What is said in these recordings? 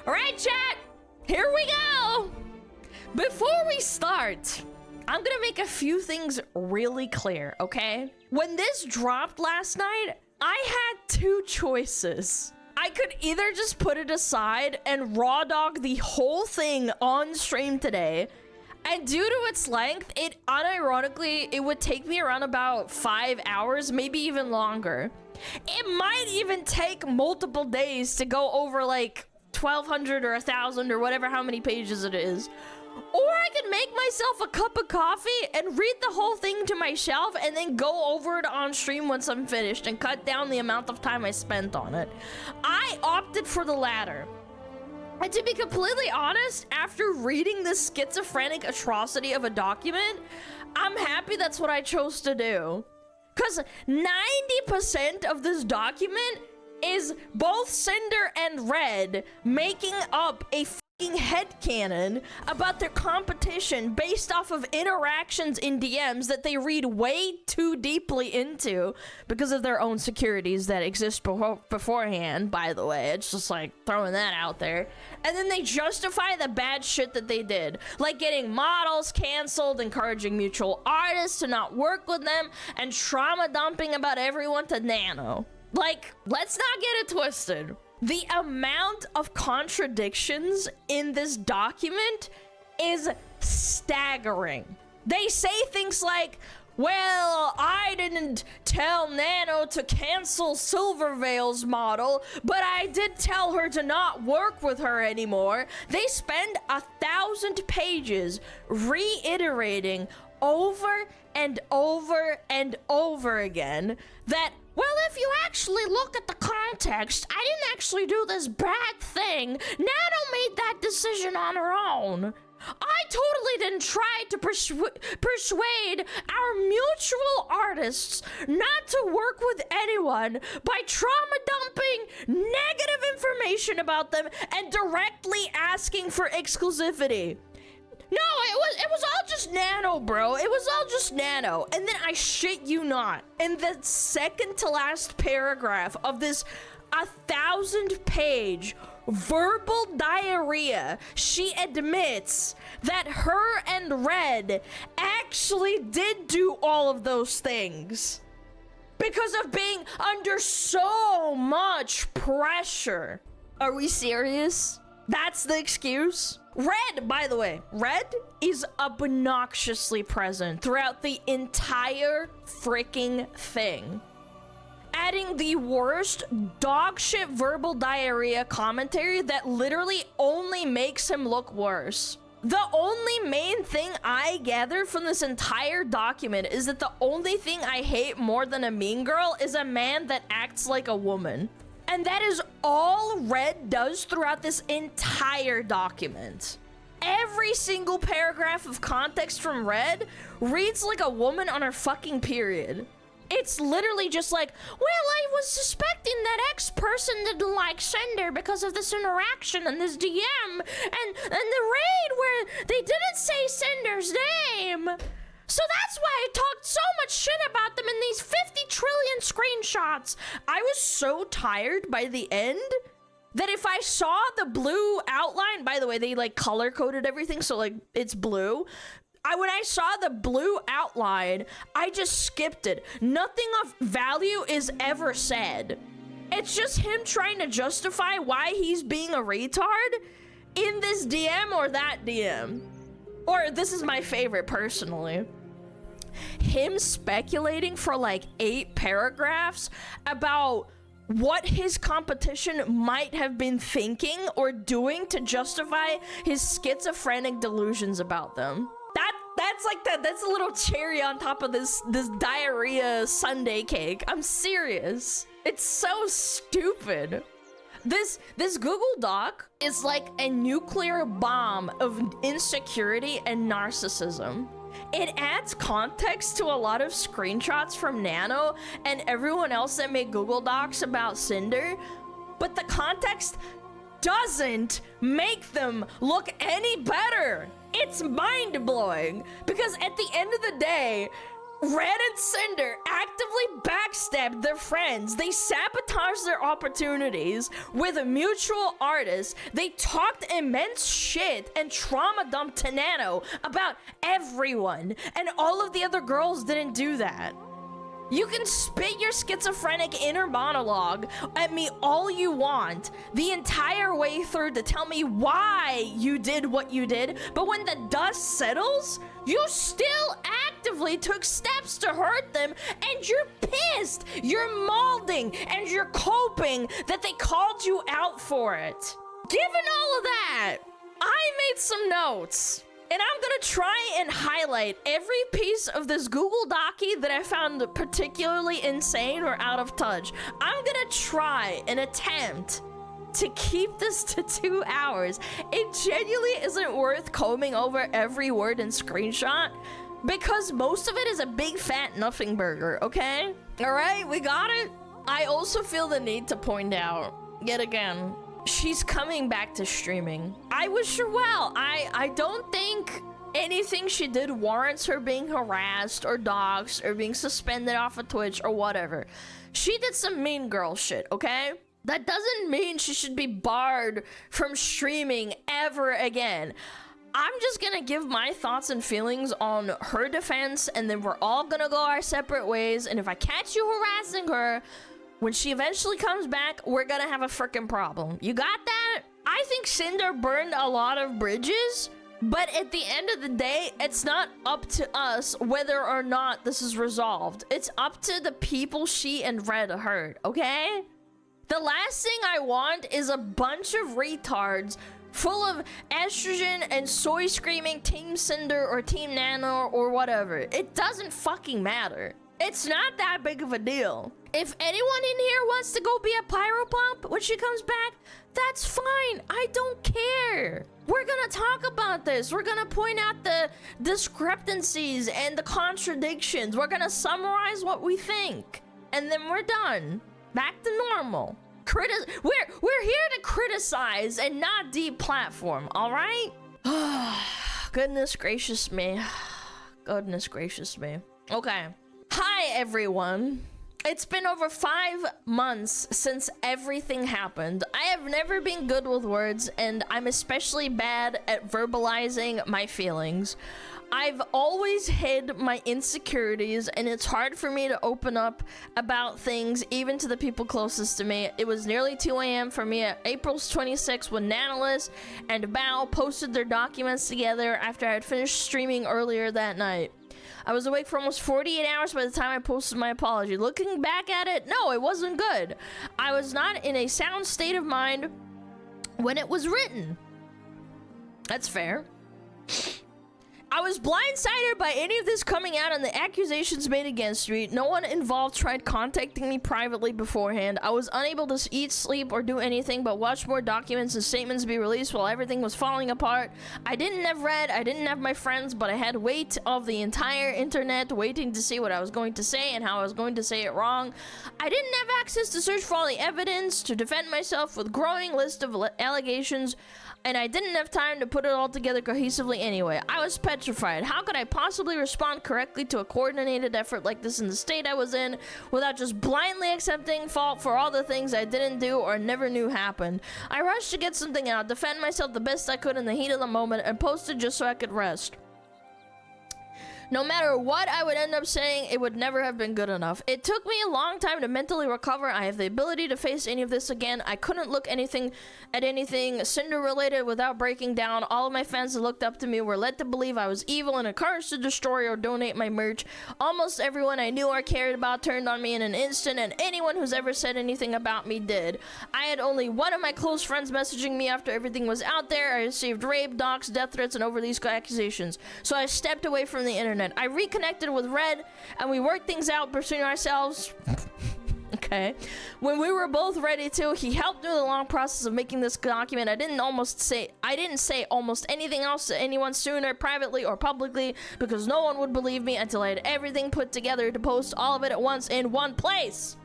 Alright, chat, here we go. Before we start, I'm gonna make a few things really clear, okay? When this dropped last night, I had two choices. I could either just put it aside and raw dog the whole thing on stream today, and due to its length, unironically, it would take me around about 5 hours, maybe even longer. It might even take multiple days to go over like 1,200 or 1,000 or whatever, how many pages it is. Or I could make myself a cup of coffee and read the whole thing to myself and then go over it on stream once I'm finished and cut down the amount of time I spent on it. I opted for the latter. And to be completely honest, after reading this schizophrenic atrocity of a document, I'm happy that's what I chose to do. Because 90% of this document is both Cinder and Red making up a fucking headcanon about their competition based off of interactions in DMs that they read way too deeply into because of their own securities that exist beforehand, by the way. It's just like throwing that out there. And then they justify the bad shit that they did, like getting models canceled, encouraging mutual artists to not work with them, and trauma dumping about everyone to Nano. Like, let's not get it twisted. The amount of contradictions in this document is staggering. They say things like, well, I didn't tell Nano to cancel Silvervale's model, but I did tell her to not work with her anymore. They spend 1,000 pages reiterating over and over and over again that, well, if you actually look at the context, I didn't actually do this bad thing. Nano made that decision on her own. I totally didn't try to persuade our mutual artists not to work with anyone by trauma dumping negative information about them and directly asking for exclusivity. No, it was all just Nano, bro. It was all just Nano. And then I shit you not, in the second to last paragraph of this 1,000-page verbal diarrhea, she admits that her and Red actually did do all of those things because of being under so much pressure. Are we serious? That's the excuse? Red, by the way, Red is obnoxiously present throughout the entire freaking thing, adding the worst dogshit verbal diarrhea commentary that literally only makes him look worse. The only main thing I gather from this entire document is that the only thing I hate more than a mean girl is a man that acts like a woman. And that is all Red does throughout this entire document. Every single paragraph of context from Red reads like a woman on her fucking period. It's literally just like, well, I was suspecting that X person didn't like Cinder because of this interaction and this DM and the raid where they didn't say Cinder's name. So that's why I talked so much shit about them in these 50 trillion screenshots. I was so tired by the end that if I saw the blue outline, by the way, they like color coded everything, so like it's blue. When I saw the blue outline, I just skipped it. Nothing of value is ever said. It's just him trying to justify why he's being a retard in this DM or that DM. Or this is my favorite personally. Him speculating for like 8 paragraphs about what his competition might have been thinking or doing to justify his schizophrenic delusions about them. That's a little cherry on top of this diarrhea sundae cake. I'm serious. It's so stupid. This Google Doc is like a nuclear bomb of insecurity and narcissism. It adds context to a lot of screenshots from Nano and everyone else that made Google Docs about Cinder, but the context doesn't make them look any better. It's mind-blowing because at the end of the day, Red and Cinder actively backstabbed their friends. They sabotaged their opportunities with a mutual artist. They talked immense shit and trauma dumped to Nano about everyone. And all of the other girls didn't do that. You can spit your schizophrenic inner monologue at me all you want the entire way through to tell me why you did what you did, but when the dust settles, you still actively took steps to hurt them, and you're pissed, you're molding, and you're coping that they called you out for it. Given all of that, I made some notes. And I'm gonna try and highlight every piece of this Google Docie that I found particularly insane or out of touch. I'm gonna try and attempt to keep this to 2 hours. It genuinely isn't worth combing over every word and screenshot because most of it is a big fat nothing burger, okay? All right, we got it. I also feel the need to point out, yet again, she's coming back to streaming. I wish her well. I don't think anything she did warrants her being harassed or doxxed or being suspended off of Twitch or whatever. She did some mean girl shit, okay? That doesn't mean she should be barred from streaming ever again. I'm just gonna give my thoughts and feelings on her defense, and then we're all gonna go our separate ways. And if I catch you harassing her, when she eventually comes back, we're gonna have a freaking problem. You got that? I think Cinder burned a lot of bridges, but at the end of the day, it's not up to us whether or not this is resolved. It's up to the people she and Red hurt, okay? The last thing I want is a bunch of retards full of estrogen and soy screaming Team Cinder or Team Nano or whatever. It doesn't fucking matter. It's not that big of a deal. If anyone in here wants to go be a pyropomp when she comes back, that's fine. I don't care. We're gonna talk about this. We're gonna point out the discrepancies and the contradictions. We're gonna summarize what we think, and then we're done. Back to normal. We're here to criticize and not deplatform, all right? Goodness gracious me. Goodness gracious me. Okay. Hi, everyone. It's been over 5 months since everything happened. I have never been good with words, and I'm especially bad at verbalizing my feelings. I've always hid my insecurities, and it's hard for me to open up about things, even to the people closest to me. It was nearly 2 a.m. for me at April 26th when Nanalis and Bao posted their documents together after I had finished streaming earlier that night. I was awake for almost 48 hours by the time I posted my apology. Looking back at it, no, it wasn't good. I was not in a sound state of mind when it was written. That's fair. I was blindsided by any of this coming out and the accusations made against me. No one involved tried contacting me privately beforehand. I was unable to eat, sleep, or do anything but watch more documents and statements be released while everything was falling apart. I didn't have Red, I didn't have my friends, but I had weight of the entire internet waiting to see what I was going to say and how I was going to say it wrong. I didn't have access to search for all the evidence to defend myself with growing list of allegations, and I didn't have time to put it all together cohesively anyway. I was petrified. How could I possibly respond correctly to a coordinated effort like this in the state I was in without just blindly accepting fault for all the things I didn't do or never knew happened? I rushed to get something out, defend myself the best I could in the heat of the moment, and posted just so I could rest. No matter what I would end up saying, it would never have been good enough. It took me a long time to mentally recover. I have the ability to face any of this again. I couldn't look at anything Cinder related without breaking down. All of my fans that looked up to me were led to believe I was evil and encouraged to destroy or donate my merch. Almost everyone I knew or cared about turned on me in an instant, and anyone who's ever said anything about me did. I had only one of my close friends messaging me after everything was out there. I received rape, dox, death threats, and over these accusations. So I stepped away from the internet. I reconnected with Red, and we worked things out between ourselves. Okay. When we were both ready to, he helped through the long process of making this document. I didn't say almost anything else to anyone sooner, privately or publicly, because no one would believe me until I had everything put together to post all of it at once in one place.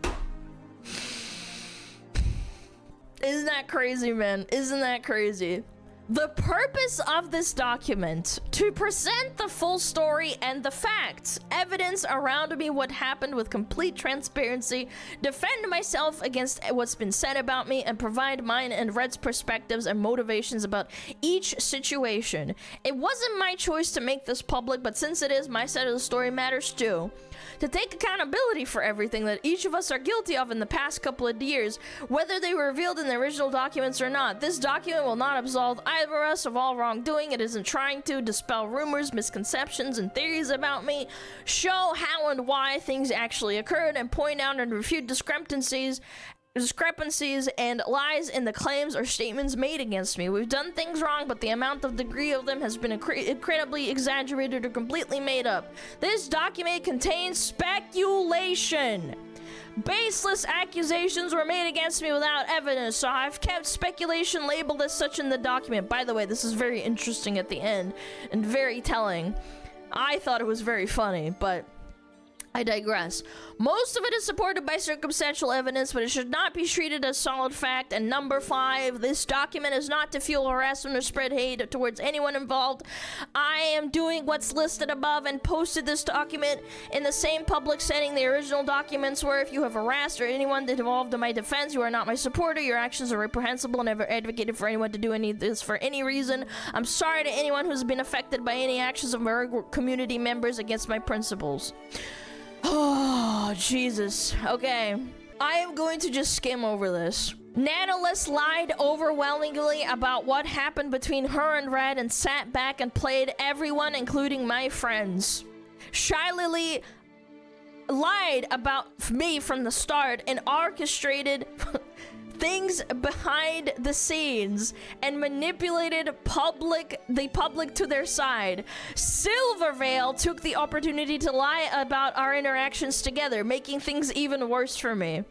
Isn't that crazy, man? Isn't that crazy? The purpose of this document, to present the full story and the facts, evidence around me what happened with complete transparency, defend myself against what's been said about me, and provide mine and Red's perspectives and motivations about each situation. It wasn't my choice to make this public, but since it is, my side of the story matters too. To take accountability for everything that each of us are guilty of in the past couple of years, whether they were revealed in the original documents or not. This document will not absolve either of us of all wrongdoing. It isn't trying to dispel rumors, misconceptions, and theories about me, show how and why things actually occurred, and point out and refute discrepancies and lies in the claims or statements made against me. We've done things wrong, but the amount of degree of them has been incredibly exaggerated or completely made up. This document contains speculation. Baseless accusations were made against me without evidence, so I've kept speculation labeled as such in the document. By the way, this is very interesting at the end and very telling. I thought it was very funny, but I digress. Most of it is supported by circumstantial evidence, but it should not be treated as solid fact. And number 5, this document is not to fuel harassment or spread hate towards anyone involved. I am doing what's listed above and posted this document in the same public setting the original documents were. If you have harassed or anyone involved in my defense, you are not my supporter. Your actions are reprehensible and never advocated for anyone to do any of this for any reason. I'm sorry to anyone who's been affected by any actions of my community members against my principles. Oh, Jesus. Okay. I am going to just skim over this. Nanolis lied overwhelmingly about what happened between her and Red and sat back and played everyone, including my friends. Shy Lily lied about me from the start and orchestrated things behind the scenes and manipulated the public to their side. Silvervale took the opportunity to lie about our interactions together, making things even worse for me.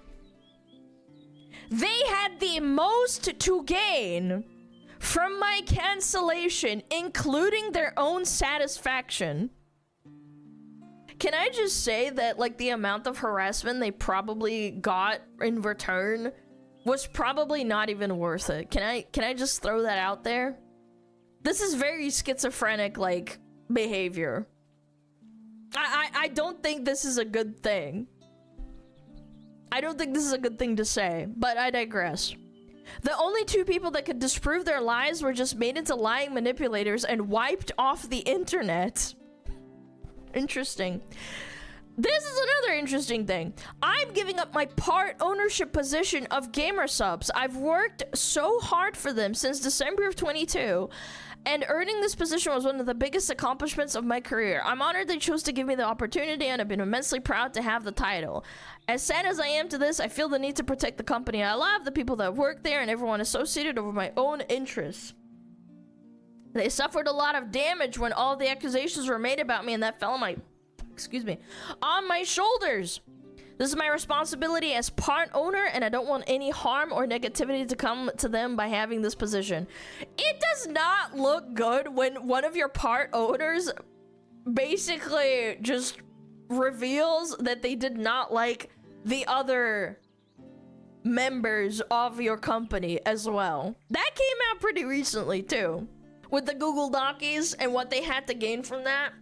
They had the most to gain from my cancellation, including their own satisfaction. Can I just say that, like, the amount of harassment they probably got in return was probably not even worth it. Can I just throw that out there? This is very schizophrenic, like, behavior. I don't think this is a good thing. I don't think this is a good thing to say, but I digress. The only 2 people that could disprove their lies were just made into lying manipulators and wiped off the internet. Interesting. This is another interesting thing. I'm giving up my part ownership position of gamer subs. I've worked so hard for them since December of 22, and earning this position was one of the biggest accomplishments of my career. I'm honored they chose to give me the opportunity, and I've been immensely proud to have the title. As sad as I am to this, I feel the need to protect the company I love, the people that work there, and everyone associated over my own interests. They suffered a lot of damage when all the accusations were made about me, and that fell on my shoulders. This is my responsibility as part owner, and I don't want any harm or negativity to come to them by having this position. It does not look good when one of your part owners basically just reveals that they did not like the other members of your company as well. That came out pretty recently too, with the Google Docies and what they had to gain from that.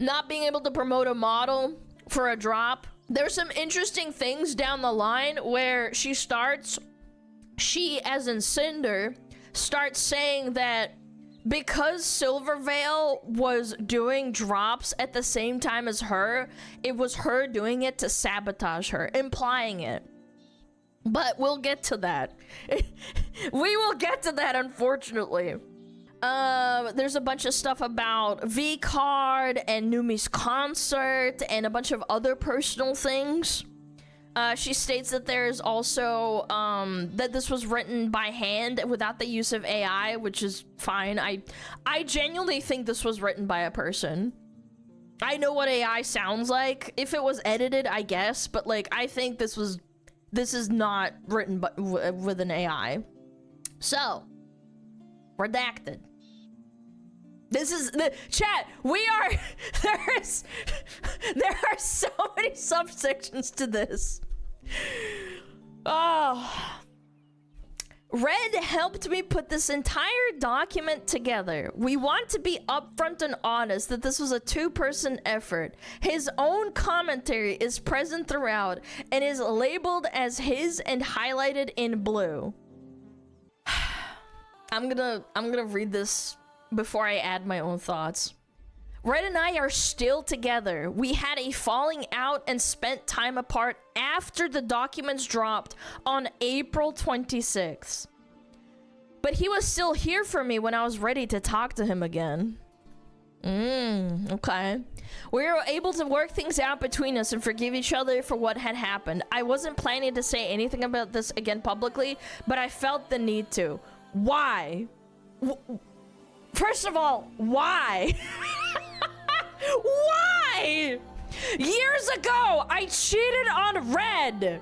Not being able to promote a model for a drop. There's some interesting things down the line where she as in Cinder, starts saying that because Silvervale was doing drops at the same time as her, it was her doing it to sabotage her, implying it. But we'll get to that. We will get to that, unfortunately. There's a bunch of stuff about V-Card and Numi's concert and a bunch of other personal things. She states that there's also, that this was written by hand without the use of AI, which is fine. I genuinely think this was written by a person. I know what AI sounds like. If it was edited, I guess, but like, I think this is not written with an AI. So, redacted. This is the chat. There are so many subsections to this. Oh, Red helped me put this entire document together. We want to be upfront and honest that this was a two-person effort. His own commentary is present throughout and is labeled as his and highlighted in blue. I'm gonna read this before I add my own thoughts. Red and I are still together. We had a falling out and spent time apart after the documents dropped on April 26th. But he was still here for me when I was ready to talk to him again. Okay. We were able to work things out between us and forgive each other for what had happened. I wasn't planning to say anything about this again publicly, but I felt the need to. Why? First of all, why? Why? Years ago, I cheated on Red.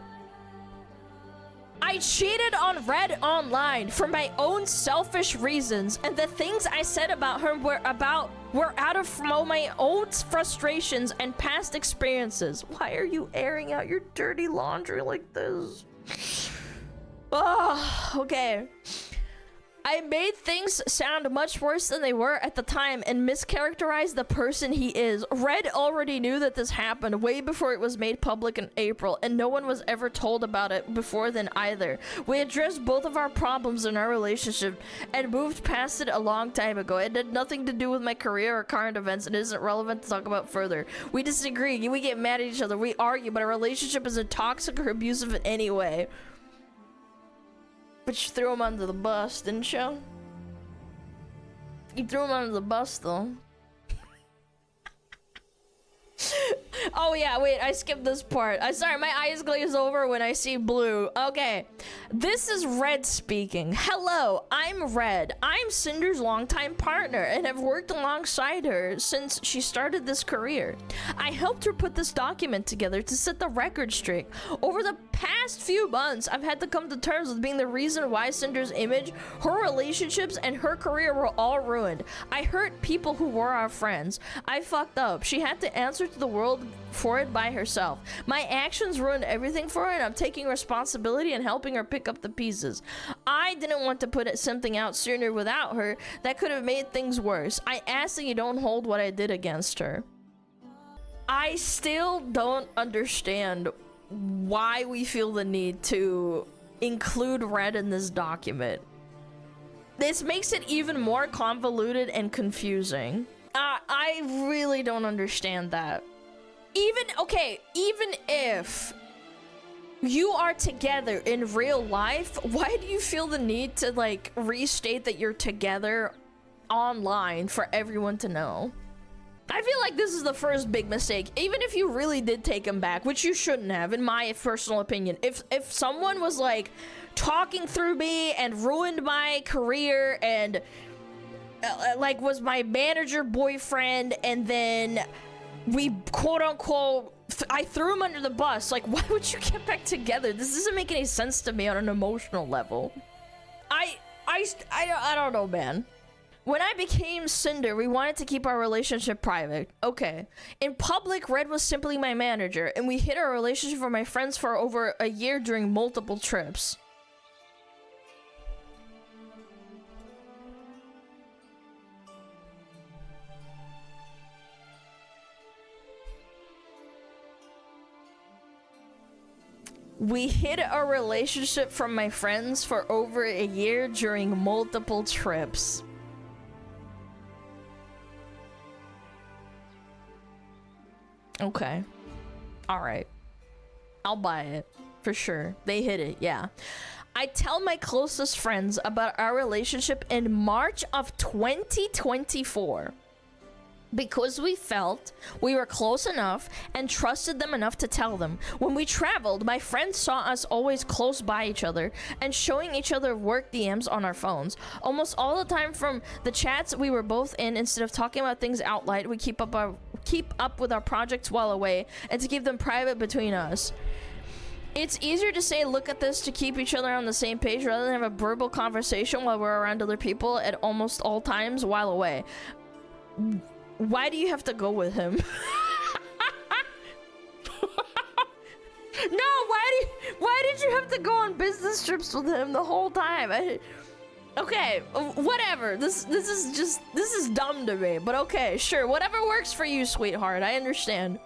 I cheated on Red online for my own selfish reasons, and the things I said about her were out of my own frustrations and past experiences. Why are you airing out your dirty laundry like this? Oh, okay. I made things sound much worse than they were at the time and mischaracterized the person he is. Red already knew that this happened way before it was made public in April, and no one was ever told about it before then either. We addressed both of our problems in our relationship and moved past it a long time ago. It had nothing to do with my career or current events and isn't relevant to talk about further. We disagree, we get mad at each other, we argue, but our relationship isn't toxic or abusive in any way. But you threw him under the bus, didn't you? You threw him under the bus, though. Oh yeah, wait, I skipped this part. I'm sorry, my eyes glaze over when I see blue. Okay, this is Red speaking. Hello, I'm Red. I'm Cinder's longtime partner and have worked alongside her since she started this career. I helped her put this document together to set the record straight. Over the past few months, I've had to come to terms with being the reason why Cinder's image, her relationships, and her career were all ruined. I hurt people who were our friends. I fucked up. She had to answer to the world for it by herself. My actions ruined everything for her, and I'm taking responsibility and helping her pick up the pieces. I didn't want to put something out sooner without her. That could have made things worse. I ask that you don't hold what I did against her. I still don't understand why we feel the need to include Red in this document. This makes it even more convoluted and confusing. I really don't understand that. Even if you are together in real life, why do you feel the need to like restate that you're together online for everyone to know? I feel like this is the first big mistake. Even if you really did take him back, which you shouldn't have, in my personal opinion. If someone was like talking through me and ruined my career and like was my manager boyfriend, and then we quote unquote I threw him under the bus, like why would you get back together? This doesn't make any sense to me on an emotional level. I don't know, man. When I became Cinder, we wanted to keep our relationship private. Okay. In public, Red was simply my manager, and we hid our relationship from my friends for over a year during multiple trips. We hid our relationship from my friends for over a year during multiple trips. Okay. Alright. I'll buy it. For sure. They hid it, yeah. I tell my closest friends about our relationship in March of 2024. Because we felt we were close enough and trusted them enough to tell them. When we traveled, my friends saw us always close by each other and showing each other work DMs on our phones. Almost all the time from the chats we were both in, instead of talking about things out loud, we keep up with our projects while away and to keep them private between us. It's easier to say, look at this, to keep each other on the same page rather than have a verbal conversation while we're around other people at almost all times while away. Why do you have to go with him? No, why did you have to go on business trips with him the whole time? Okay, whatever. This is dumb to me, but okay, sure. Whatever works for you, sweetheart. I understand.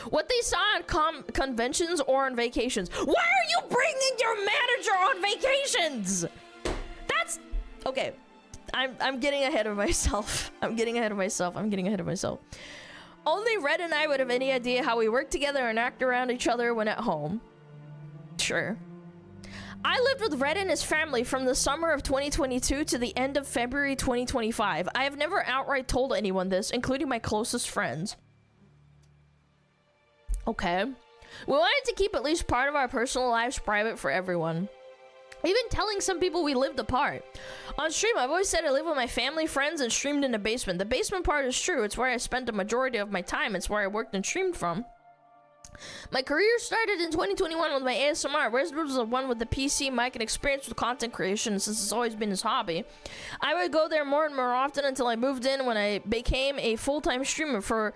What they saw at conventions or on vacations. Why are you bringing your manager on vacations? That's okay. I'm getting ahead of myself. I'm getting ahead of myself. Only Red and I would have any idea how we work together and act around each other when at home. Sure. I lived with Red and his family from the summer of 2022 to the end of February 2025. I have never outright told anyone this, including my closest friends. Okay. We wanted to keep at least part of our personal lives private for everyone. Even telling some people we lived apart. On stream, I've always said I live with my family, friends, and streamed in the basement. The basement part is true. It's where I spent the majority of my time. It's where I worked and streamed from. My career started in 2021 with my ASMR. Red was the one with the PC, mic, and experience with content creation since it's always been his hobby. I would go there more and more often until I moved in when I became a full-time streamer. For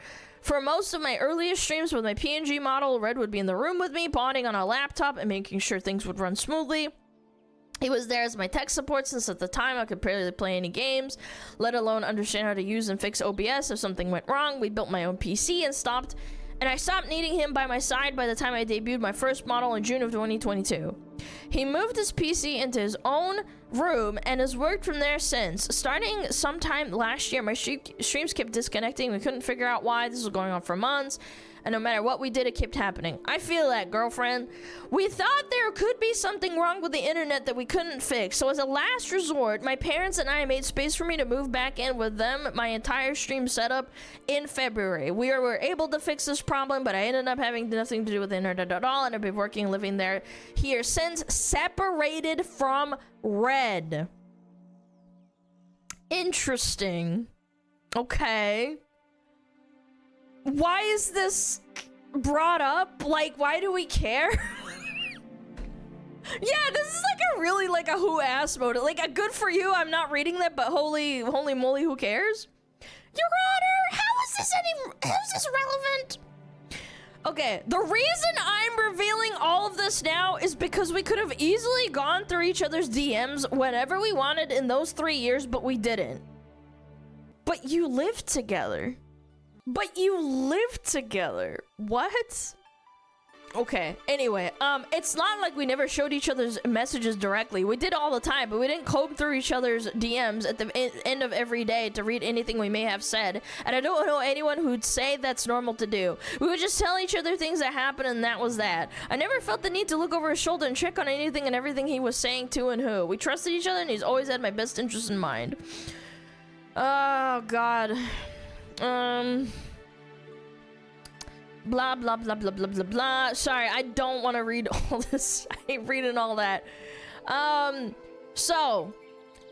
most of my earliest streams with my PNG model, Red would be in the room with me, bonding on a laptop and making sure things would run smoothly. He was there as my tech support since at the time I could barely play any games, let alone understand how to use and fix OBS if something went wrong. We built my own PC and I stopped needing him by my side by the time I debuted my first model in June of 2022. He moved his PC into his own room and has worked from there since. Starting sometime last year, my streams kept disconnecting. We couldn't figure out why. This was going on for months. And no matter what we did, it kept happening. I feel that, girlfriend. We thought there could be something wrong with the internet that we couldn't fix. So as a last resort, my parents and I made space for me to move back in with them, my entire stream setup in February. We were able to fix this problem, but I ended up having nothing to do with the internet at all, and I've been working and living here since, separated from Red. Interesting. Okay. Why is this brought up? Like, why do we care? Yeah, this is like a really like a who asked mode. Like a good for you, I'm not reading that, but holy moly, who cares? Your Honor, how is this relevant? Okay, the reason I'm revealing all of this now is because we could have easily gone through each other's DMs whenever we wanted in those 3 years, but we didn't. But you lived together. What? Okay, anyway, it's not like we never showed each other's messages directly. We did all the time, but we didn't comb through each other's DMs at the end of every day to read anything we may have said. And I don't know anyone who'd say that's normal to do. We would just tell each other things that happened, and that was that. I never felt the need to look over his shoulder and check on anything and everything he was saying to and who. We trusted each other, and he's always had my best interest in mind. Oh, God. Blah, blah, blah, blah, blah, blah, blah. Sorry, I don't want to read all this. I ain't reading all that. So,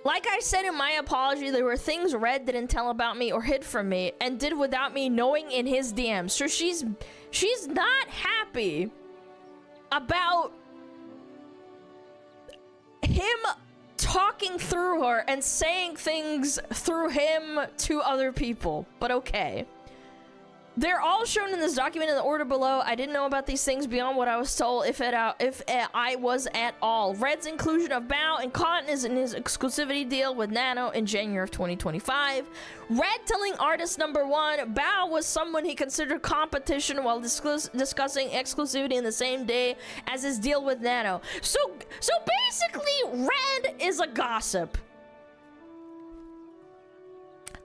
like I said in my apology, there were things Red didn't tell about me or hid from me and did without me knowing in his DMs. So she's not happy about him talking through her and saying things through him to other people, but okay. They're all shown in this document in the order below. I didn't know about these things beyond what I was told, if I was at all. Red's inclusion of Bao and Cotton is in his exclusivity deal with Nano in January of 2025. Red telling artist number 1, Bao was someone he considered competition while discussing exclusivity in the same day as his deal with Nano. So basically, Red is a gossip.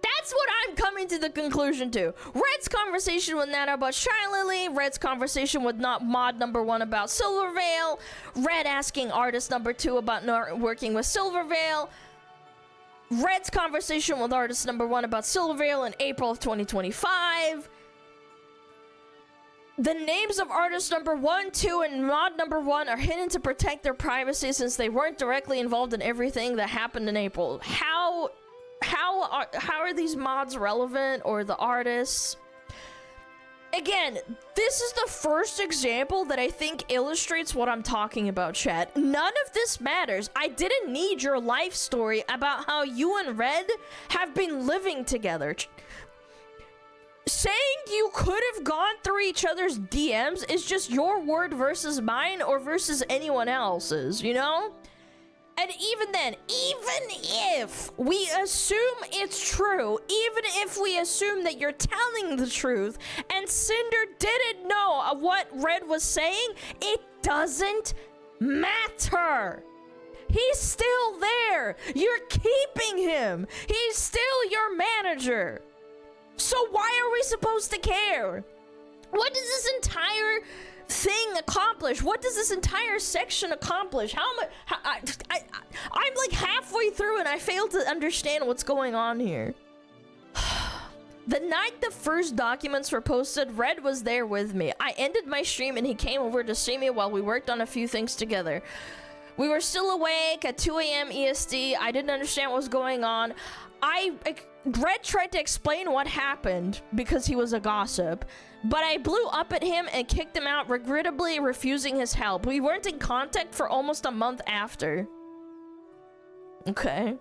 That's what I'm coming to the conclusion to. Red's conversation with Nana about Shy Lily, Red's conversation with mod number 1 about Silvervale, Red asking artist number 2 about not working with Silvervale, Red's conversation with artist number 1 about Silvervale in April of 2025. The names of artists number 1, 2, and mod number 1 are hidden to protect their privacy since they weren't directly involved in everything that happened in April. How are these mods relevant, or the artists? Again, this is the first example that I think illustrates what I'm talking about, chat. None of this matters. I didn't need your life story about how you and Red have been living together. saying you could have gone through each other's DMs is just your word versus mine or versus anyone else's, you know? And even then, even if we assume it's true, even if we assume that you're telling the truth and Cinder didn't know what Red was saying, it doesn't matter. He's still there. You're keeping him. He's still your manager. So why are we supposed to care? What does this entire thing accomplish? What does this entire section accomplish? I'm like halfway through and I fail to understand what's going on here. The night the first documents were posted, Red was there with me. I ended my stream and he came over to see me while we worked on a few things together. We were still awake at 2 a.m. EST. I didn't understand what was going on. Red tried to explain what happened because he was a gossip, but I blew up at him and kicked him out, regrettably refusing his help. We weren't in contact for almost a month after. Okay.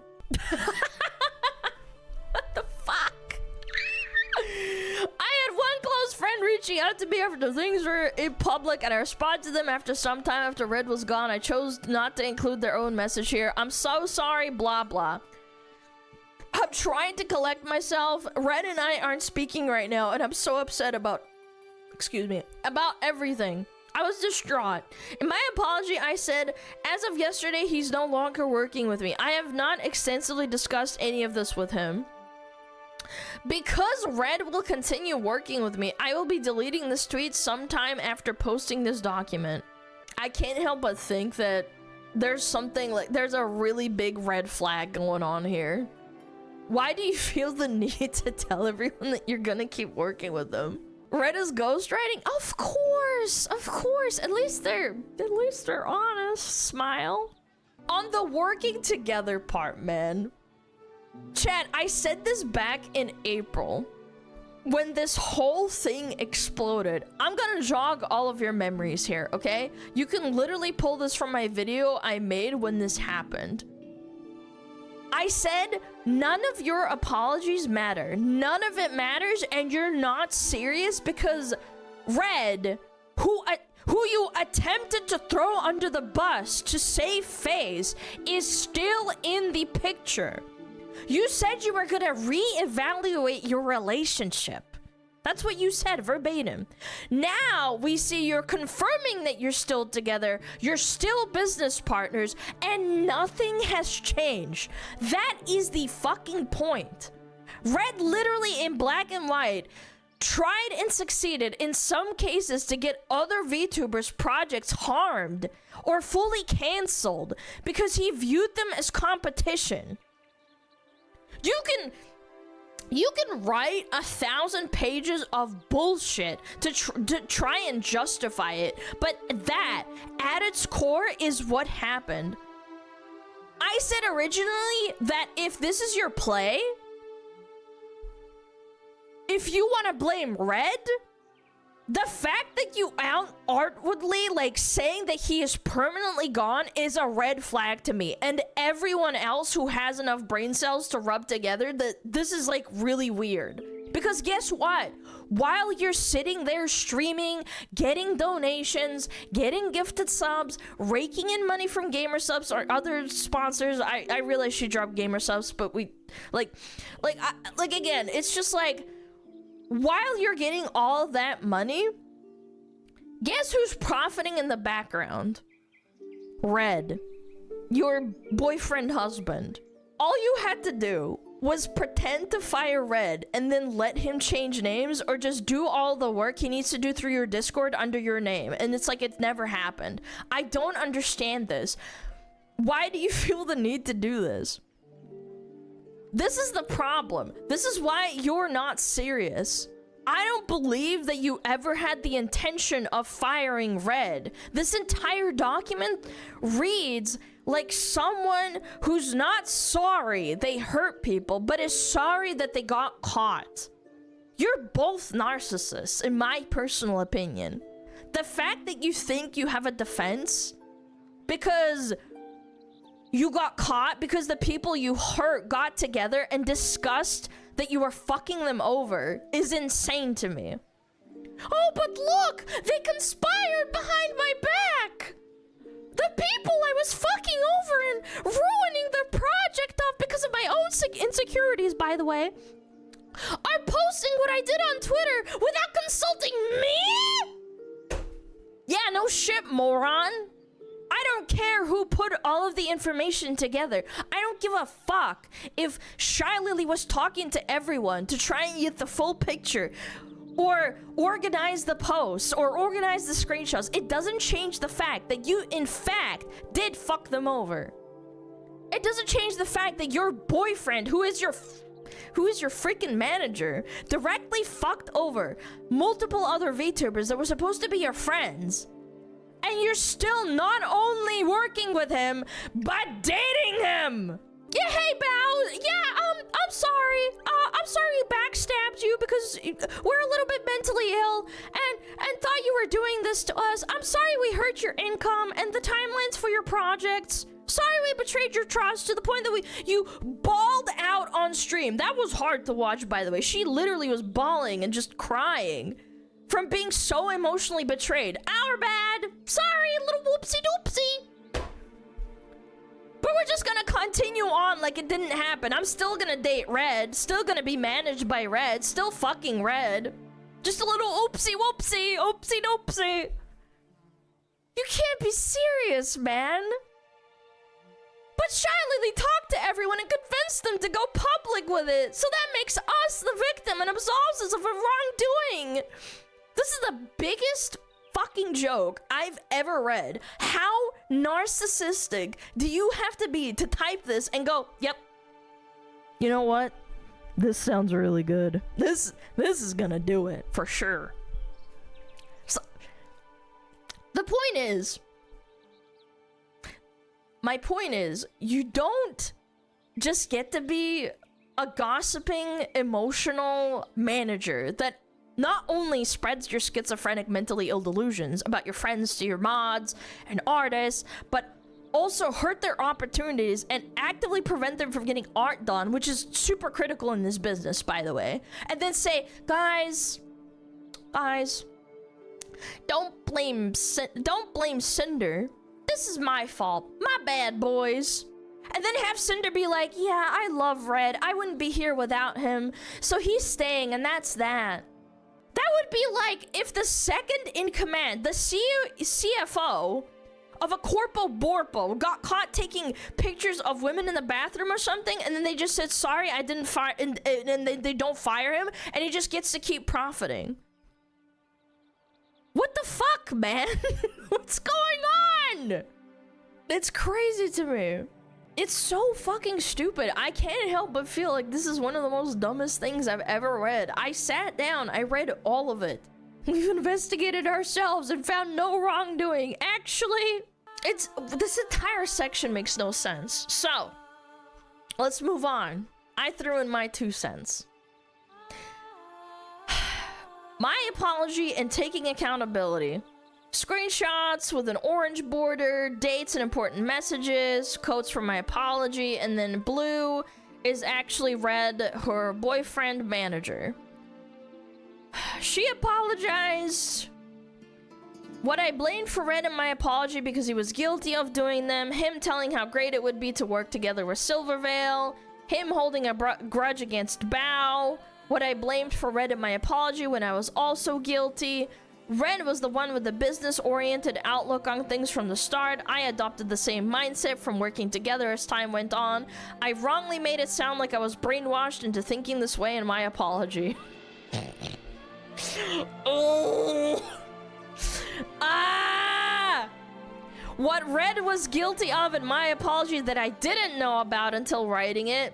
What the fuck? I had one close friend reaching out to me after things were in public, and I responded to them after some time after Red was gone. I chose not to include their own message here. I'm so sorry, blah, blah. I'm trying to collect myself. Red and I aren't speaking right now, and I'm so upset about, about everything. I was distraught. In my apology, I said, as of yesterday, he's no longer working with me. I have not extensively discussed any of this with him. Because Red will continue working with me, I will be deleting this tweet sometime after posting this document. I can't help but think that there's something like, there's a really big red flag going on here. Why do you feel the need to tell everyone that you're gonna keep working with them? Red is ghostwriting? Of course, of course. At least they're honest. Smile. On the working together part, man. Chat, I said this back in April when this whole thing exploded. I'm gonna jog all of your memories here, okay? You can literally pull this from my video I made when this happened. I said, none of your apologies matter. None of it matters, and you're not serious because Red, who you attempted to throw under the bus to save FaZe, is still in the picture. You said you were gonna reevaluate your relationship. That's what you said verbatim. Now we see you're confirming that you're still together, you're still business partners, and nothing has changed. That is the fucking point. Red literally in black and white tried and succeeded in some cases to get other VTubers' projects harmed or fully canceled because he viewed them as competition. You can write 1,000 pages of bullshit to try and justify it, but that, at its core, is what happened. I said originally that if this is your play, if you want to blame Red, the fact that you outwardly like saying that he is permanently gone is a red flag to me, and everyone else who has enough brain cells to rub together that this is like really weird. Because guess what? While you're sitting there streaming, getting donations, getting gifted subs, raking in money from gamer subs or other sponsors, I realize she dropped gamer subs, but we like again, it's just like, while you're getting all that money, guess who's profiting in the background? Red, your boyfriend husband. All you had to do was pretend to fire Red and then let him change names, or just do all the work he needs to do through your Discord under your name, and it's like it never happened. I don't understand this. Why do you feel the need to do this? This is the problem. This is why you're not serious. I don't believe that you ever had the intention of firing Red. This entire document reads like someone who's not sorry they hurt people, but is sorry that they got caught. You're both narcissists, in my personal opinion. The fact that you think you have a defense because you got caught, because the people you hurt got together and discussed that you were fucking them over is insane to me. Oh, but look! They conspired behind my back! The people I was fucking over and ruining their project off because of my own insecurities, by the way, are posting what I did on Twitter without consulting me? Yeah, no shit, moron. I don't care who put all of the information together. I don't give a fuck if Shy Lily was talking to everyone to try and get the full picture, or organize the posts, or organize the screenshots. It doesn't change the fact that you, in fact, did fuck them over. It doesn't change the fact that your boyfriend, who is your freaking manager, directly fucked over multiple other VTubers that were supposed to be your friends. And you're still not only working with him, but dating him. Yeah, hey, Bao. Yeah, I'm sorry. I'm sorry we backstabbed you because we're a little bit mentally ill and thought you were doing this to us. I'm sorry we hurt your income and the timelines for your projects. Sorry we betrayed your trust to the point that you bawled out on stream. That was hard to watch, by the way. She literally was bawling and just crying from being so emotionally betrayed. Our bad. Sorry, little whoopsie doopsie. But we're just gonna continue on like it didn't happen. I'm still gonna date Red, still gonna be managed by Red, still fucking Red. Just a little oopsie whoopsie, oopsie doopsie. You can't be serious, man. But Shy Lily talked to everyone and convinced them to go public with it. So that makes us the victim and absolves us of a wrongdoing. This is the biggest fucking joke I've ever read. How narcissistic do you have to be to type this and go, yep, you know what? This sounds really good. This is gonna do it for sure. So, the point is, my point is, you don't just get to be a gossiping, emotional manager that not only spreads your schizophrenic mentally ill delusions about your friends to your mods and artists, but also hurt their opportunities and actively prevent them from getting art done, which is super critical in this business, by the way. And then say, guys, don't blame Cinder. This is my fault. My bad, boys. And then have Cinder be like, yeah, I love Red. I wouldn't be here without him. So he's staying, and that's that. That would be like if the second in command, the CFO of a Corpo Borpo, got caught taking pictures of women in the bathroom or something, and then they just said, sorry, I didn't fire, and they don't fire him, and he just gets to keep profiting. What the fuck, man? What's going on? It's crazy to me. It's so fucking stupid. I can't help but feel like this is one of the most dumbest things I've ever read. I sat down, I read all of it. We've investigated ourselves and found no wrongdoing. Actually, this entire section makes no sense. So, let's move on. I threw in my 2 cents. My apology and taking accountability. Screenshots with an orange border, dates and important messages, quotes from my apology, and then blue is actually Red, her boyfriend manager. She apologized. What I blamed for Red in my apology because he was guilty of doing them, him telling how great it would be to work together with Silvervale, him holding a grudge against Bao, what I blamed for Red in my apology when I was also guilty. Red was the one with the business-oriented outlook on things from the start. I adopted the same mindset from working together as time went on. I wrongly made it sound like I was brainwashed into thinking this way in my apology. Oh. Ah! What Red was guilty of in my apology that I didn't know about until writing it.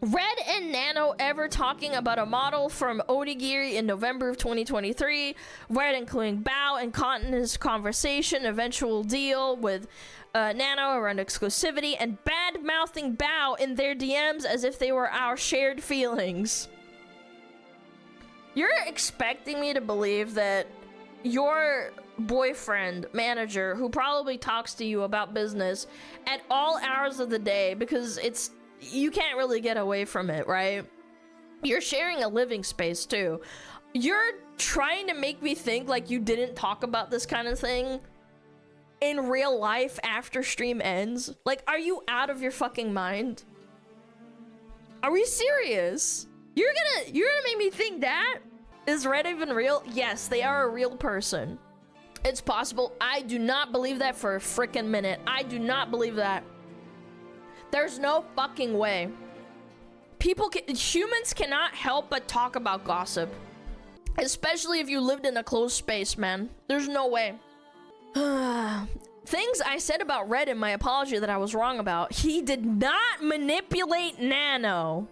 Red and Nano ever talking about a model from Odigiri in November of 2023. Red including Bao and caught in his conversation, eventual deal with Nano around exclusivity, and bad-mouthing Bao in their DMs as if they were our shared feelings. You're expecting me to believe that your boyfriend, manager, who probably talks to you about business at all hours of the day because you can't really get away from it, right? You're sharing a living space too. You're trying to make me think like you didn't talk about this kind of thing in real life after stream ends. Like, are you out of your fucking mind? Are we serious? You're gonna make me think that? Is Red even real? Yes, they are a real person. It's possible. I do not believe that for a freaking minute. I do not believe that. There's no fucking way. Humans cannot help but talk about gossip. Especially if you lived in a closed space, man. There's no way. Things I said about Red in my apology that I was wrong about. He did not manipulate Nano.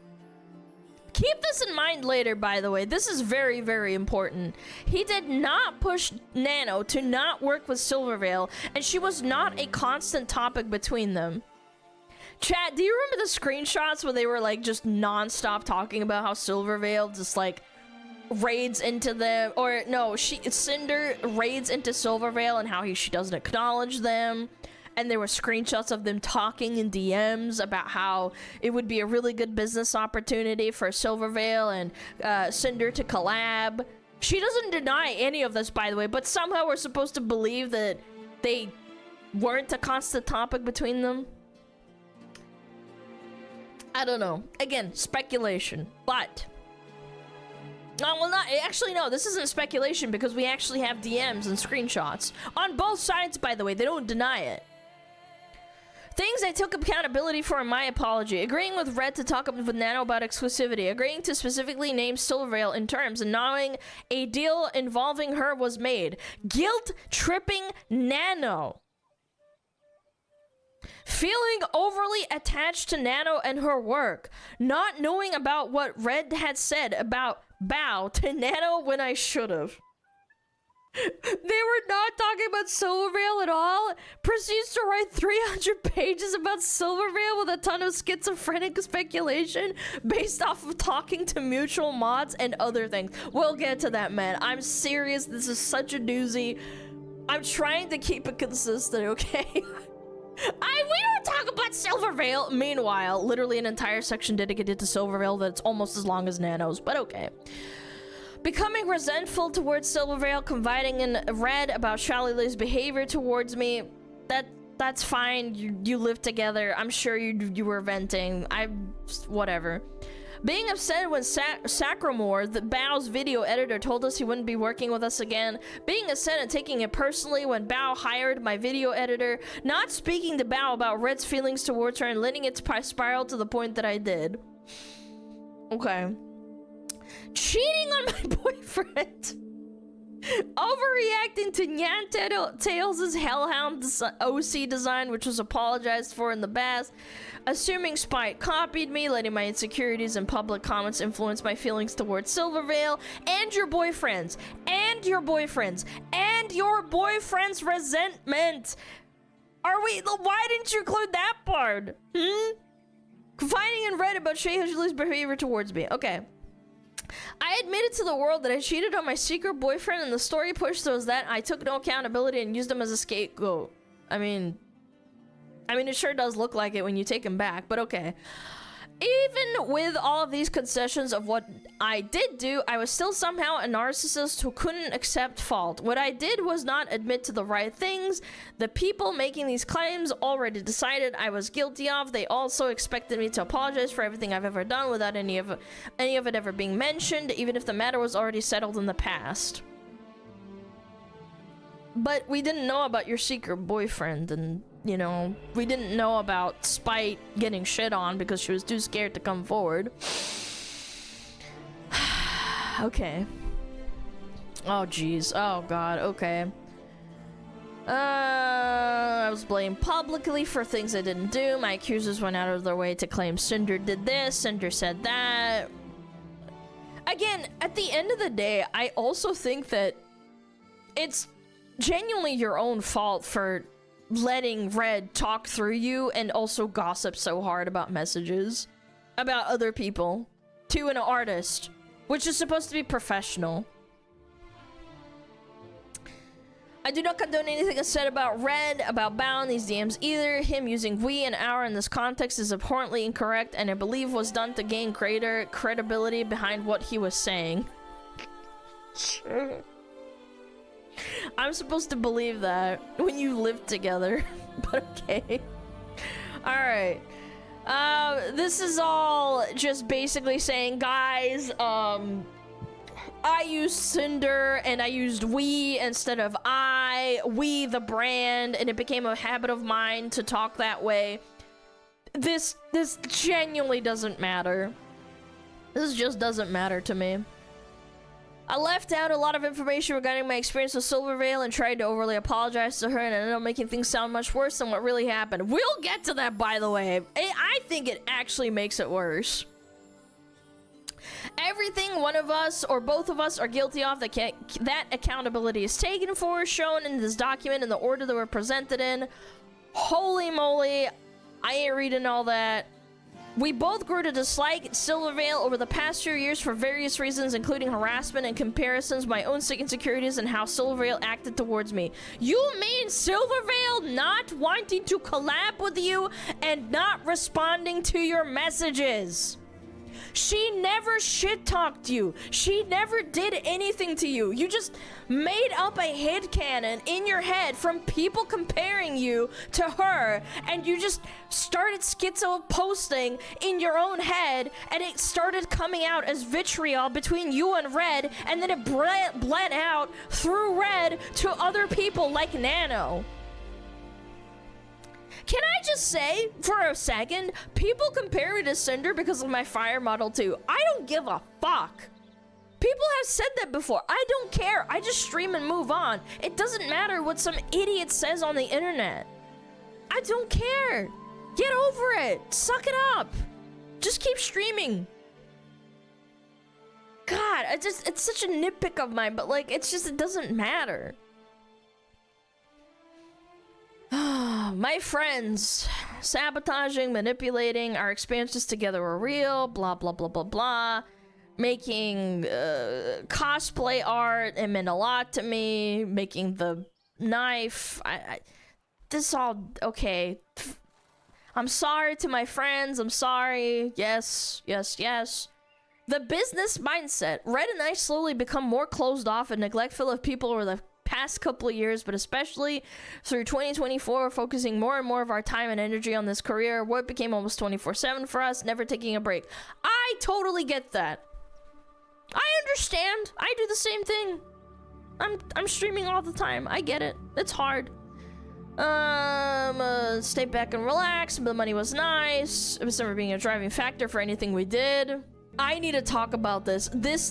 Keep this in mind later, by the way. This is very, very important. He did not push Nano to not work with Silvervale, and she was not a constant topic between them. Chat, do you remember the screenshots where they were like just non-stop talking about how Silvervale just like raids into them, or no, Cinder raids into Silvervale and how she doesn't acknowledge them, and there were screenshots of them talking in DMs about how it would be a really good business opportunity for Silvervale and Cinder to collab. She doesn't deny any of this, by the way, but somehow we're supposed to believe that they weren't a constant topic between them. I don't know. Again, speculation, but well, not actually. No, this isn't speculation because we actually have DMs and screenshots on both sides. By the way, they don't deny it. Things I took accountability for in my apology: agreeing with Red to talk with Nano about exclusivity, agreeing to specifically name Silvervale in terms, and knowing a deal involving her was made, guilt tripping Nano, feeling overly attached to Nano and her work, not knowing about what Red had said about Bow to Nano when I should have. They were not talking about Silvervale at all. Proceeds to write 300 pages about Silvervale with a ton of schizophrenic speculation based off of talking to mutual mods and other things. We'll get to that, man. I'm serious. This is such a doozy. I'm trying to keep it consistent, okay? We don't talk about Silvervale. Meanwhile, literally an entire section dedicated to Silvervale that's almost as long as Nano's, but okay. Becoming resentful towards Silvervale, confiding in Red about Shalilay's behavior towards me. That's fine. You live together. I'm sure you were venting. Whatever. Being upset when Sacramore, the Bow's video editor, told us he wouldn't be working with us again. Being upset and taking it personally when Bow hired my video editor. Not speaking to Bow about Red's feelings towards her and letting it spiral to the point that I did. Okay. Cheating on my boyfriend. Overreacting to Nyan Tails' Hellhound OC design, which was apologized for in the past. Assuming Spite copied me, letting my insecurities and public comments influence my feelings towards Silvervale, and your boyfriends, and your boyfriends, and your boyfriend's resentment. Why didn't you include that part? Confiding in Red about Shayhajli's behavior towards me. Okay. I admitted to the world that I cheated on my secret boyfriend, and the story pushed was that I took no accountability and used him as a scapegoat. I mean, it sure does look like it when you take him back, but okay. Even with all of these concessions of what I did do, I was still somehow a narcissist who couldn't accept fault. What I did was not admit to the right things. The people making these claims already decided I was guilty of. They also expected me to apologize for everything I've ever done without any of it ever being mentioned, even if the matter was already settled in the past. But we didn't know about your secret boyfriend, and you know, we didn't know about Spite getting shit on because she was too scared to come forward. Okay. Oh, jeez. Oh, God. Okay. I was blamed publicly for things I didn't do. My accusers went out of their way to claim Cinder did this, Cinder said that. Again, at the end of the day, I also think that it's genuinely your own fault for letting Red talk through you and also gossip so hard about messages about other people to an artist, which is supposed to be professional. I do not condone anything said about Red, about Bound, these DMs either. Him using we and our in this context is abhorrently incorrect and I believe was done to gain greater credibility behind what he was saying. I'm supposed to believe that when you live together, but okay. Alright. This is all just basically saying, guys, I used Cinder and I used we instead of we the brand, and it became a habit of mine to talk that way. This genuinely doesn't matter. This just doesn't matter to me. I left out a lot of information regarding my experience with Silvervale and tried to overly apologize to her, and ended up making things sound much worse than what really happened. We'll get to that, by the way. I think it actually makes it worse. Everything one of us or both of us are guilty of that accountability is taken for, shown in this document in the order that we're presented in. Holy moly, I ain't reading all that. We both grew to dislike Silvervale over the past few years for various reasons, including harassment and comparisons, my own insecurities, and how Silvervale acted towards me. You mean Silvervale not wanting to collab with you and not responding to your messages? She never shit-talked you. She never did anything to you. You just made up a headcanon in your head from people comparing you to her, and you just started schizo posting in your own head, and it started coming out as vitriol between you and Red, and then it bled out through Red to other people like Nano. Can I just say, for a second, people compare me to Cinder because of my fire model too. I don't give a fuck. People have said that before. I don't care. I just stream and move on. It doesn't matter what some idiot says on the internet. I don't care. Get over it. Suck it up. Just keep streaming. God, it's such a nitpick of mine, but like, it doesn't matter. My friends, sabotaging, manipulating, our experiences together were real, blah, blah, blah, blah, blah. Making cosplay art, it meant a lot to me. Making the knife, this all, okay. I'm sorry to my friends, I'm sorry. Yes, yes, yes. The business mindset. Red and I slowly become more closed off and neglectful of people over the past couple of years, but especially through 2024, focusing more and more of our time and energy on this career. What became almost 24/7 for us, never taking a break. I totally get that. I understand. I do the same thing. I'm streaming all the time. I get it. It's hard. Stay back and relax. The money was nice. It was never being a driving factor for anything we did. I need to talk about this.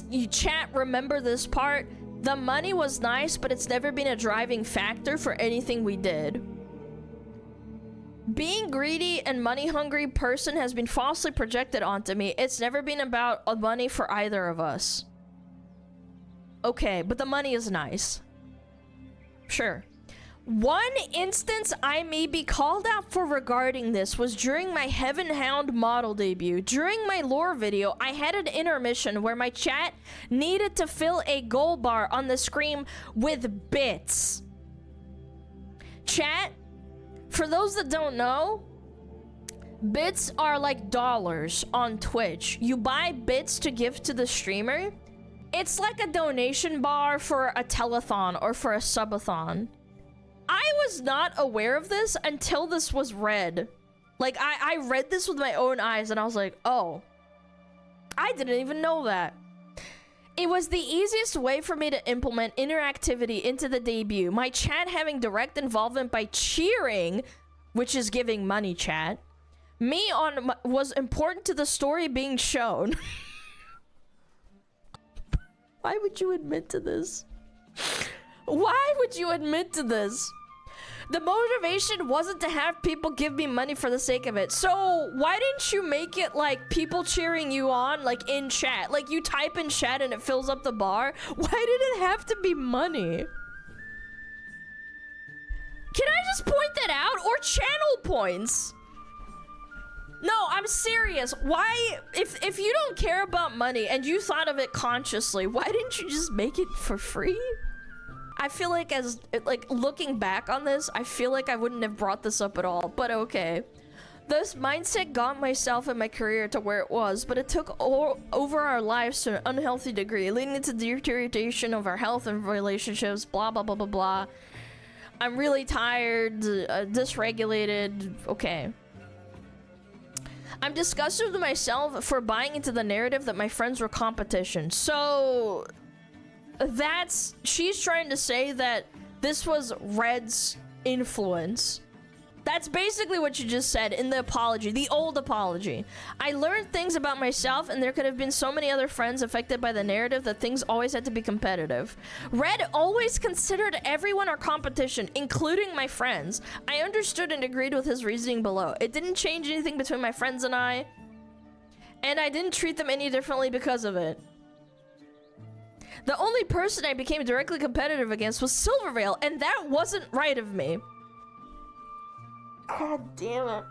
You chat, remember this part. The money was nice, but it's never been a driving factor for anything we did. Being greedy and money-hungry person has been falsely projected onto me. It's never been about money for either of us. Okay, but the money is nice. Sure. One instance I may be called out for regarding this was during my Heaven Hound model debut. During my lore video, I had an intermission where my chat needed to fill a gold bar on the screen with bits. Chat, for those that don't know, bits are like dollars on Twitch. You buy bits to give to the streamer. It's like a donation bar for a telethon or for a subathon. I was not aware of this until this was read. Like, I read this with my own eyes and I was like, oh, I didn't even know that. It was the easiest way for me to implement interactivity into the debut. My chat having direct involvement by cheering, which is giving money chat, me on was important to the story being shown. Why would you admit to this? Why would you admit to this? The motivation wasn't to have people give me money for the sake of it. So why didn't you make it like people cheering you on, like in chat? Like you type in chat and it fills up the bar? Why did it have to be money? Can I just point that out? Or channel points? No, I'm serious. Why, if you don't care about money and you thought of it consciously, why didn't you just make it for free? I feel like looking back on this, I feel like I wouldn't have brought this up at all, but okay. This mindset got myself and my career to where it was, but it took over our lives to an unhealthy degree, leading to the deterioration of our health and relationships, blah, blah, blah, blah, blah. I'm really tired, dysregulated, okay. I'm disgusted with myself for buying into the narrative that my friends were competition. So, she's trying to say that this was Red's influence. That's basically what you just said in the apology, the old apology. I learned things about myself, and there could have been so many other friends affected by the narrative that things always had to be competitive. Red always considered everyone our competition, including my friends. I understood and agreed with his reasoning below. It didn't change anything between my friends and I didn't treat them any differently because of it. The only person I became directly competitive against was Silvervale, and that wasn't right of me. God damn it.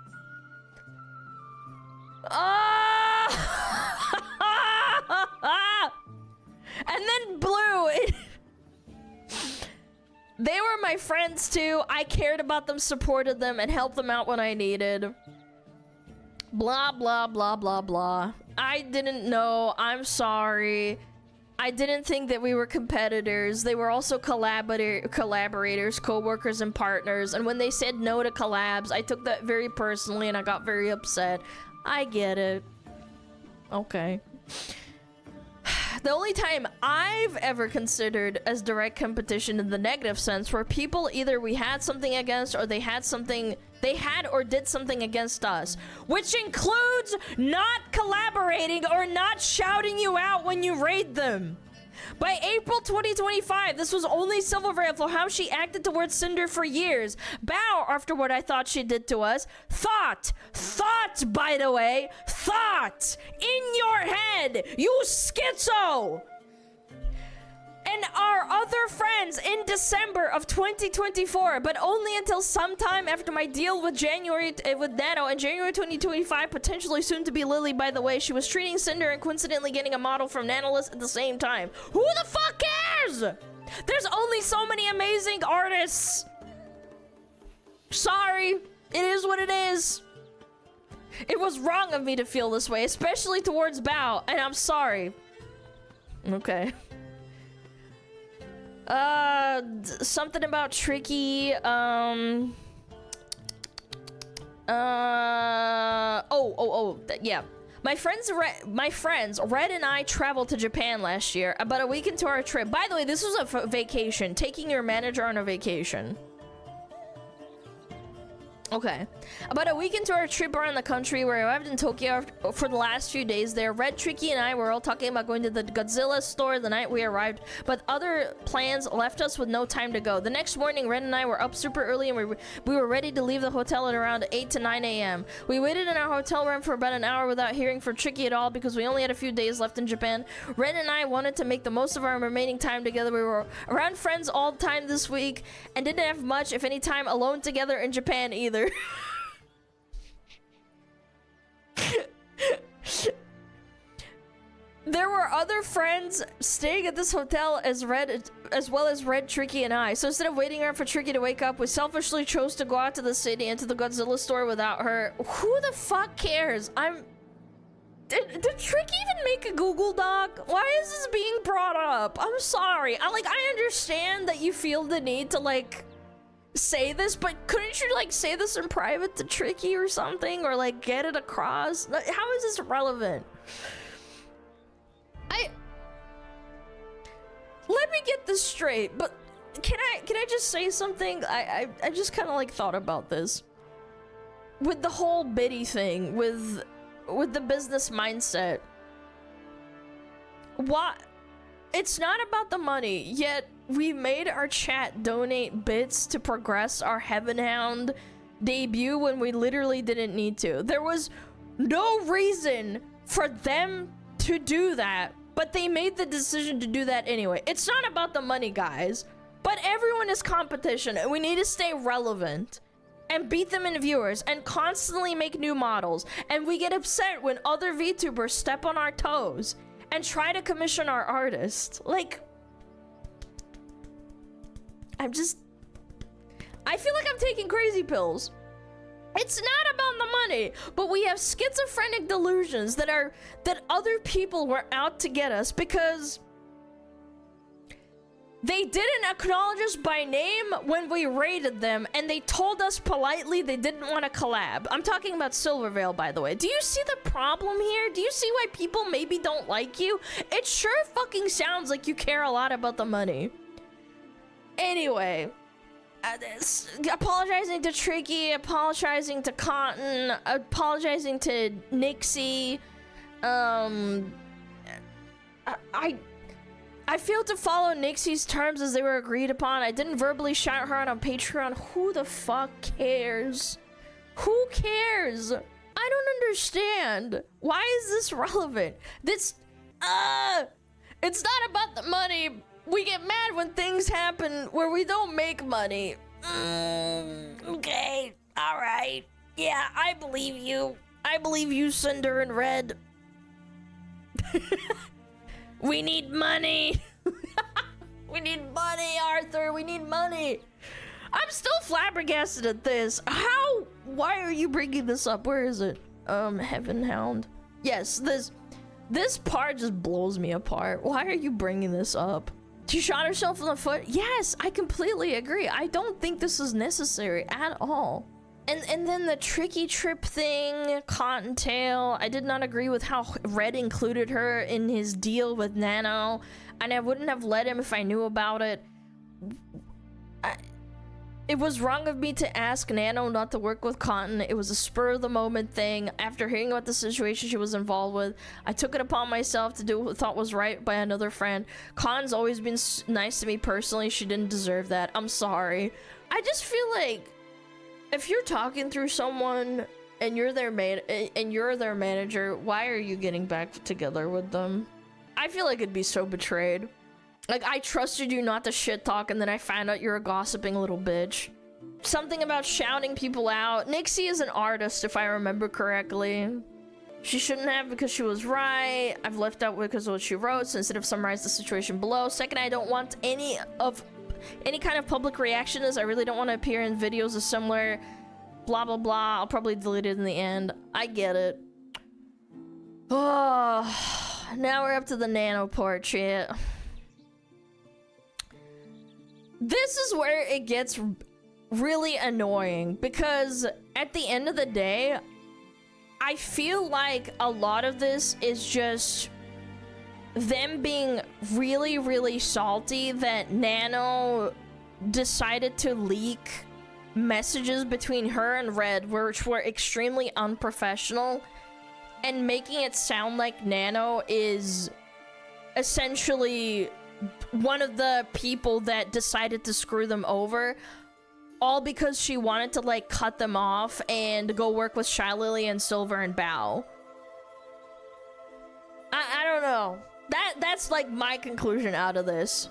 And then Blue. They were my friends too. I cared about them, supported them, and helped them out when I needed. Blah, blah, blah, blah, blah. I didn't know. I'm sorry. I didn't think that we were competitors. They were also collaborators, co-workers, and partners. And when they said no to collabs, I took that very personally and I got very upset. I get it. Okay. The only time I've ever considered as direct competition in the negative sense were people either we had something against or they had or did something against us, which includes not collaborating or not shouting you out when you raid them. By April 2025, this was only Silvervale for how she acted towards Cinder for years. Bow, after what I thought she did to us. Thought, by the way, thought in your head, you schizo. And our other friends in December of 2024, but only until sometime after my deal with Nano in January 2025, potentially soon to be Lily, by the way. She was treating Cinder and coincidentally getting a model from Nanolist at the same time. Who the fuck cares? There's only so many amazing artists. Sorry, it is what it is. It was wrong of me to feel this way, especially towards Bao, and I'm sorry. Okay. Something about Tricky, yeah. My friends Red and I traveled to Japan last year, about a week into our trip. By the way, this was a vacation, taking your manager on a vacation. Okay. About a week into our trip around the country, we arrived in Tokyo for the last few days there. Red, Tricky, and I were all talking about going to the Godzilla store the night we arrived, but other plans left us with no time to go. The next morning, Red and I were up super early and we were ready to leave the hotel at around 8 to 9 a.m. We waited in our hotel room for about an hour without hearing from Tricky at all because we only had a few days left in Japan. Red and I wanted to make the most of our remaining time together. We were around friends all the time this week and didn't have much, if any, time alone together in Japan either. There were other friends staying at this hotel as well as Red, Tricky, and I. So instead of waiting around for Tricky to wake up, we selfishly chose to go out to the city and to the Godzilla store without her. Who the fuck cares? Did Tricky even make a Google Doc? Why is this being brought up? I'm sorry. I understand that you feel the need to say this, but couldn't you say this in private to Tricky or something, or get it across? How is this relevant? Let me get this straight, but can I just say something? I just kind of thought about this with the whole biddy thing, with the business mindset. What? It's not about the money, yet we made our chat donate bits to progress our Heaven Hound debut when we literally didn't need to. There was no reason for them to do that, but they made the decision to do that anyway. It's not about the money, guys, but everyone is competition and we need to stay relevant and beat them in viewers and constantly make new models. And we get upset when other VTubers step on our toes and try to commission our artists. I feel like I'm taking crazy pills. It's not about the money, but we have schizophrenic delusions that other people were out to get us because they didn't acknowledge us by name when we raided them, and they told us politely they didn't want to collab. I'm talking about Silvervale, by the way. Do you see the problem here? Do you see why people maybe don't like you? It sure fucking sounds like you care a lot about the money. Anyway, apologizing to Tricky, apologizing to Cotton, apologizing to Nixie. I failed to follow Nixie's terms as they were agreed upon. I didn't verbally shout her out on Patreon. Who the fuck cares? Who cares? I don't understand. Why is this relevant? It's not about the money. We get mad when things happen where we don't make money. Okay, all right. Yeah, I believe you. I believe you, Cinder and Red. We need money. We need money, Arthur. We need money. I'm still flabbergasted at this. Why are you bringing this up? Where is it? Heaven Hound. Yes, this part just blows me apart. Why are you bringing this up? She shot herself in the foot? Yes, I completely agree. I don't think this is necessary at all. And then the Tricky Trip thing, Cottontail. I did not agree with how Red included her in his deal with Nano, and I wouldn't have let him if I knew about it. It was wrong of me to ask Nano not to work with Cotton. It was a spur-of-the-moment thing. After hearing about the situation she was involved with, I took it upon myself to do what I thought was right by another friend. Cotton's always been nice to me personally. She didn't deserve that. I'm sorry. I just feel like if you're talking through someone and you're their manager, why are you getting back together with them? I feel like it'd be so betrayed. Like, I trusted you not to shit talk, and then I found out you're a gossiping little bitch. Something about shouting people out. Nixie is an artist, if I remember correctly. She shouldn't have because she was right. I've left out because of what she wrote, so instead of summarize the situation below. Second, I don't want any kind of public reaction as I really don't want to appear in videos of similar blah blah blah. I'll probably delete it in the end. I get it. Oh, now we're up to the Nano portrait. This is where it gets really annoying because at the end of the day, I feel like a lot of this is just them being really, really salty that Nano decided to leak messages between her and Red, which were extremely unprofessional, and making it sound like Nano is essentially one of the people that decided to screw them over, all because she wanted to like cut them off and go work with Shy Lily and Silver and Bao. I don't know. That's like my conclusion out of this.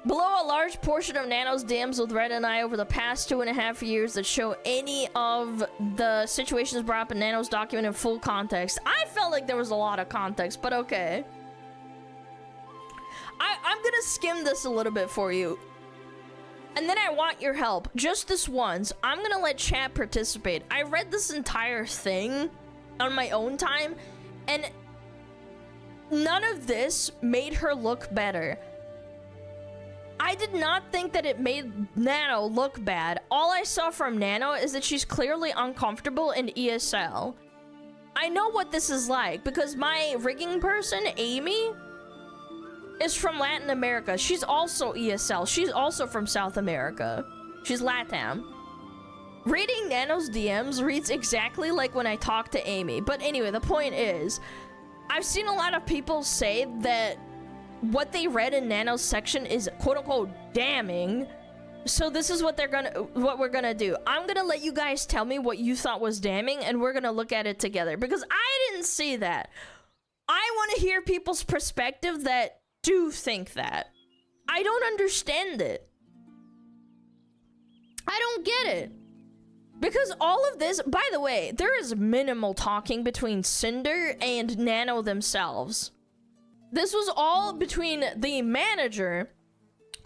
Below, a large portion of Nano's DMs with Red and I over the past 2.5 years that show any of the situations brought up in Nano's document in full context. I felt like there was a lot of context, but okay. I'm gonna skim this a little bit for you. And then I want your help. Just this once. I'm gonna let chat participate. I read this entire thing on my own time, and none of this made her look better. I did not think that it made Nano look bad. All I saw from Nano is that she's clearly uncomfortable in ESL. I know what this is like because my rigging person, Amy, is from Latin America. She's also ESL. She's also from South America. She's LATAM. Reading Nano's DMs reads exactly like when I talk to Amy. But anyway, the point is, I've seen a lot of people say that what they read in Nano's section is quote-unquote damning. So this is what we're gonna do. I'm gonna let you guys tell me what you thought was damning, and we're gonna look at it together because I didn't see that. I want to hear people's perspective that do think that. I don't understand it. I don't get it. Because all of this, by the way, there is minimal talking between Cinder and Nano themselves. This was all between the manager,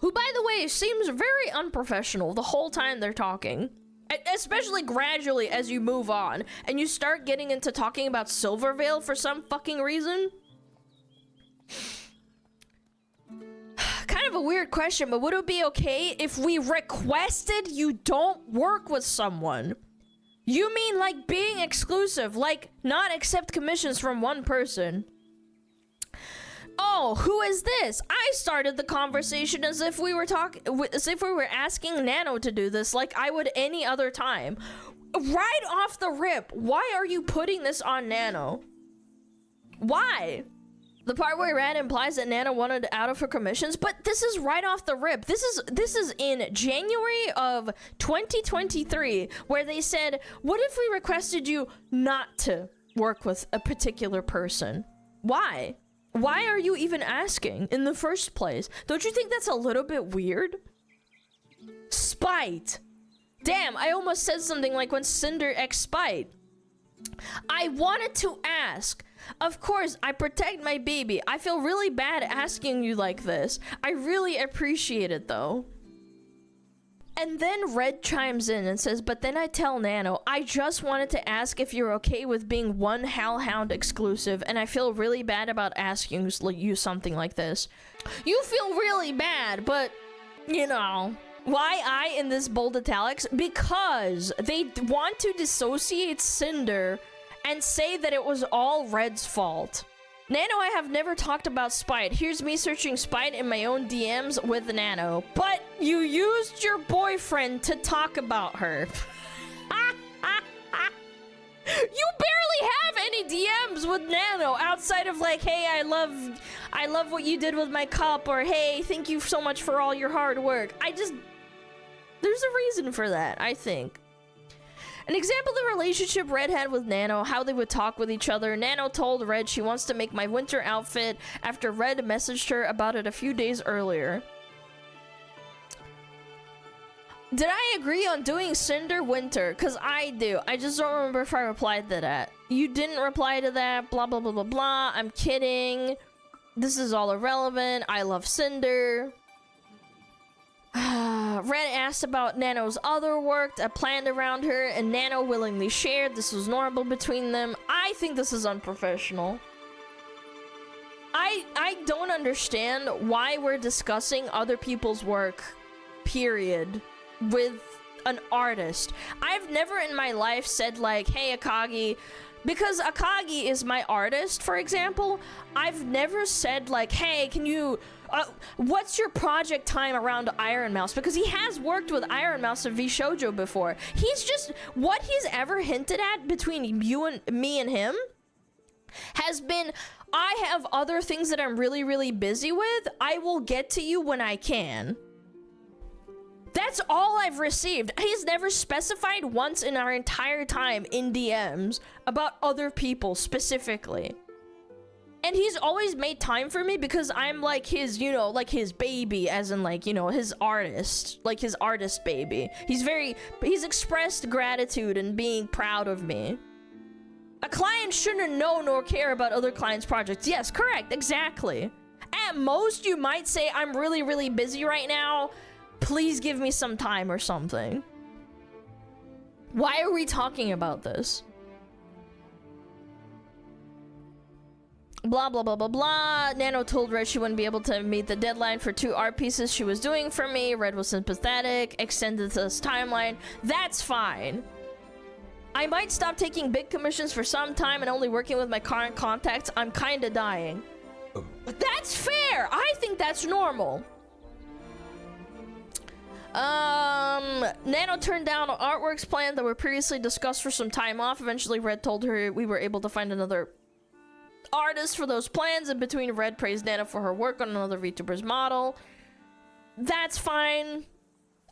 who, by the way, seems very unprofessional the whole time they're talking. Especially gradually as you move on, and you start getting into talking about Silvervale for some fucking reason. Kind of a weird question, but would it be okay if we requested you don't work with someone? You mean like being exclusive, like not accept commissions from one person? Oh, who is this? I started the conversation as if we were asking Nano to do this like I would any other time. Right off the rip, why are you putting this on Nano? Why? The part where Rad implies that Nano wanted out of her commissions, but this is right off the rip. This is in January of 2023, where they said, what if we requested you not to work with a particular person? Why? Why are you even asking in the first place? Don't you think that's a little bit weird? Spite. Damn, I almost said something like when Cinder X Spite. I wanted to ask. Of course, I protect my baby. I feel really bad asking you like this. I really appreciate it though. And then Red chimes in and says, but then I tell Nano, I just wanted to ask if you're okay with being one Hellhound exclusive, and I feel really bad about asking you something like this. You feel really bad, but, you know, why I in this bold italics? Because they want to dissociate Cinder and say that it was all Red's fault. Nano, I have never talked about Spite. Here's me searching Spite in my own DMs with Nano. But you used your boyfriend to talk about her. You barely have any DMs with Nano outside of like, hey, I love what you did with my cup, or hey, thank you so much for all your hard work. There's a reason for that, I think. An example of the relationship Red had with Nano, how they would talk with each other. Nano told Red she wants to make my winter outfit after Red messaged her about it a few days earlier. Did I agree on doing Cinder winter? Because I do. I just don't remember if I replied to that. You didn't reply to that, blah, blah, blah, blah, blah. I'm kidding. This is all irrelevant. I love Cinder. Red asked about Nano's other work that planned around her, and Nano willingly shared. This was normal between them. I think this is unprofessional. I don't understand why we're discussing other people's work, period, with an artist. I've never in my life said like, hey, Akagi, because Akagi is my artist, for example, I've never said like, hey, can you... what's your project time around Iron Mouse? Because he has worked with Iron Mouse and V Shoujo before. He's just, what he's ever hinted at between you and me and him has been, I have other things that I'm really, really busy with. I will get to you when I can. That's all I've received. He's never specified once in our entire time in DMs about other people specifically. And he's always made time for me because I'm like his, you know, like his baby, as in like, you know, his artist, like his artist baby. He's expressed gratitude and being proud of me. A client shouldn't know nor care about other clients' projects. Yes, correct, exactly. At most, you might say, I'm really, really busy right now. Please give me some time or something. Why are we talking about this? Blah, blah, blah, blah, blah. Nano told Red she wouldn't be able to meet the deadline for 2 art pieces she was doing for me. Red was sympathetic, extended this timeline. That's fine. I might stop taking big commissions for some time and only working with my current contacts. I'm kinda dying. That's fair! I think that's normal. Nano turned down artworks planned that were previously discussed for some time off. Eventually, Red told her we were able to find another artist for those plans. In between, Red praised Nana for her work on another VTuber's model. That's fine.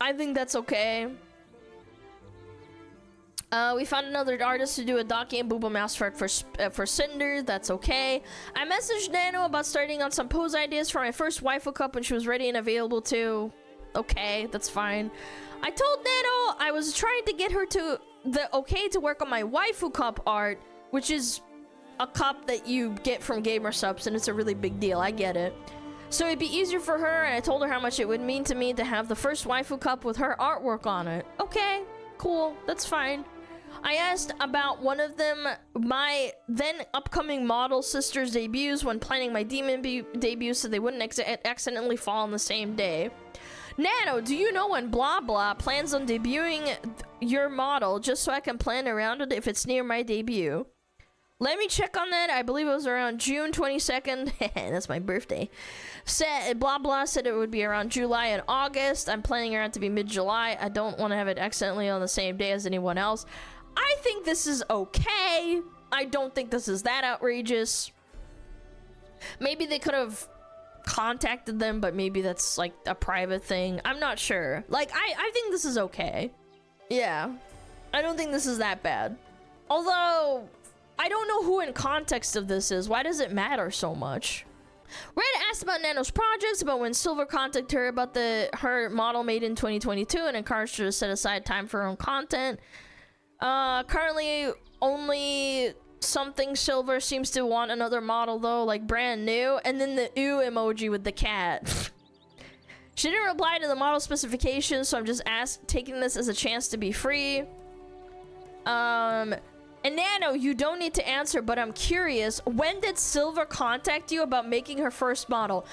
I think that's okay. We found another artist to do a Donkey and Booba mouse for Cinder. That's okay. I messaged Nano about starting on some pose ideas for my first waifu cup when she was ready and available too. Okay, that's fine. I told Nano I was trying to get her to the okay to work on my waifu cup art, which is a cup that you get from Gamer Subs, and it's a really big deal. I get it. so it'd be easier for her, and I told her how much it would mean to me to have the first waifu cup with her artwork on it. Okay, cool, that's fine. I asked about one of them, my then upcoming model sister's debuts when planning my demon debut so they wouldn't accidentally fall on the same day. Nano, do you know when blah blah plans on debuting your model just so I can plan around it if it's near my debut? Let me check on that. I believe it was around June 22nd. That's my birthday. Blah blah said it would be around July and August. I'm planning around to be mid-July. I don't want to have it accidentally on the same day as anyone else. I think this is okay. I don't think this is that outrageous. Maybe they could have contacted them, but maybe that's like a private thing. I'm not sure. Like, I think this is okay. Yeah. I don't think this is that bad. Although, I don't know who in context of this is. Why does it matter so much? Red asked about Nano's projects, about when Silver contacted her about her model made in 2022 and encouraged her to set aside time for her own content. Currently, only something Silver seems to want another model though, like brand new, and then the ew emoji with the cat. She didn't reply to the model specifications, so I'm just taking this as a chance to be free. And Nano, you don't need to answer, but I'm curious, when did Silver contact you about making her first model?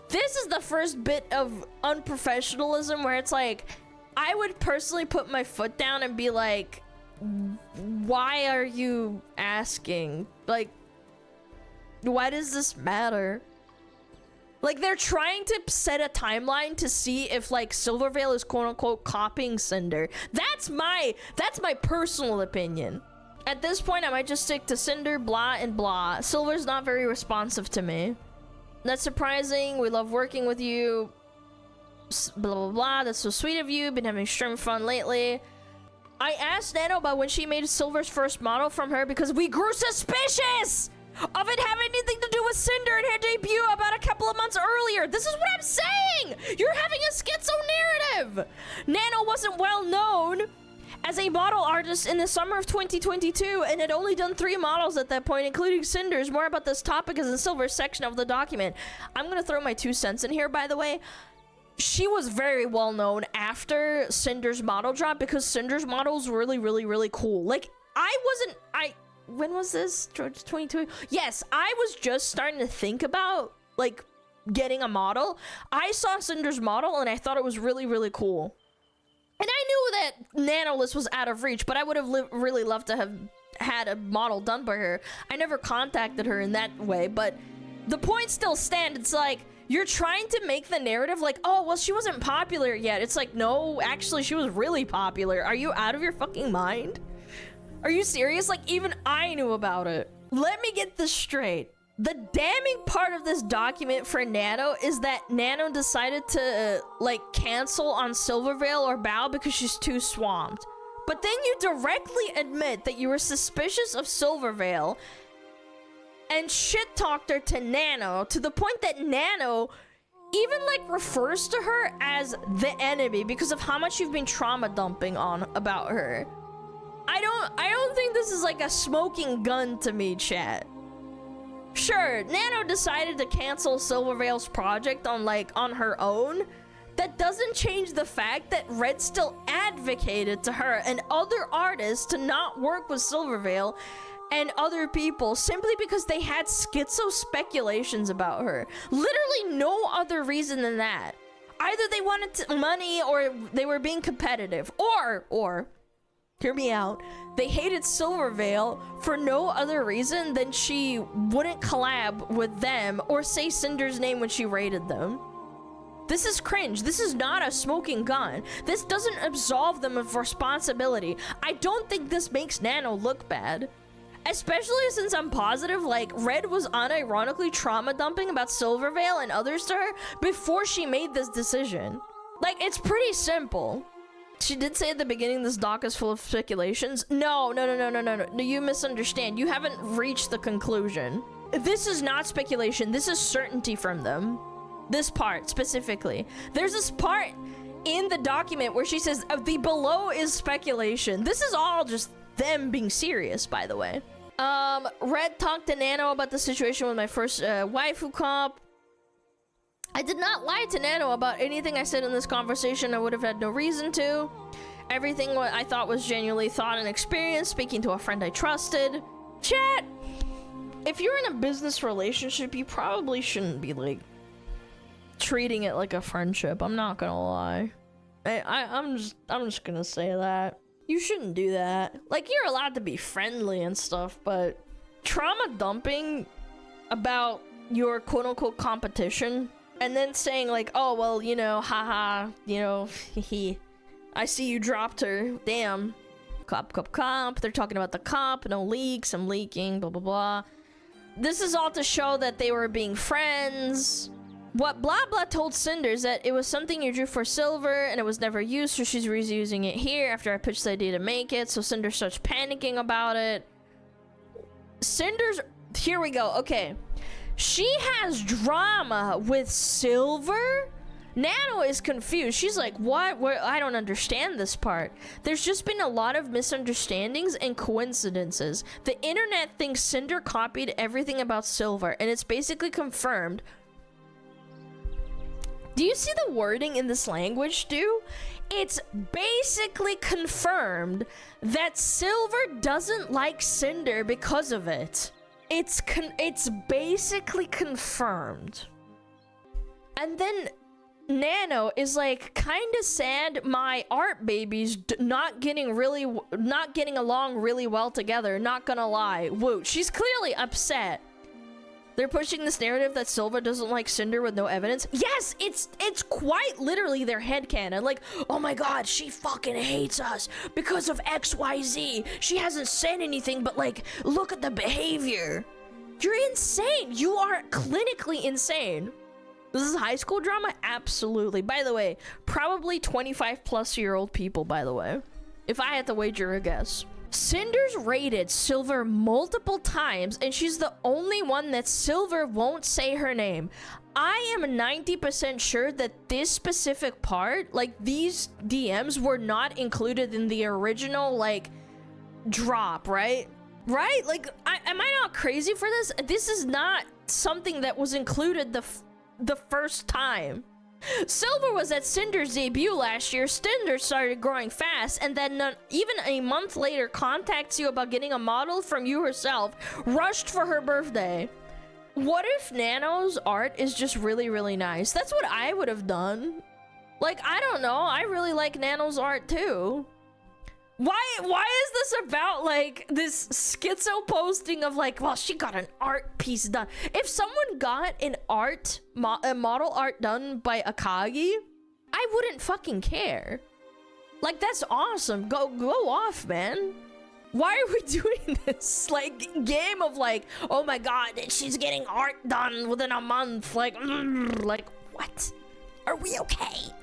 This is the first bit of unprofessionalism where it's like, I would personally put my foot down and be like, why are you asking? Like, why does this matter? Like, they're trying to set a timeline to see if, like, Silvervale is quote-unquote copying Cinder. That's my personal opinion. At this point, I might just stick to Cinder, blah, and blah. Silver's not very responsive to me. That's surprising. We love working with you. Blah, blah, blah. That's so sweet of you. Been having extreme fun lately. I asked Nano about when she made Silver's first model from her because we grew suspicious of it having anything to do with Cinder and her debut about a couple of months earlier. This is what I'm saying! You're having a schizo narrative! Nano wasn't well known as a model artist in the summer of 2022 and had only done 3 models at that point, including Cinder's. More about this topic is in Silver's section of the document. I'm gonna throw my 2 cents in here, by the way. She was very well known after Cinder's model drop because Cinder's model was really, really, really cool. Like, when was this? 22? Yes, I was just starting to think about, like, getting a model. I saw Cinder's model and I thought it was really, really cool. And I knew that Nanolist was out of reach, but I would have really loved to have had a model done by her. I never contacted her in that way, but the point still stands. It's like, you're trying to make the narrative like, oh, well, she wasn't popular yet. It's like, no, actually, she was really popular. Are you out of your fucking mind? Are you serious? Like, even I knew about it. Let me get this straight. The damning part of this document for Nano is that Nano decided to, like, cancel on Silvervale or Bao because she's too swamped. But then you directly admit that you were suspicious of Silvervale and shit-talked her to Nano to the point that Nano even, like, refers to her as the enemy because of how much you've been trauma dumping on about her. I don't think this is like a smoking gun to me, chat. Sure, Nano decided to cancel Silvervale's project on her own. That doesn't change the fact that Red still advocated to her and other artists to not work with Silvervale and other people simply because they had schizo speculations about her. Literally no other reason than that. Either they wanted money or they were being competitive, or hear me out, they hated Silvervale for no other reason than she wouldn't collab with them or say Cinder's name when she rated them. This is cringe. This is not a smoking gun. This doesn't absolve them of responsibility. I don't think this makes Nano look bad. Especially since I'm positive, like, Red was unironically trauma dumping about Silvervale and others to her before she made this decision. Like, it's pretty simple. She did say at the beginning this doc is full of speculations. No, you misunderstand. You haven't reached the conclusion. This is not speculation. This is certainty from them. This part, specifically. There's this part in the document where she says, the below is speculation. This is all just them being serious, by the way. Red talked to Nano about the situation with my first waifu comp. I did not lie to Nano about anything I said in this conversation. I would have had no reason to. Everything what I thought was genuinely thought and experienced, speaking to a friend I trusted. Chat, if you're in a business relationship, you probably shouldn't be like treating it like a friendship. I'm not gonna lie. I'm just gonna say that. You shouldn't do that. Like, you're allowed to be friendly and stuff, but trauma dumping about your quote-unquote competition and then saying like, oh, well, you know, haha, you know, I see you dropped her. Damn. Cop. They're talking about the cop. No leaks. I'm leaking. Blah, blah, blah. This is all to show that they were being friends. What blah blah told Cinder is that it was something you drew for Silver and it was never used, so she's reusing it here after I pitched the idea to make it. So Cinder starts panicking about it. Cinder's... Here we go. Okay. She has drama with Silver? Nano is confused. She's like, what? I don't understand this part. There's just been a lot of misunderstandings and coincidences. The internet thinks Cinder copied everything about Silver, and it's basically confirmed. Do you see the wording in this language, Stu? It's basically confirmed that Silver doesn't like Cinder because of it. It's basically confirmed. And then Nano is like, kind of sad my art babies not getting along really well together, not gonna lie. Woo, she's clearly upset. They're pushing this narrative that Silva doesn't like Cinder with no evidence. Yes, it's quite literally their headcanon. Like, oh my god, she fucking hates us because of XYZ. She hasn't said anything, but like, look at the behavior. You're insane. You are clinically insane. This is high school drama? Absolutely. By the way, probably 25-plus-year-old people, by the way. If I had to wager a guess. Cinder's raided Silver multiple times, and she's the only one that Silver won't say her name. I am 90% sure that this specific part, like these DMs, were not included in the original, like, drop, right? Right? Like, am I not crazy for this? This is not something that was included the first time. Silver was at Cinder's debut last year. Cinder started growing fast, and then even a month later contacts you about getting a model from you herself, rushed for her birthday. What if Nano's art is just really, really nice? That's what I would have done. Like, I don't know. I really like Nano's art too. Why is this about like this schizo posting of like, well, she got an art piece done? If someone got an model art done by Akagi, I wouldn't fucking care. Like, that's awesome. Go off, man. Why are we doing this like game of like, oh my god, she's getting art done within a month? Like what? Are we okay?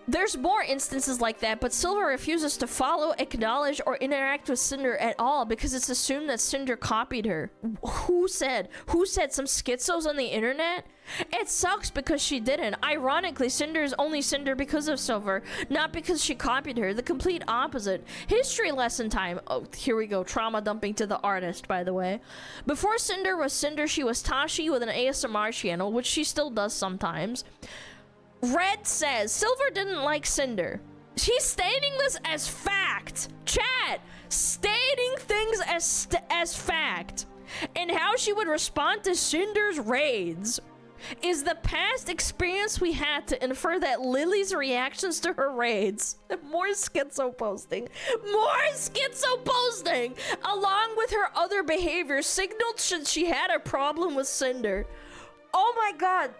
There's more instances like that, but Silver refuses to follow, acknowledge, or interact with Cinder at all because it's assumed that Cinder copied her. Who said? Some schizos on the internet? It sucks because she didn't. Ironically, Cinder is only Cinder because of Silver, not because she copied her. The complete opposite. History lesson time. Oh, here we go. Trauma dumping to the artist, by the way. Before Cinder was Cinder, she was Tashi with an ASMR channel, which she still does sometimes. Red says Silver didn't like Cinder. She's stating this as fact. Chat, stating things as fact. And how she would respond to Cinder's raids is the past experience we had to infer that Lily's reactions to her raids. More schizo posting. Along with her other behavior signaled she had a problem with Cinder. Oh my god,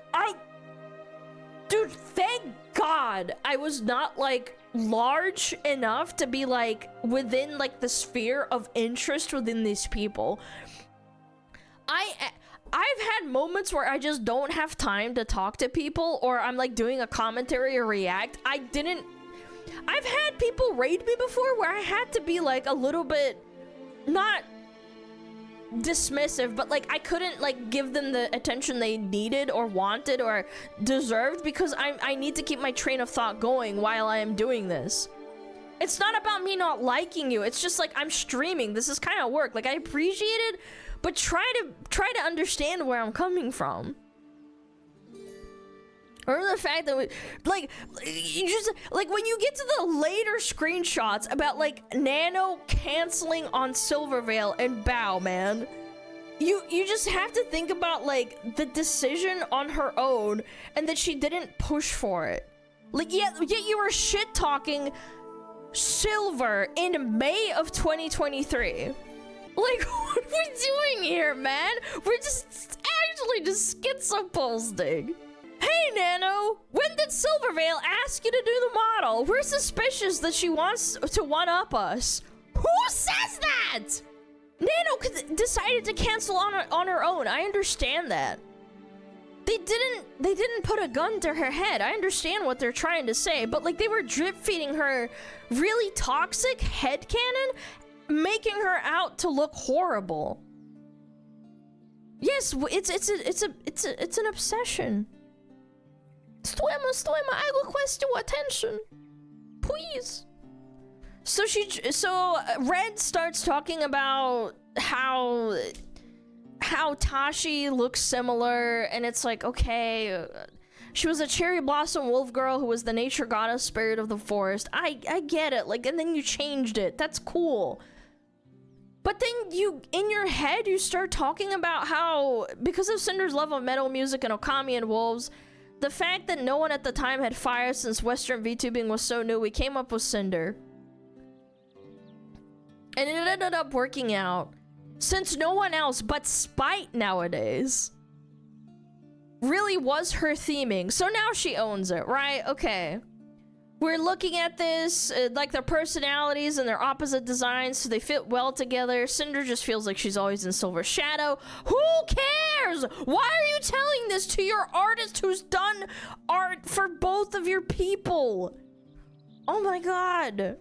Dude, thank God I was not, like, large enough to be, like, within, like, the sphere of interest within these people. I've had moments where I just don't have time to talk to people, or I'm, like, doing a commentary or react. I've had people raid me before where I had to be, like, a little bit, not dismissive, but like I couldn't like give them the attention they needed or wanted or deserved because I need to keep my train of thought going while I am doing this. It's not about me not liking you. It's just like I'm streaming. This is kind of work. Like I appreciate it, but try to understand where I'm coming from. Or the fact that you just like when you get to the later screenshots about like Nano canceling on Silvervale and Bow, man. You just have to think about like the decision on her own and that she didn't push for it. Like yet you were shit talking Silver in May of 2023. Like, what are we doing here, man? We're just actually just schizoposting. Hey, Nano! When did Silvervale ask you to do the model? We're suspicious that she wants to one-up us. Who says that? Nano decided to cancel on her own. I understand that. They didn't put a gun to her head. I understand what they're trying to say, but like they were drip-feeding her really toxic headcanon, making her out to look horrible. Yes, it's an obsession. Stoema, I request your attention. Please. So Red starts talking about how Tashi looks similar, and it's like, okay, she was a cherry blossom wolf girl who was the nature goddess spirit of the forest. I get it, like, and then you changed it. That's cool. But then in your head, you start talking about how, because of Cinder's love of metal music and Okami and wolves, the fact that no one at the time had fire since Western VTubing was so new, we came up with Cinder. And it ended up working out. Since no one else but Spite nowadays really was her theming. So now she owns it, right? Okay. We're looking at this, like their personalities and their opposite designs, so they fit well together. Cinder just feels like she's always in Silver Shadow. Who cares? Why are you telling this to your artist who's done art for both of your people? Oh my god.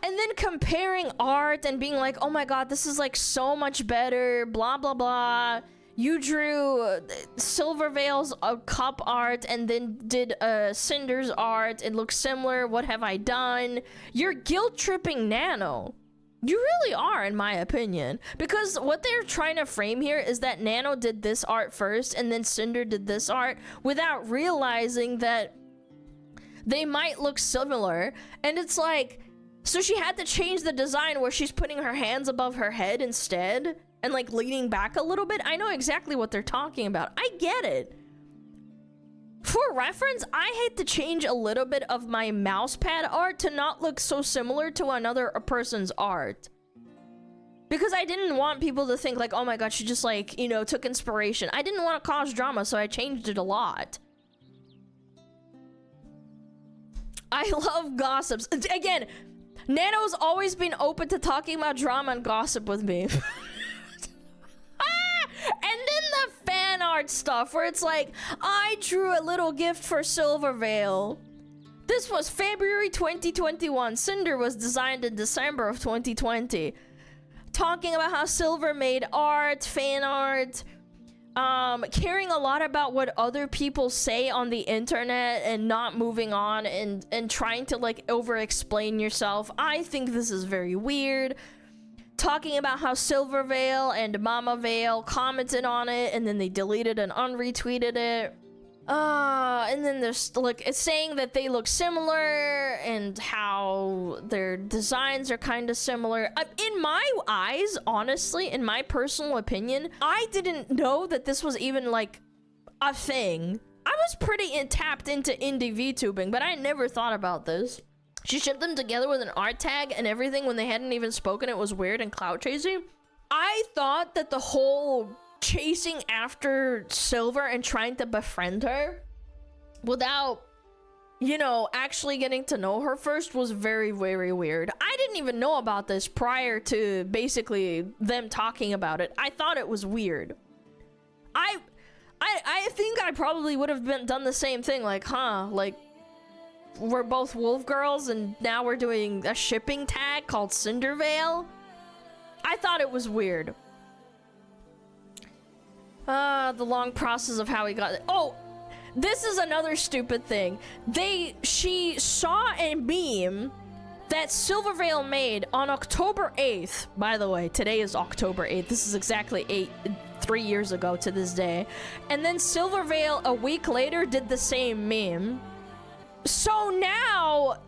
And then comparing art and being like, oh my god, this is like so much better, blah blah blah. You drew Silvervale's cup art and then did Cinder's art. It looks similar. What have I done? You're guilt-tripping Nano. You really are, in my opinion. Because what they're trying to frame here is that Nano did this art first and then Cinder did this art without realizing that they might look similar. And it's like, so she had to change the design where she's putting her hands above her head instead. And like leaning back a little bit. I know exactly what they're talking about. I get it. For reference, I had to change a little bit of my mousepad art to not look so similar to another person's art. Because I didn't want people to think like, oh my god, she just like, you know, took inspiration. I didn't want to cause drama, so I changed it a lot. I love gossips. Again, Nano's always been open to talking about drama and gossip with me. And then the fan art stuff where it's like, I drew a little gift for Silvervale. This was February 2021. Cinder was designed in December of 2020. Talking about how Silver made art, fan art, caring a lot about what other people say on the internet and not moving on and trying to like over-explain yourself. I think this is very weird. Talking about how Silvervale and Mama Vale commented on it and then they deleted and unretweeted it. And then there's like, it's saying that they look similar and how their designs are kind of similar. In my eyes, honestly, in my personal opinion, I didn't know that this was even like a thing. I was pretty tapped into indie VTubing, but I never thought about this. She shipped them together with an art tag and everything when they hadn't even spoken. It was weird and clout chasing. I thought that the whole chasing after Silver and trying to befriend her without, you know, actually getting to know her first was very, very weird. I didn't even know about this prior to basically them talking about it. I thought it was weird. I think I probably would have done the same thing, like, huh, like, we're both wolf girls and now we're doing a shipping tag called Cindervale. I thought it was weird. The long process of how he got it. Oh, this is another stupid thing. She saw a meme that Silvervale made on October 8th. By the way, today is October 8th. This is exactly 3 years ago to this day. And then Silvervale a week later did the same meme. So now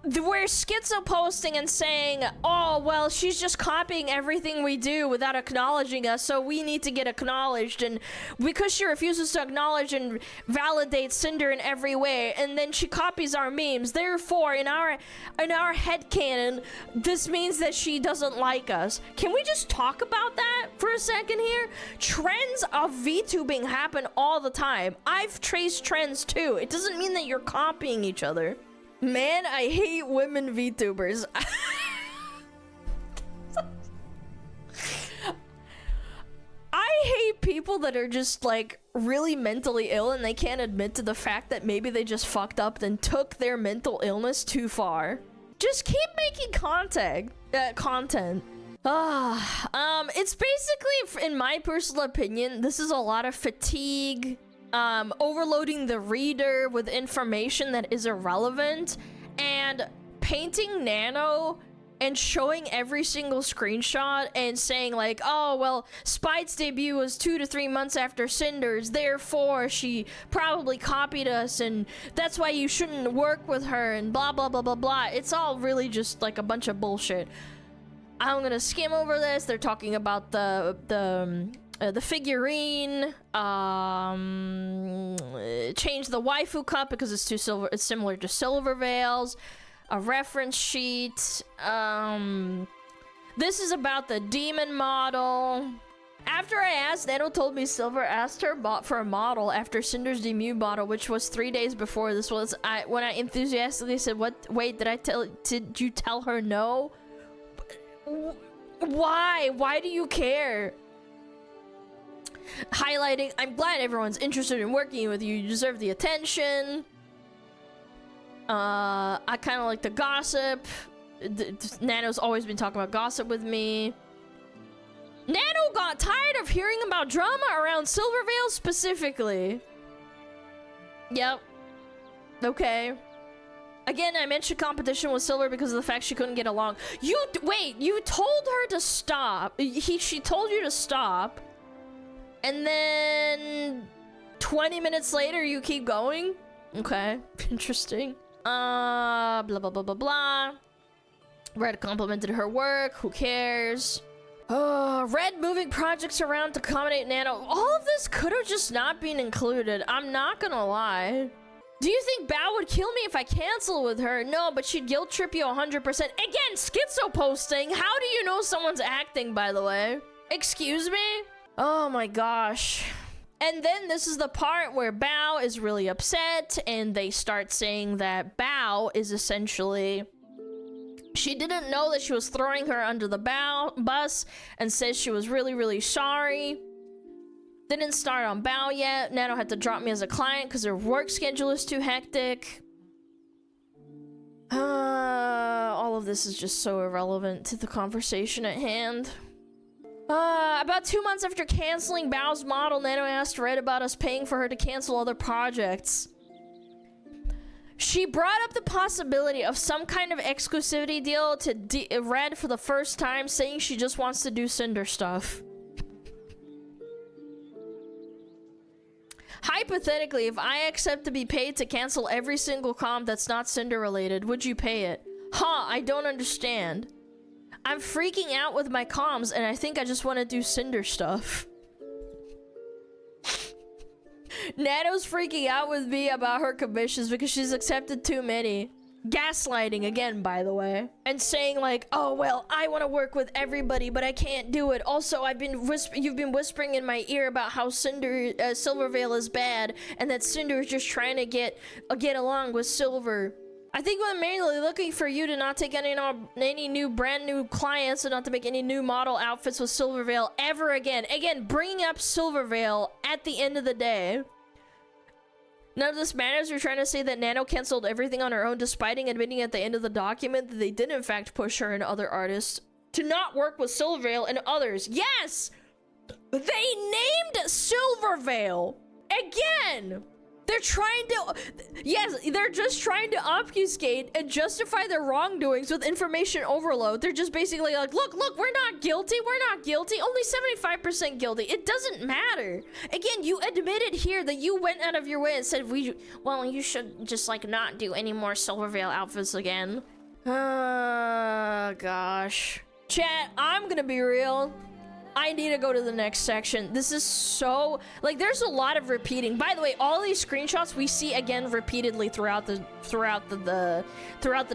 we're schizo posting and saying, oh, well, she's just copying everything we do without acknowledging us, so we need to get acknowledged. And because she refuses to acknowledge and validate Cinder in every way, and then she copies our memes, therefore, in our headcanon, this means that she doesn't like us. Can we just talk about that for a second here? Trends of VTubing happen all the time. I've traced trends too. It doesn't mean that you're copying each other. Man, I hate women VTubers. I hate people that are just like really mentally ill and they can't admit to the fact that maybe they just fucked up and took their mental illness too far. Just keep making content. It's basically, in my personal opinion, this is a lot of fatigue. Overloading the reader with information that is irrelevant, and painting Nano and showing every single screenshot and saying like, oh, well, Spite's debut was 2 to 3 months after Cinder's, therefore she probably copied us and that's why you shouldn't work with her and blah, blah, blah, blah, blah. It's all really just like a bunch of bullshit. I'm gonna skim over this. They're talking about the figurine, change the waifu cup because it's it's similar to Silvervale's, a reference sheet, this is about the demon model. After I asked, Nano told me Silver asked her for a model after Cinder's debut model, which was 3 days before this was. When I enthusiastically said, "What? Wait, did you tell her no? Why? Why do you care?" Highlighting, I'm glad everyone's interested in working with you. You deserve the attention. I kind of like the gossip. Nano's always been talking about gossip with me. Nano got tired of hearing about drama around Silvervale specifically. Yep. Okay. Again, I mentioned competition with Silver because of the fact she couldn't get along. Wait, you told her to stop. She told you to stop. And then 20 minutes later, you keep going? Okay, interesting. Blah, blah, blah, blah, blah. Red complimented her work. Who cares? Red moving projects around to accommodate Nano. All of this could have just not been included. I'm not gonna lie. Do you think Bao would kill me if I cancel with her? No, but she'd guilt trip you 100%. Again, schizo posting. How do you know someone's acting, by the way? Excuse me? Oh my gosh. And then this is the part where Bao is really upset and they start saying that Bao is essentially... She didn't know that she was throwing her under the bus and says she was really, really sorry. Didn't start on Bao yet. Nano had to drop me as a client because her work schedule is too hectic. All of this is just so irrelevant to the conversation at hand. About 2 months after canceling Bao's model, Nano asked Red about us paying for her to cancel other projects. She brought up the possibility of some kind of exclusivity deal to Red for the first time, saying she just wants to do Cinder stuff. Hypothetically, if I accept to be paid to cancel every single comm that's not Cinder related, would you pay it? Huh, I don't understand. I'm freaking out with my comms and I think I just want to do Cinder stuff. Nano's freaking out with me about her commissions because she's accepted too many. Gaslighting again, by the way. And saying like, oh, well, I want to work with everybody, but I can't do it. Also, you've been whispering in my ear about how Silvervale is bad and that Cinder is just trying to get along with Silver. I think we're mainly looking for you to not take any new brand new clients and not to make any new model outfits with Silvervale ever again. Again, bringing up Silvervale at the end of the day. None of this matters. You're trying to say that Nano canceled everything on her own despite admitting at the end of the document that they did in fact push her and other artists to not work with Silvervale and others. Yes! They named Silvervale! Again! They're trying to, yes, they're just trying to obfuscate and justify their wrongdoings with information overload. They're just basically like, look, we're not guilty, only 75% guilty. It doesn't matter. Again, you admitted here that you went out of your way and said, well, you should just like not do any more Silvervale outfits again. Gosh. Chat, I'm gonna be real. I need to go to the next section. This is so, like, there's a lot of repeating. By the way, all these screenshots we see again repeatedly throughout the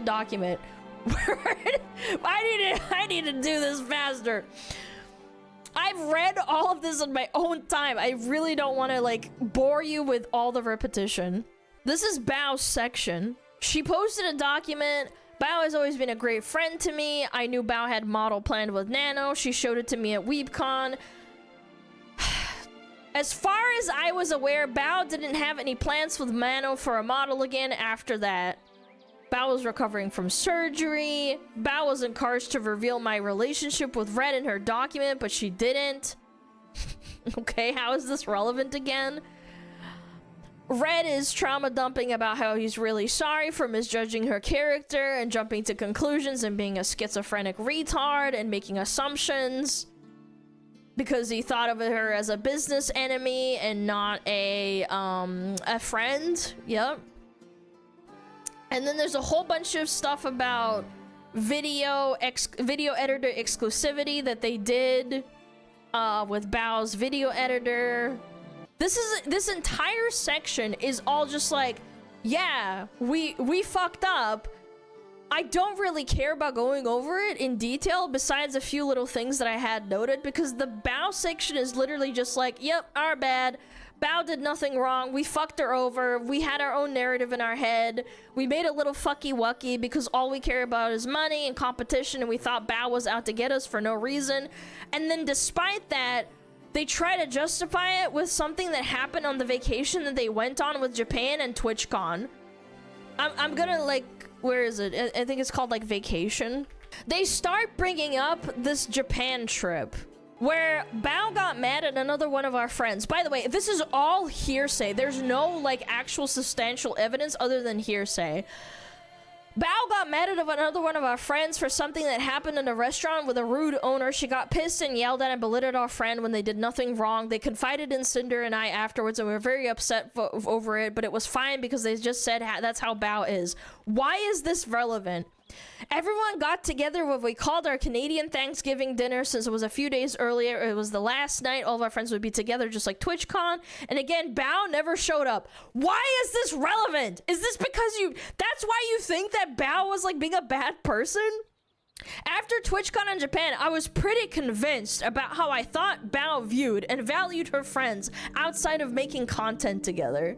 document. I need to do this faster. I've read all of this in my own time. I really don't want to like bore you with all the repetition. This is Bao's section. She posted a document. Bao has always been a great friend to me. I knew Bao had model planned with Nano. She showed it to me at WeebCon. As far as I was aware, Bao didn't have any plans with Nano for a model again after that. Bao was recovering from surgery. Bao was encouraged to reveal my relationship with Red in her document, but she didn't. Okay, how is this relevant again? Red is trauma dumping about how he's really sorry for misjudging her character and jumping to conclusions and being a schizophrenic retard and making assumptions because he thought of her as a business enemy and not a friend. Yep. And then there's a whole bunch of stuff about video editor exclusivity that they did with Bao's video editor. This entire section is all just like, yeah, we fucked up. I don't really care about going over it in detail besides a few little things that I had noted because the Bao section is literally just like, yep, our bad. Bao did nothing wrong. We fucked her over. We had our own narrative in our head. We made a little fucky-wucky because all we care about is money and competition and we thought Bao was out to get us for no reason. And then despite that, they try to justify it with something that happened on the vacation that they went on with Japan and TwitchCon. I'm gonna like, where is it? I think it's called like Vacation. They start bringing up this Japan trip where Bao got mad at another one of our friends. By the way, this is all hearsay. There's no like actual substantial evidence other than hearsay. Bao got mad at another one of our friends for something that happened in a restaurant with a rude owner. She got pissed and yelled at and belittled our friend when they did nothing wrong. They confided in Cinder and I afterwards and we were very upset over it, but it was fine because they just said that's how Bao is. Why is this relevant? Everyone got together what we called our Canadian Thanksgiving dinner since it was a few days earlier. It was the last night all of our friends would be together just like TwitchCon. And again, Bao never showed up. Why is this relevant? Is this because that's why you think that Bao was like being a bad person? After TwitchCon in Japan, I was pretty convinced about how I thought Bao viewed and valued her friends outside of making content together.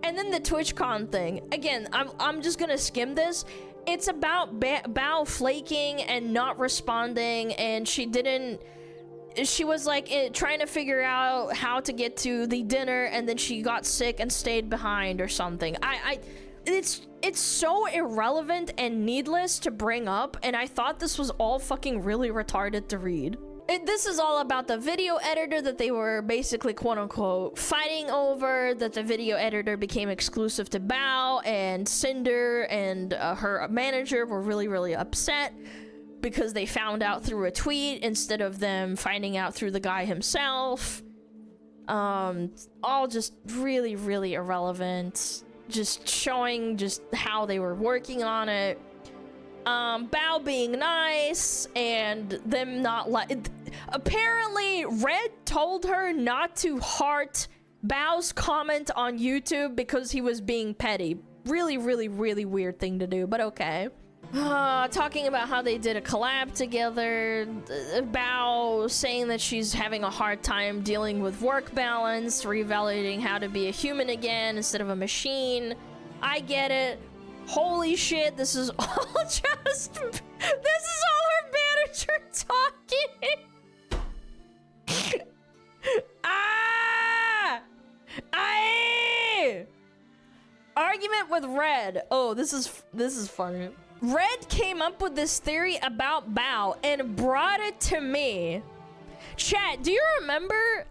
And then the TwitchCon thing. Again, I'm just gonna skim this. It's about Bao flaking and not responding, and she was like trying to figure out how to get to the dinner, and then she got sick and stayed behind or something. It's so irrelevant and needless to bring up, and I thought this was all fucking really retarded to read. This is all about the video editor that they were basically quote-unquote fighting over, that the video editor became exclusive to Bao, and Cinder and her manager were really, really upset because they found out through a tweet instead of them finding out through the guy himself. All just really, really irrelevant. Just showing just how they were working on it. Bao being nice and them not like. Apparently, Red told her not to heart Bao's comment on YouTube because he was being petty. Really, really, really weird thing to do, but okay. Talking about how they did a collab together. Bao saying that she's having a hard time dealing with work balance, revalidating how to be a human again instead of a machine. I get it. Holy shit, this is all just... This is all her manager talking! Argument with Red. Oh, this is funny. Red came up with this theory about Bao and brought it to me. Chat, do you remember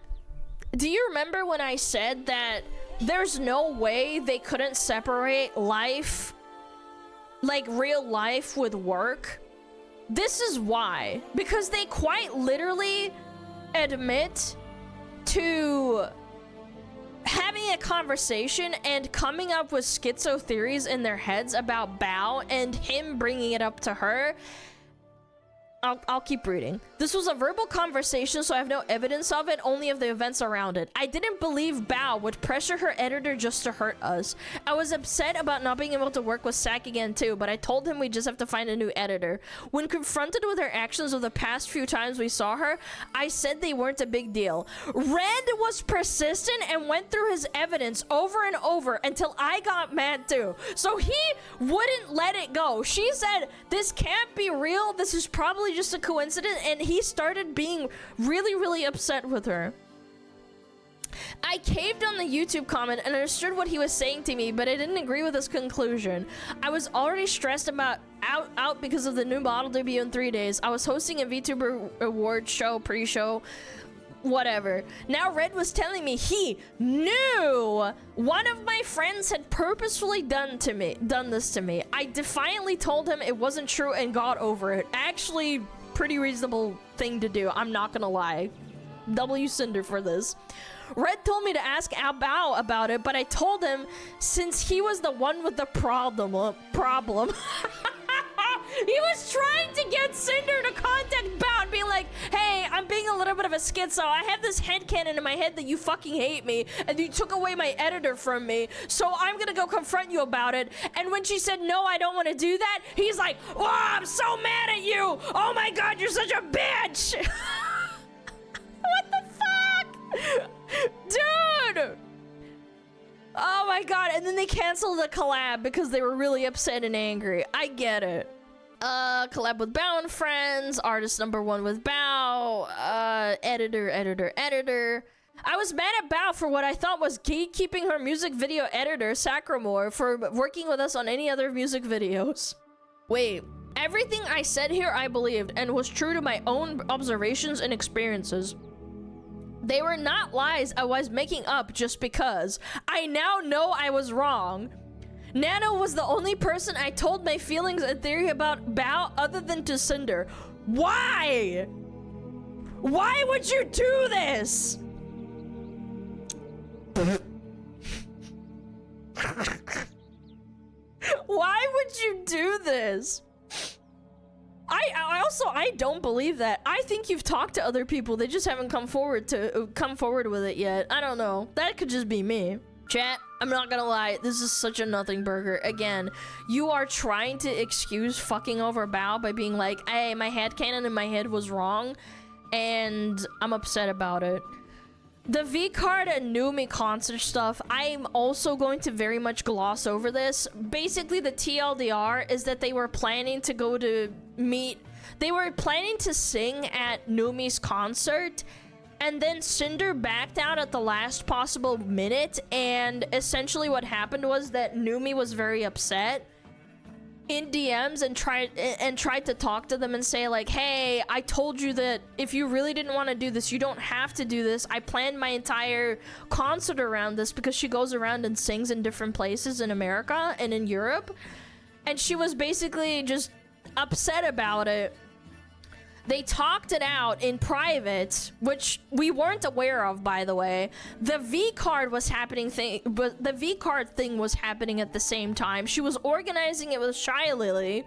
when I said that there's no way they couldn't separate life, like real life, with work. This is why. Because they quite literally admit to having a conversation and coming up with schizo theories in their heads about Bao and him bringing it up to her. I'll keep reading. This was a verbal conversation, so I have no evidence of it, only of the events around it. I didn't believe Bao would pressure her editor just to hurt us. I was upset about not being able to work with Sak again too, but I told him we just have to find a new editor. When confronted with her actions of the past few times we saw her, I said they weren't a big deal. Red was persistent and went through his evidence over and over until I got mad too. So he wouldn't let it go. She said, this can't be real, this is probably just a coincidence, and he started being really upset with her. I caved on the YouTube comment and understood what he was saying to me, but I didn't agree with his conclusion. I was already stressed about out because of the new model debut in 3 days. I was hosting a VTuber award show, pre-show, whatever. Now Red was telling me he knew one of my friends had purposefully done this to me. I defiantly told him it wasn't true and got over it. Actually, pretty reasonable thing to do, I'm not gonna lie. W Cinder for this. Red told me to ask Bao about it, but I told him since he was the one with the problem. He was trying to get Cinder to contact Bao and be like, hey, I'm being a little bit of a schizo. I have this headcanon in my head that you fucking hate me and you took away my editor from me, so I'm gonna go confront you about it. And when she said, no, I don't want to do that, he's like, oh, I'm so mad at you. Oh my god, you're such a bitch. What the fuck? Dude. Oh my god, and then they canceled the collab because they were really upset and angry. I get it. Collab with Bao and friends, artist #1 with Bao, editor. I was mad at Bao for what I thought was gatekeeping her music video editor, Sacramore, for working with us on any other music videos. Wait, everything I said here I believed and was true to my own observations and experiences. They were not lies I was making up just because. I now know I was wrong. Nano was the only person I told my feelings and theory about Bao other than to Cinder. Why? Why would you do this? Why would you do this? I don't believe that. I think you've talked to other people. They just haven't come forward with it yet. I don't know. That could just be me. Chat, I'm not gonna lie, this is such a nothing burger. Again, you are trying to excuse fucking over Bao by being like, hey, my headcanon in my head was wrong, and I'm upset about it. The V-Card and Numi concert stuff, I'm also going to very much gloss over this. Basically, the TLDR is that they were planning to go to they were planning to sing at Numi's concert, and then Cinder backed out at the last possible minute, and essentially what happened was that Numi was very upset in DMs and tried to talk to them and say like, hey, I told you that if you really didn't want to do this, you don't have to do this. I planned my entire concert around this, because she goes around and sings in different places in America and in Europe, and she was basically just upset about it. They talked it out in private, which we weren't aware of, by the way. The V-Card was happening but the V-Card thing was happening at the same time. She was organizing it with Shy Lily,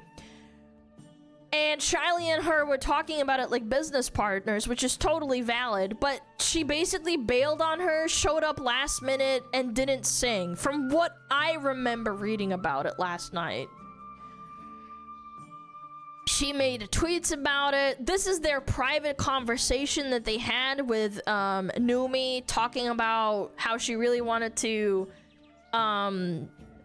and Shiley and her were talking about it like business partners, which is totally valid, but she basically bailed on her, showed up last minute, and didn't sing, from what I remember reading about it last night. She made tweets about it. This is their private conversation that they had with Numi, talking about how she really wanted to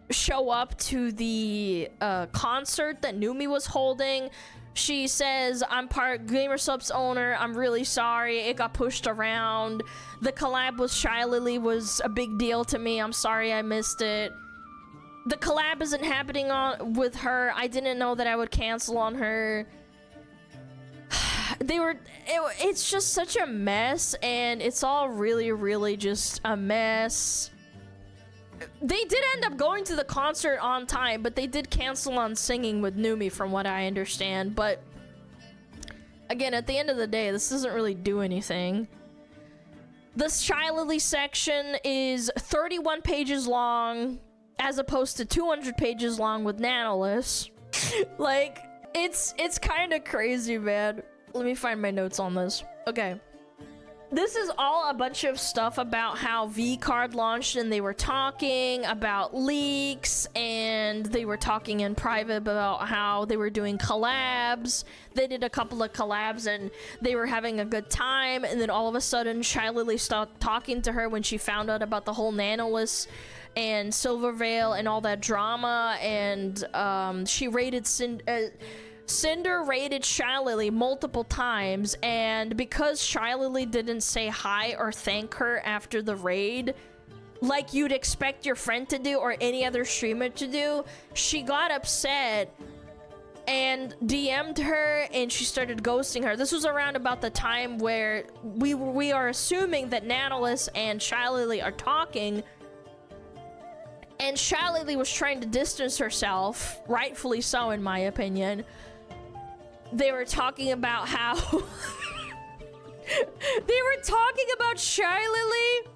show up to the concert that Numi was holding. She says, I'm part GamerSup's owner. I'm really sorry. It got pushed around. The collab with Shy Lily was a big deal to me. I'm sorry I missed it. The collab isn't happening with her. I didn't know that I would cancel on her. It's just such a mess, and it's all really just a mess. They did end up going to the concert on time, but they did cancel on singing with Numi from what I understand. But again, at the end of the day, this doesn't really do anything. The Shy Lily section is 31 pages long, as opposed to 200 pages long with Nanolus. Like, it's kind of crazy, man. Let me find my notes on this. Okay. This is all a bunch of stuff about how V-Card launched, and they were talking about leaks, and they were talking in private about how they were doing collabs. They did a couple of collabs, and they were having a good time, and then all of a sudden, Shy Lily stopped talking to her when she found out about the whole Nanolus and Silvervale and all that drama, and she rated Cinder rated Shy Lily multiple times, and because Shy Lily didn't say hi or thank her after the raid, like you'd expect your friend to do or any other streamer to do, she got upset and DM'd her, and she started ghosting her. This was around about the time where we are assuming that Nanolus and Shy Lily are talking, and Shy Lily was trying to distance herself, rightfully so in my opinion. They were talking about how they were talking about Shy Lily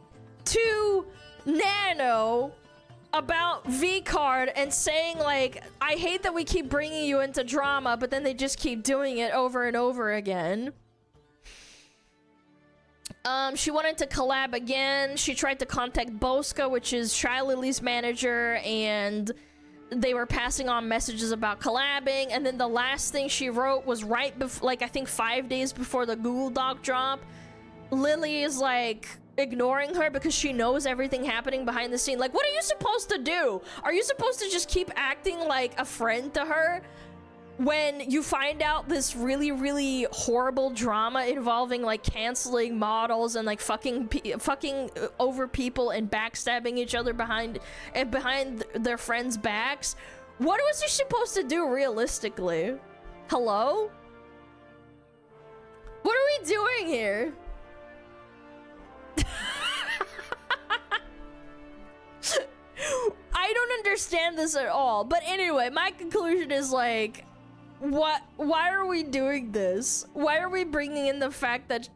to Nano about V-Card and saying, like, I hate that we keep bringing you into drama, but then they just keep doing it over and over again. She wanted to collab again. She tried to contact Bosca, which is Shy Lily's manager, and they were passing on messages about collabing, and then the last thing she wrote was right before, like, I think 5 days before the Google Doc drop. Lily is, like, ignoring her because she knows everything happening behind the scene. Like, what are you supposed to do? Are you supposed to just keep acting like a friend to her when you find out this really, really horrible drama involving, like, canceling models and, like, fucking over people and backstabbing each other behind their friends' backs? What was she supposed to do realistically? Hello? What are we doing here? I don't understand this at all. But anyway, my conclusion is, like, why are we doing this? Why are we bringing in the fact that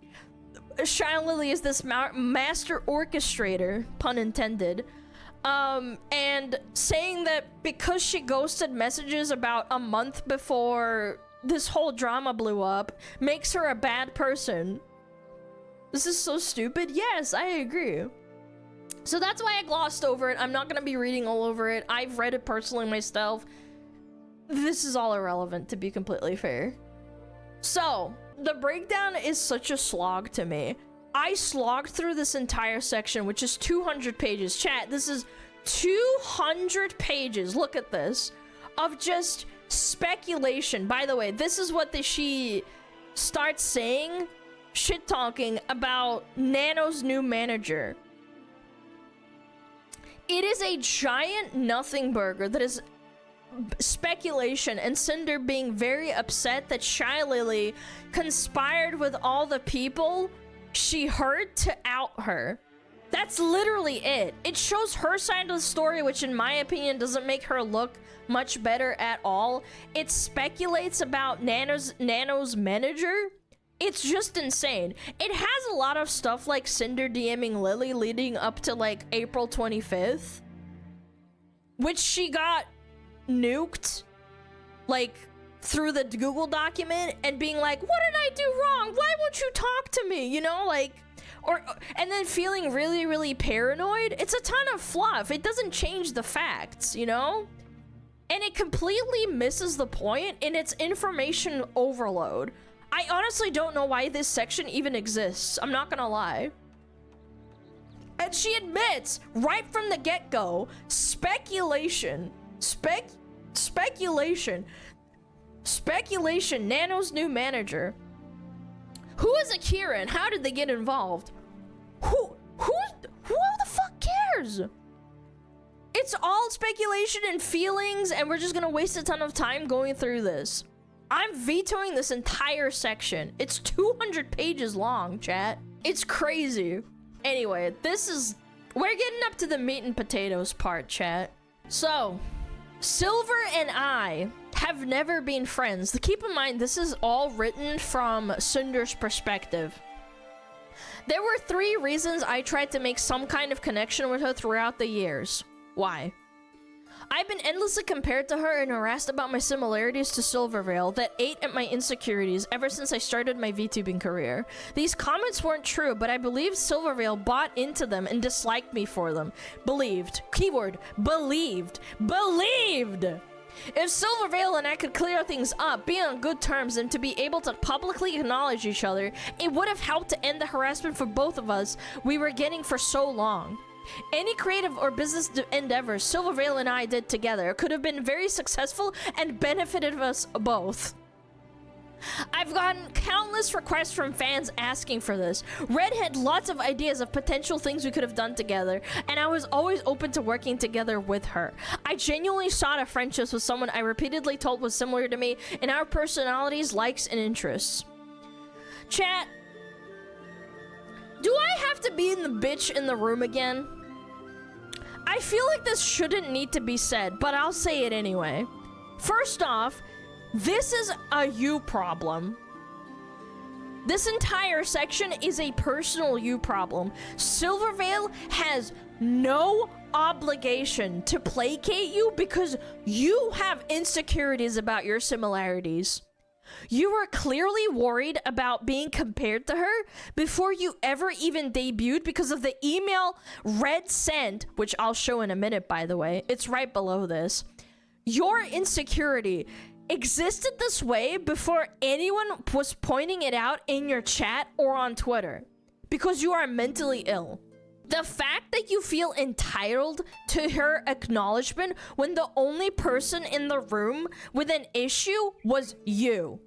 Shy Lily is this master orchestrator, pun intended, and saying that because she ghosted messages about a month before this whole drama blew up makes her a bad person? This is so stupid. Yes, I agree. So that's why I glossed over it. I'm not gonna be reading all over it. I've read it personally myself. This is all irrelevant, to be completely fair. So, the breakdown is such a slog to me. I slogged through this entire section, which is 200 pages. Chat, this is 200 pages. Look at this. Of just speculation. By the way, this is what she starts saying, shit-talking about Nano's new manager. It is a giant nothing burger that is speculation, and Cinder being very upset that Shy Lily conspired with all the people she hurt to out her. That's literally it. It shows her side of the story, which in my opinion doesn't make her look much better at all. It speculates about Nano's manager. It's just insane. It has a lot of stuff like Cinder DMing Lily leading up to, like, April 25th, which she got nuked, like, through the Google document, and being like, what did I do wrong? Why won't you talk to me? You know, like, and then feeling really, really paranoid. It's a ton of fluff. It doesn't change the facts, you know? And it completely misses the point in its information overload. I honestly don't know why this section even exists. I'm not gonna lie. And she admits right from the get-go, speculation, Nano's new manager. Who is Akira and how did they get involved? Who the fuck cares? It's all speculation and feelings, and we're just gonna waste a ton of time going through this. I'm vetoing this entire section. It's 200 pages long, chat. It's crazy. Anyway, this is We're getting up to the meat and potatoes part, chat. So, Silver and I have never been friends. Keep in mind, this is all written from Cinder's perspective. There were 3 reasons I tried to make some kind of connection with her throughout the years. Why? I've been endlessly compared to her and harassed about my similarities to Silvervale that ate at my insecurities ever since I started my VTubing career. These comments weren't true, but I believe Silvervale bought into them and disliked me for them. Believed. Keyword. Believed. Believed! If Silvervale and I could clear things up, be on good terms, and to be able to publicly acknowledge each other, it would have helped to end the harassment for both of us we were getting for so long. Any creative or business endeavors Silvervale and I did together could have been very successful and benefited us both. I've gotten countless requests from fans asking for this. Red had lots of ideas of potential things we could have done together, and I was always open to working together with her. I genuinely sought a friendship with someone I repeatedly told was similar to me in our personalities, likes, and interests. Chat, do I have to be in the bitch in the room again? I feel like this shouldn't need to be said, but I'll say it anyway. First off, this is a you problem. This entire section is a personal you problem. Silvervale has no obligation to placate you because you have insecurities about your similarities. You were clearly worried about being compared to her before you ever even debuted because of the email Red sent, which I'll show in a minute, by the way. It's right below this. Your insecurity existed this way before anyone was pointing it out in your chat or on Twitter because you are mentally ill. The fact that you feel entitled to her acknowledgement when the only person in the room with an issue was you.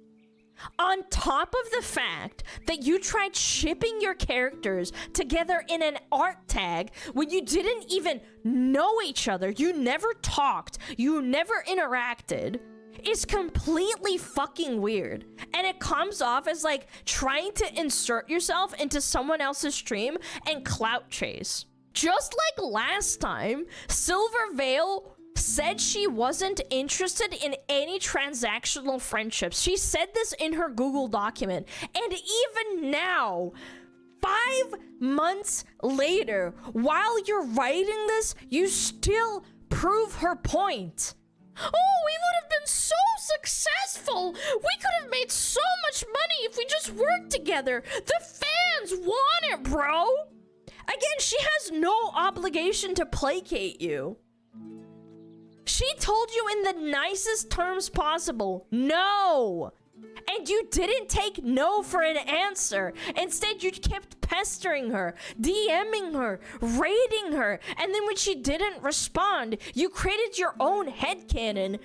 On top of the fact that you tried shipping your characters together in an art tag when you didn't even know each other, you never talked, you never interacted, is completely fucking weird. And it comes off as like trying to insert yourself into someone else's stream and clout chase. Just like last time, Silvervale said she wasn't interested in any transactional friendships. She said this in her Google document. And even now, 5 months later, while you're writing this, you still prove her point. Oh, we would have been so successful. We could have made so much money if we just worked together. The fans want it, bro. Again, she has no obligation to placate you. She told you in the nicest terms possible, no. And you didn't take no for an answer. Instead, you kept pestering her, DMing her, raiding her. And then when she didn't respond, you created your own headcanon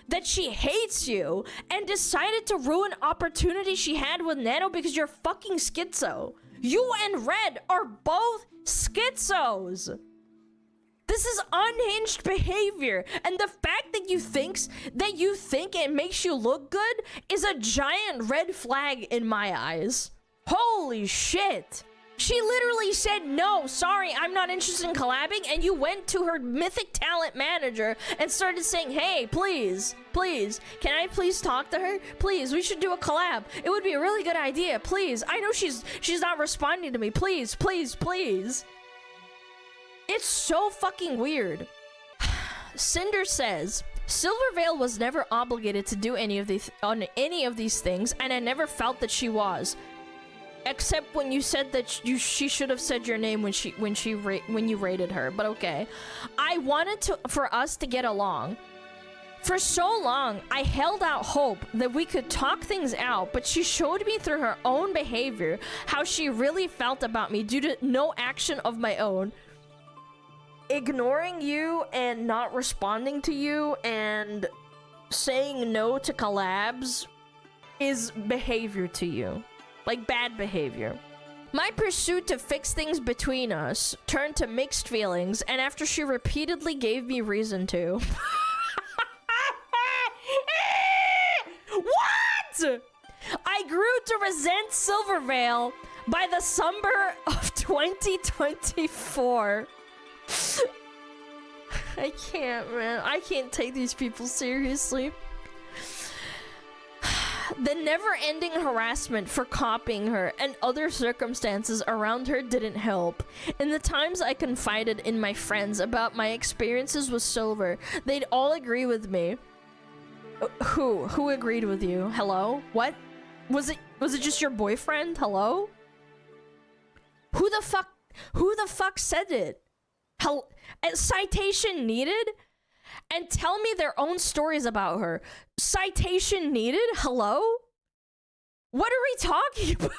that she hates you and decided to ruin opportunity she had with Nano because you're fucking schizo. You and Red are both schizos. This is unhinged behavior, and the fact that you think it makes you look good is a giant red flag in my eyes. Holy shit. She literally said, no, sorry, I'm not interested in collabing, and you went to her mythic talent manager and started saying, hey, please, can I please talk to her? Please, we should do a collab. It would be a really good idea, please. I know she's not responding to me. Please. It's so fucking weird. Cinder says, Silvervale was never obligated to do any of these things, and I never felt that she was. Except when you said that she should have said your name when you rated her, but okay. I wanted for us to get along. For so long, I held out hope that we could talk things out, but she showed me through her own behavior how she really felt about me due to no action of my own. Ignoring you and not responding to you and saying no to collabs is behavior to you. Like bad behavior. My pursuit to fix things between us turned to mixed feelings, and after she repeatedly gave me reason to. What? I grew to resent Silvervale by the summer of 2024. I can't, man. I can't take these people seriously. The never-ending harassment for copying her and other circumstances around her didn't help. In the times I confided in my friends about my experiences with Silver, they'd all agree with me. Who agreed with you? Hello? What? Was it just your boyfriend? Hello? Who the fuck said it? Citation needed? And tell me their own stories about her. Citation needed? Hello? What are we talking about?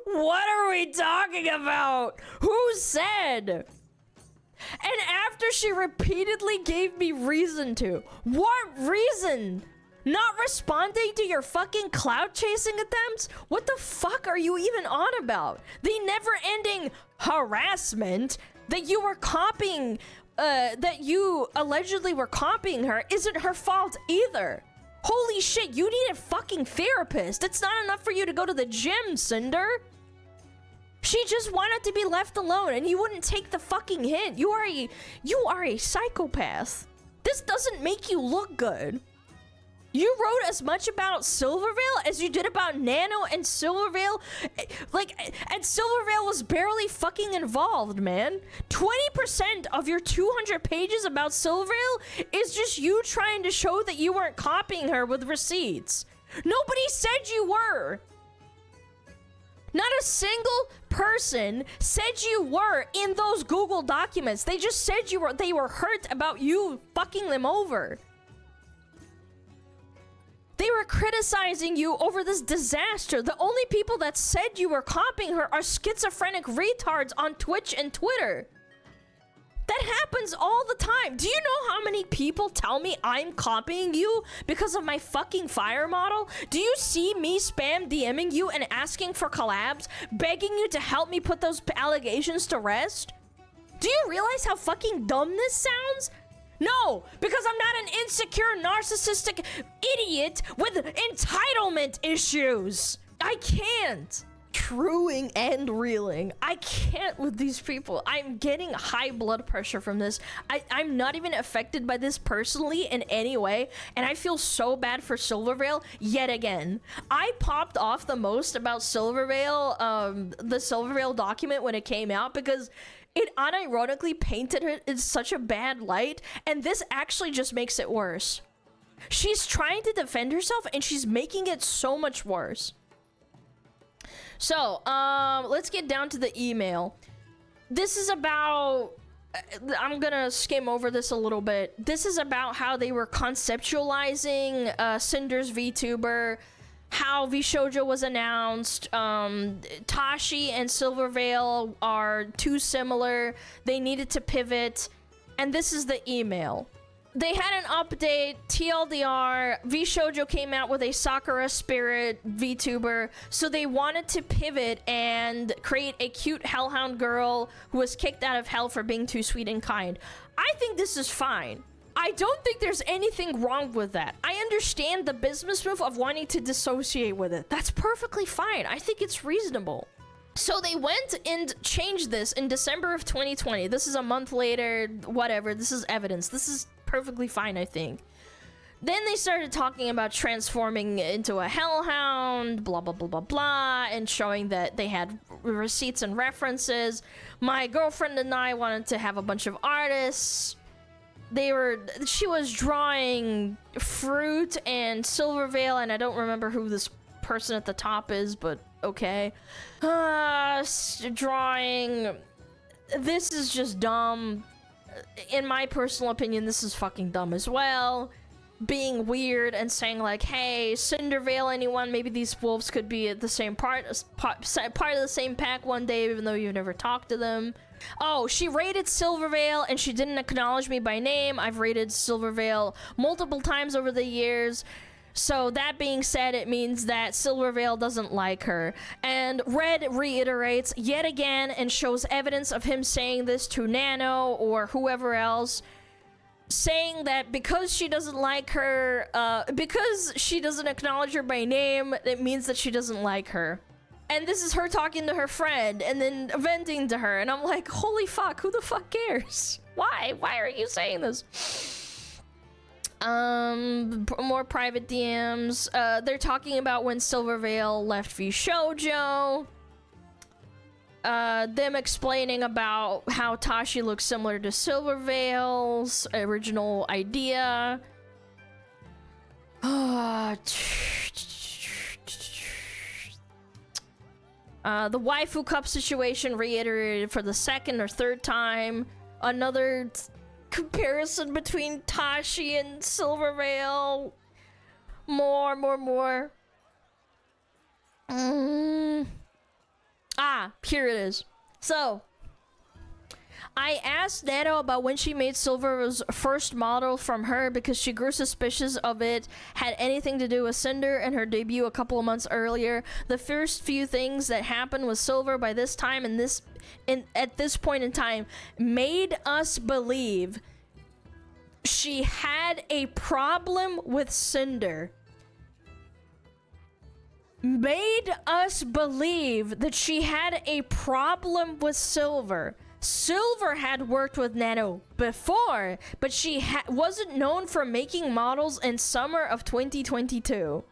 What are we talking about? Who said? And after she repeatedly gave me reason to. What reason? Not responding to your fucking cloud chasing attempts? What the fuck are you even on about? The never-ending harassment that you were copying, that you allegedly were copying her isn't her fault either. Holy shit, you need a fucking therapist. It's not enough for you to go to the gym, Cinder. She just wanted to be left alone and you wouldn't take the fucking hint. You are a psychopath. This doesn't make you look good. You wrote as much about Silvervale as you did about Nano and Silvervale. And Silvervale was barely fucking involved, man. 20% of your 200 pages about Silvervale is just you trying to show that you weren't copying her with receipts. Nobody said you were. Not a single person said you were in those Google documents. They just said they were hurt about you fucking them over. They were criticizing you over this disaster. The only people that said you were copying her are schizophrenic retards on Twitch and Twitter. That happens all the time. Do you know how many people tell me I'm copying you because of my fucking fire model? Do you see me spam DMing you and asking for collabs, begging you to help me put those allegations to rest? Do you realize how fucking dumb this sounds? No, because I'm not an insecure, narcissistic idiot with entitlement issues. I can't. Truing and reeling. I can't with these people. I'm getting high blood pressure from this. I'm not even affected by this personally in any way, and I feel so bad for Silvervale yet again. I popped off the most about Silvervale, the Silvervale document when it came out because it unironically painted it in such a bad light, and this actually just makes it worse. She's trying to defend herself, and she's making it so much worse. So, let's get down to the email. This is about... I'm gonna skim over this a little bit. This is about how they were conceptualizing Cinder's VTuber, how VShojo was announced. Tashi and Silvervale are too similar. They needed to pivot. And this is the email. They had an update, TLDR, VShojo came out with a Sakura Spirit VTuber, so they wanted to pivot and create a cute hellhound girl who was kicked out of hell for being too sweet and kind. I think this is fine. I don't think there's anything wrong with that. I understand the business move of wanting to dissociate with it. That's perfectly fine. I think it's reasonable. So they went and changed this in December of 2020. This is a month later, whatever. This is evidence. This is perfectly fine, I think. Then they started talking about transforming into a hellhound, blah, blah, blah, blah, blah, and showing that they had receipts and references. My girlfriend and I wanted to have a bunch of artists. She was drawing Fruit and Silvervale, and I don't remember who this person at the top is, but okay. Drawing. This is just dumb. In my personal opinion, this is fucking dumb as well. Being weird and saying like, hey, Cindervale, anyone, maybe these wolves could be at the same part of the same pack one day, even though you never talked to them. Oh, she raided Silvervale and she didn't acknowledge me by name. I've raided Silvervale multiple times over the years. So that being said, it means that Silvervale doesn't like her. And Red reiterates yet again and shows evidence of him saying this to Nano or whoever else, saying that because she doesn't like her, because she doesn't acknowledge her by name, it means that she doesn't like her. And this is her talking to her friend and then venting to her. And I'm like, holy fuck, who the fuck cares? Why? Why are you saying this? More private DMs. They're talking about when Silvervale left V Shoujo. Them explaining about how Tashi looks similar to Silvervale's original idea. The waifu cup situation reiterated for the second or third time. Another comparison between Tashi and Silvervale. More. Here it is. So, I asked Nano about when she made Silver's first model from her because she grew suspicious of it had anything to do with Cinder and her debut a couple of months earlier. The first few things that happened with Silver by this time at this point in time made us believe she had a problem with Cinder. Made us believe that she had a problem with Silver. Silver had worked with Nano before, but she wasn't known for making models in summer of 2022.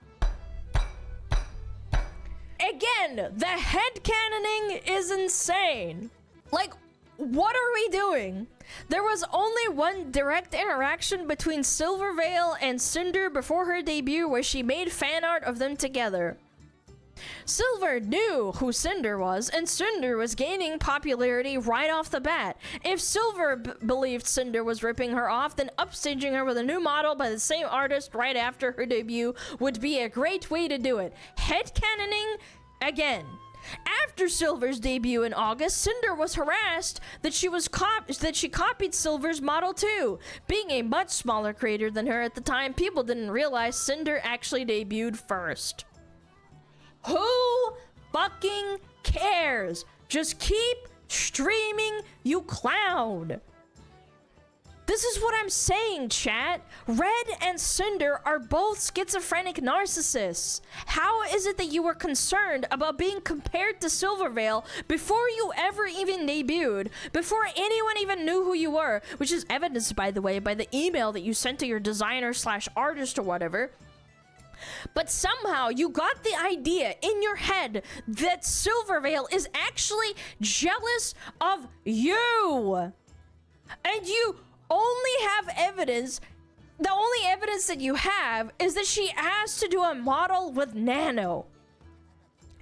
Again, the headcanoning is insane. Like, what are we doing? There was only one direct interaction between Silvervale and Cinder before her debut where she made fan art of them together. Silver knew who Cinder was, and Cinder was gaining popularity right off the bat. If Silver believed Cinder was ripping her off, then upstaging her with a new model by the same artist right after her debut would be a great way to do it. Headcanoning again. After Silver's debut in August, Cinder was harassed that she copied Silver's model too. Being a much smaller creator than her at the time, people didn't realize Cinder actually debuted first. Who fucking cares? Just keep streaming, you clown. This is what I'm saying, chat. Red and Cinder are both schizophrenic narcissists. How is it that you were concerned about being compared to Silvervale before you ever even debuted, before anyone even knew who you were, which is evidenced, by the way, by the email that you sent to your designer/artist or whatever. But somehow you got the idea in your head that Silvervale is actually jealous of you. And you only have evidence, the only evidence that you have is that she asked to do a model with Nano.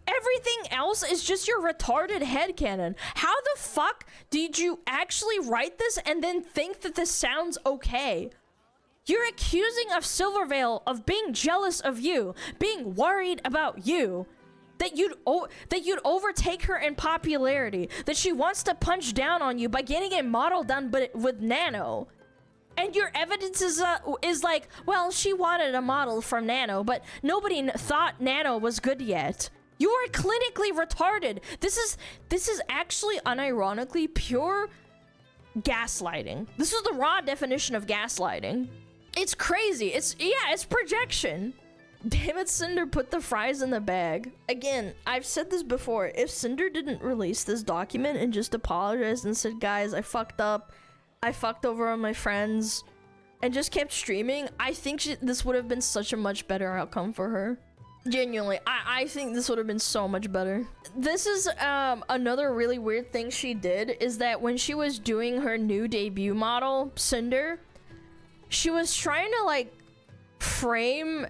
Everything else is just your retarded headcanon. How the fuck did you actually write this and then think that this sounds okay? You're accusing of Silvervale of being jealous of you, being worried about you, that you'd overtake her in popularity, that she wants to punch down on you by getting a model done but with Nano. And your evidence is like, well, she wanted a model from Nano, but nobody thought Nano was good yet. You are clinically retarded. This is actually unironically pure gaslighting. This is the raw definition of gaslighting. It's crazy. It's projection. Damn it, Cinder put the fries in the bag. Again, I've said this before. If Cinder didn't release this document and just apologized and said, guys, I fucked up, I fucked over on my friends, and just kept streaming, I think this would have been such a much better outcome for her. Genuinely, I think this would have been so much better. This is another really weird thing she did, is that when she was doing her new debut model, Cinder, she was trying to like frame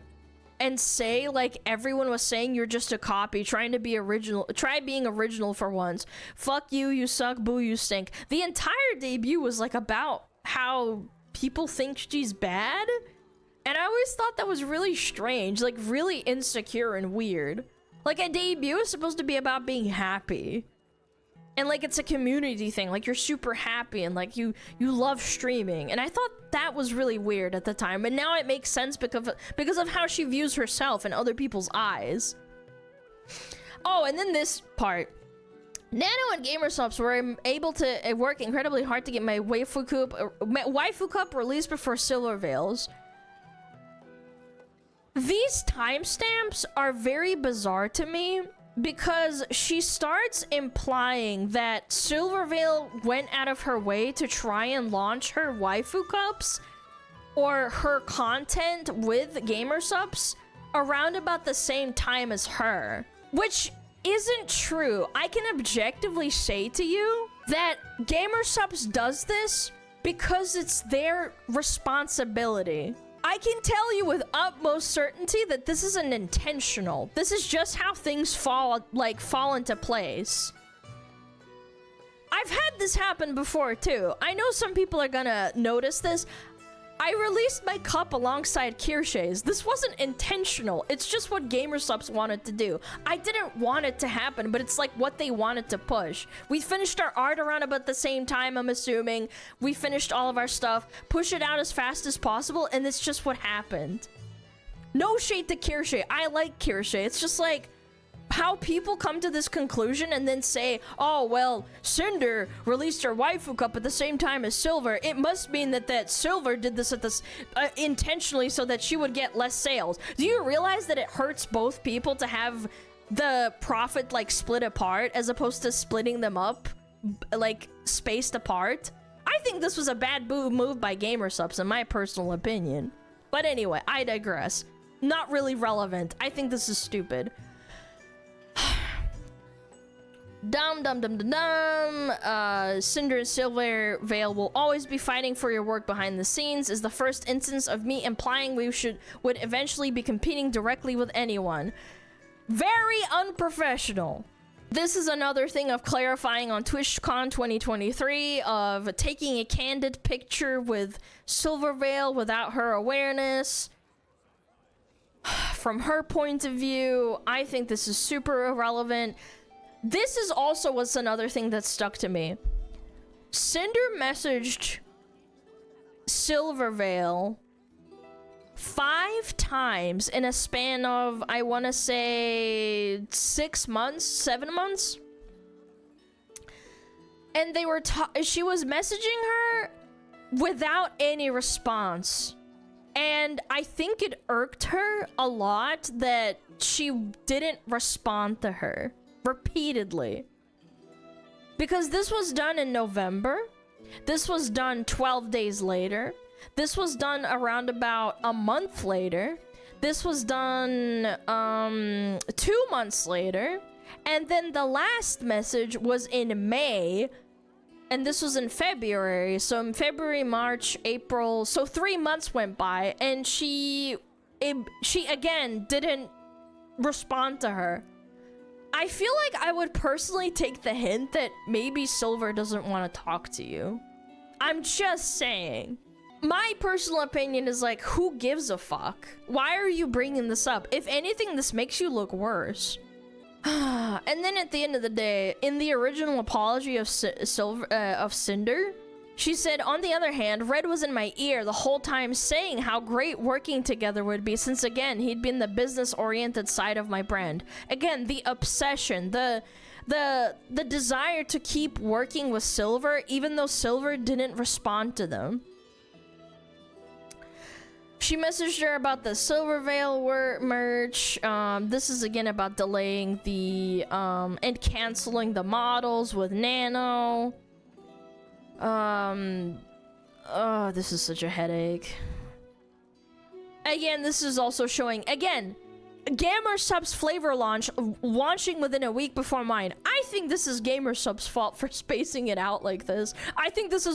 and say like everyone was saying you're just a copy, trying to be original. Try being original for once. Fuck you, you suck, boo, you stink. The entire debut was like about how people think she's bad, and I always thought that was really strange, like really insecure and weird. Like a debut is supposed to be about being happy. And like it's a community thing, like you're super happy and like you love streaming, and I thought that was really weird at the time, but now it makes sense because of how she views herself in other people's eyes. Oh, and then this part. Nano and Gamersubs were able to work incredibly hard to get my waifu cup released before Silvervale's. These timestamps are very bizarre to me because she starts implying that Silvervale went out of her way to try and launch her waifu cups or her content with gamer subs around about the same time as her, which isn't true. I can objectively say to you that gamer subs does this because it's their responsibility. I can tell you with utmost certainty that this isn't intentional. This is just how things fall into place. I've had this happen before too. I know some people are gonna notice this. I released my cup alongside Kirsche's. This wasn't intentional. It's just what gamer subs wanted to do. I didn't want it to happen, but it's like what they wanted to push. We finished our art around about the same time, I'm assuming. We finished all of our stuff, push it out as fast as possible, and it's just what happened. No shade to Kirsche. I like Kirsche. It's just like how people come to this conclusion and then say, oh, well, Cinder released her waifu cup at the same time as Silver. It must mean that Silver did this at this intentionally so that she would get less sales. Do you realize that it hurts both people to have the profit like split apart as opposed to splitting them up like spaced apart? I think this was a bad move by gamer subs in my personal opinion. But anyway, I digress. Not really relevant. I think this is stupid. Cinder and Silvervale will always be fighting for your work behind the scenes is the first instance of me implying we would eventually be competing directly with anyone. Very unprofessional. This is another thing of clarifying on TwitchCon 2023 of taking a candid picture with Silvervale without her awareness. From her point of view, I think this is super irrelevant. This is also what's another thing that stuck to me. Cinder messaged Silvervale 5 times in a span of, I want to say, 6 months, 7 months. And they were she was messaging her without any response. And I think it irked her a lot that she didn't respond to her repeatedly. Because this was done in November. This was done 12 days later. This was done around about a month later. This was done 2 months later. And then the last message was in May. And this was in February. So in February, March, April. So 3 months went by. And she again didn't respond to her. I feel like I would personally take the hint that maybe Silver doesn't want to talk to you. I'm just saying. My personal opinion is like, who gives a fuck? Why are you bringing this up? If anything, this makes you look worse. And then at the end of the day, in the original apology of Cinder, she said, on the other hand, Red was in my ear the whole time saying how great working together would be since, again, he'd been the business-oriented side of my brand. Again, the obsession, the desire to keep working with Silver, even though Silver didn't respond to them. She messaged her about the Silvervale merch. This is again about delaying the and canceling the models with Nano. Oh, this is such a headache. Again, this is also showing, again, Gamer Sub's flavor launching within a week before mine. I think this is Gamer Sub's fault for spacing it out like this. I think this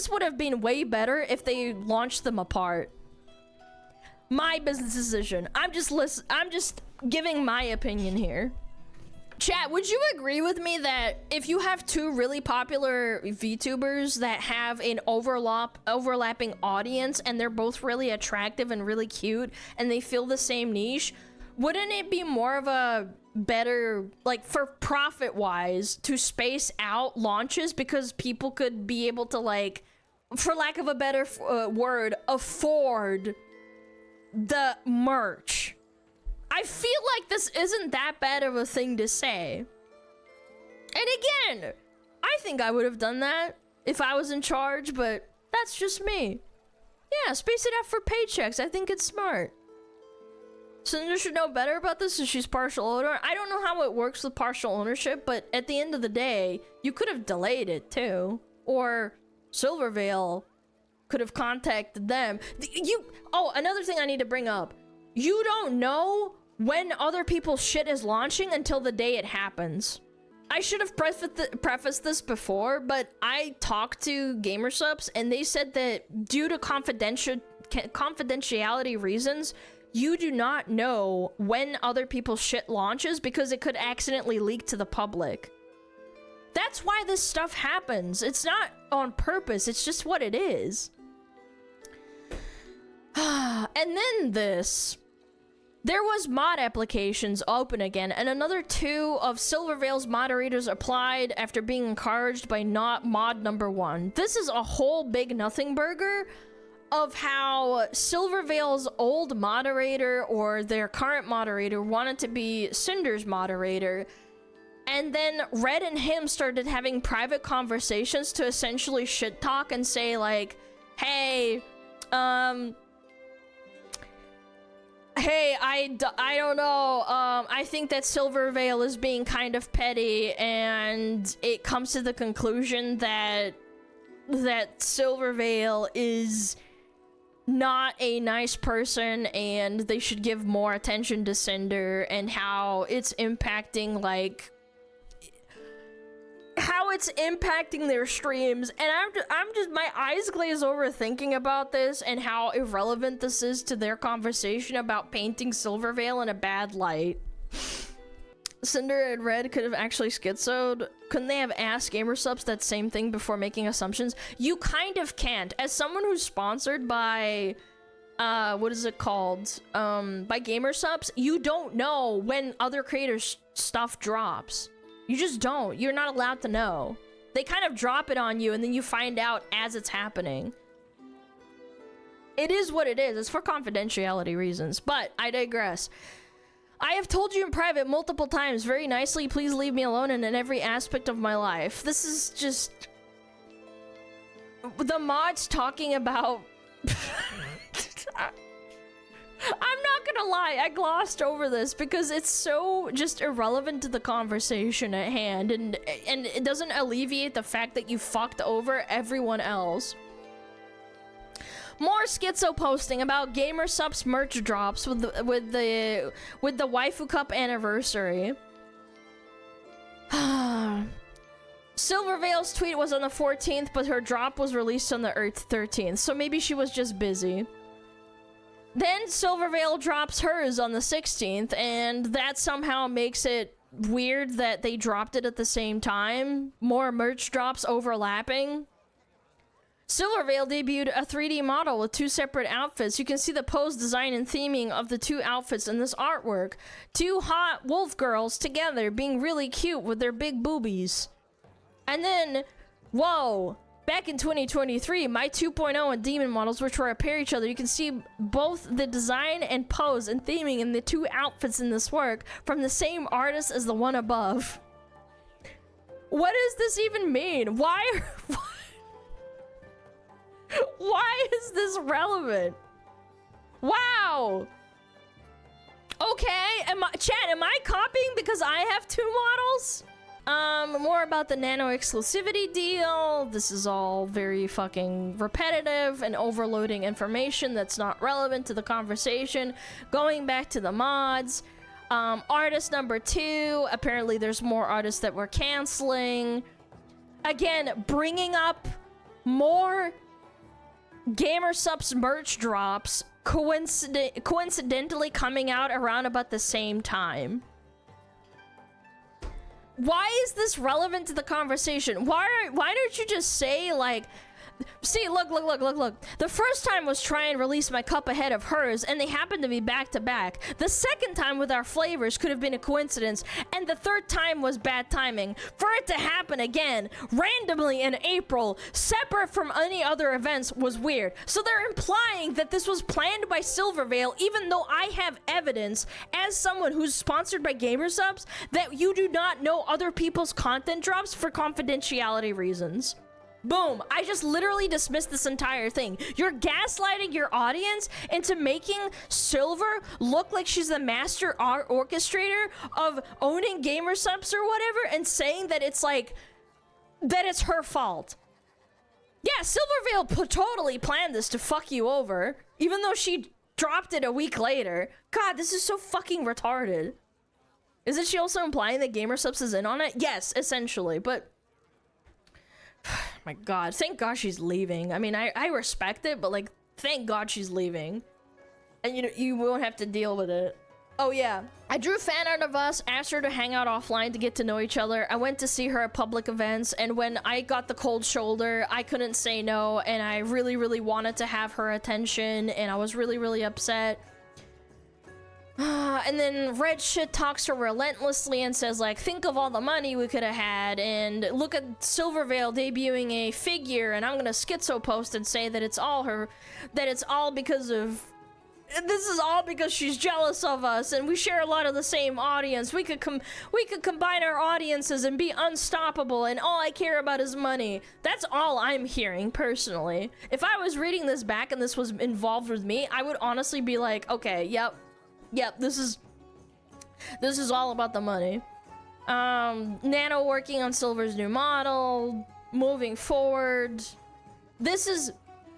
would have been way better if they launched them apart. My business decision. I'm just giving my opinion here. Chat, would you agree with me that if you have 2 really popular VTubers that have an overlapping audience and they're both really attractive and really cute and they fill the same niche, wouldn't it be more of a better, like, for profit wise, to space out launches because people could be able to, like, for lack of a better word, afford the merch? I feel like this isn't that bad of a thing to say. And again, I think I would have done that if I was in charge, but that's just me. Yeah, space it out for paychecks. I think it's smart. Cinder should know better about this since she's partial owner. I don't know how it works with partial ownership, but at the end of the day, you could have delayed it too. Or Silvervale could have contacted them. Oh, another thing I need to bring up. You don't know when other people's shit is launching until the day it happens. I should have prefaced this before, but I talked to GamerSups and they said that due to confidentiality reasons, you do not know when other people's shit launches because it could accidentally leak to the public. That's why this stuff happens. It's not on purpose, it's just what it is. And then this. There was mod applications open again, and another 2 of Silvervale's moderators applied after being encouraged by not mod number 1. This is a whole big nothing burger of how Silvervale's old moderator or their current moderator wanted to be Cinder's moderator, and then Red and him started having private conversations to essentially shit talk and say like, hey, hey, I don't know, I think that Silvervale is being kind of petty, and it comes to the conclusion that Silvervale is not a nice person and they should give more attention to Cinder, and how it's impacting, like, how it's impacting their streams. And I'm just my eyes glaze over thinking about this and how irrelevant this is to their conversation about painting Silvervale in a bad light. Cinder and Red could have actually schizoed. Couldn't they have asked GamerSups that same thing before making assumptions? You kind of can't. As someone who's sponsored by what is it called? By GamerSups, you don't know when other creators' stuff drops. You just don't. You're not allowed to know. They kind of drop it on you and then you find out as it's happening. It is what it is. It's for confidentiality reasons, but I digress. I have told you in private multiple times, very nicely, please leave me alone in every aspect of my life. This is just... The mods talking about... I'm not gonna lie, I glossed over this because it's so just irrelevant to the conversation at hand, and it doesn't alleviate the fact that you fucked over everyone else. More schizo posting about GamerSups merch drops with the Waifu Cup anniversary. Silvervale's tweet was on the 14th, but her drop was released on the 13th, so maybe she was just busy. Then Silvervale drops hers on the 16th, and that somehow makes it weird that they dropped it at the same time. More merch drops overlapping. Silvervale debuted a 3D model with 2 separate outfits. You can see the pose, design, and theming of the 2 outfits in this artwork. 2 hot wolf girls together being really cute with their big boobies. And then, whoa, back in 2023, my 2.0 and Demon models, which repair each other, you can see both the design and pose and theming in the 2 outfits in this work from the same artist as the one above. What does this even mean? Why is this relevant? Wow. Okay, chat, am I copying because I have 2 models? More about the nano exclusivity deal. This is all very fucking repetitive and overloading information that's not relevant to the conversation. Going back to the mods. Artist number 2. Apparently there's more artists that we're canceling. Again, bringing up more GamerSups merch drops coincidentally coming out around about the same time. Why is this relevant to the conversation? Why don't you just say, like, see, look. The first time was try and release my cup ahead of hers, and they happened to be back to back. The second time with our flavors could have been a coincidence, and the third time was bad timing. For it to happen again, randomly in April, separate from any other events, was weird. So they're implying that this was planned by Silvervale, even though I have evidence, as someone who's sponsored by GamerSups, that you do not know other people's content drops for confidentiality reasons. Boom. I just literally dismissed this entire thing. You're gaslighting your audience into making Silver look like she's the master orchestrator of owning gamer subs or whatever, and saying that it's like, that it's her fault. Yeah, Silvervale totally planned this to fuck you over, even though she dropped it a week later. God, this is so fucking retarded. Isn't she also implying that gamer subs is in on it? Yes, essentially, but my God, thank God she's leaving. I mean, I respect it, but like, thank God she's leaving. And you won't have to deal with it. Oh yeah, I drew fan art of us, asked her to hang out offline to get to know each other. I went to see her at public events, and when I got the cold shoulder, I couldn't say no, and I really, really wanted to have her attention, and I was really, really upset. And then Red shit talks her relentlessly and says, like, think of all the money we could have had, and look at Silvervale debuting a figure, and I'm gonna schizo post and say that it's all her, that it's all because of, this is all because she's jealous of us, and we share a lot of the same audience. We could combine our audiences and be unstoppable, and all I care about is money. That's all I'm hearing, personally. If I was reading this back and this was involved with me, I would honestly be like, okay, yep, this is all about the money. Nano working on Silver's new model, moving forward.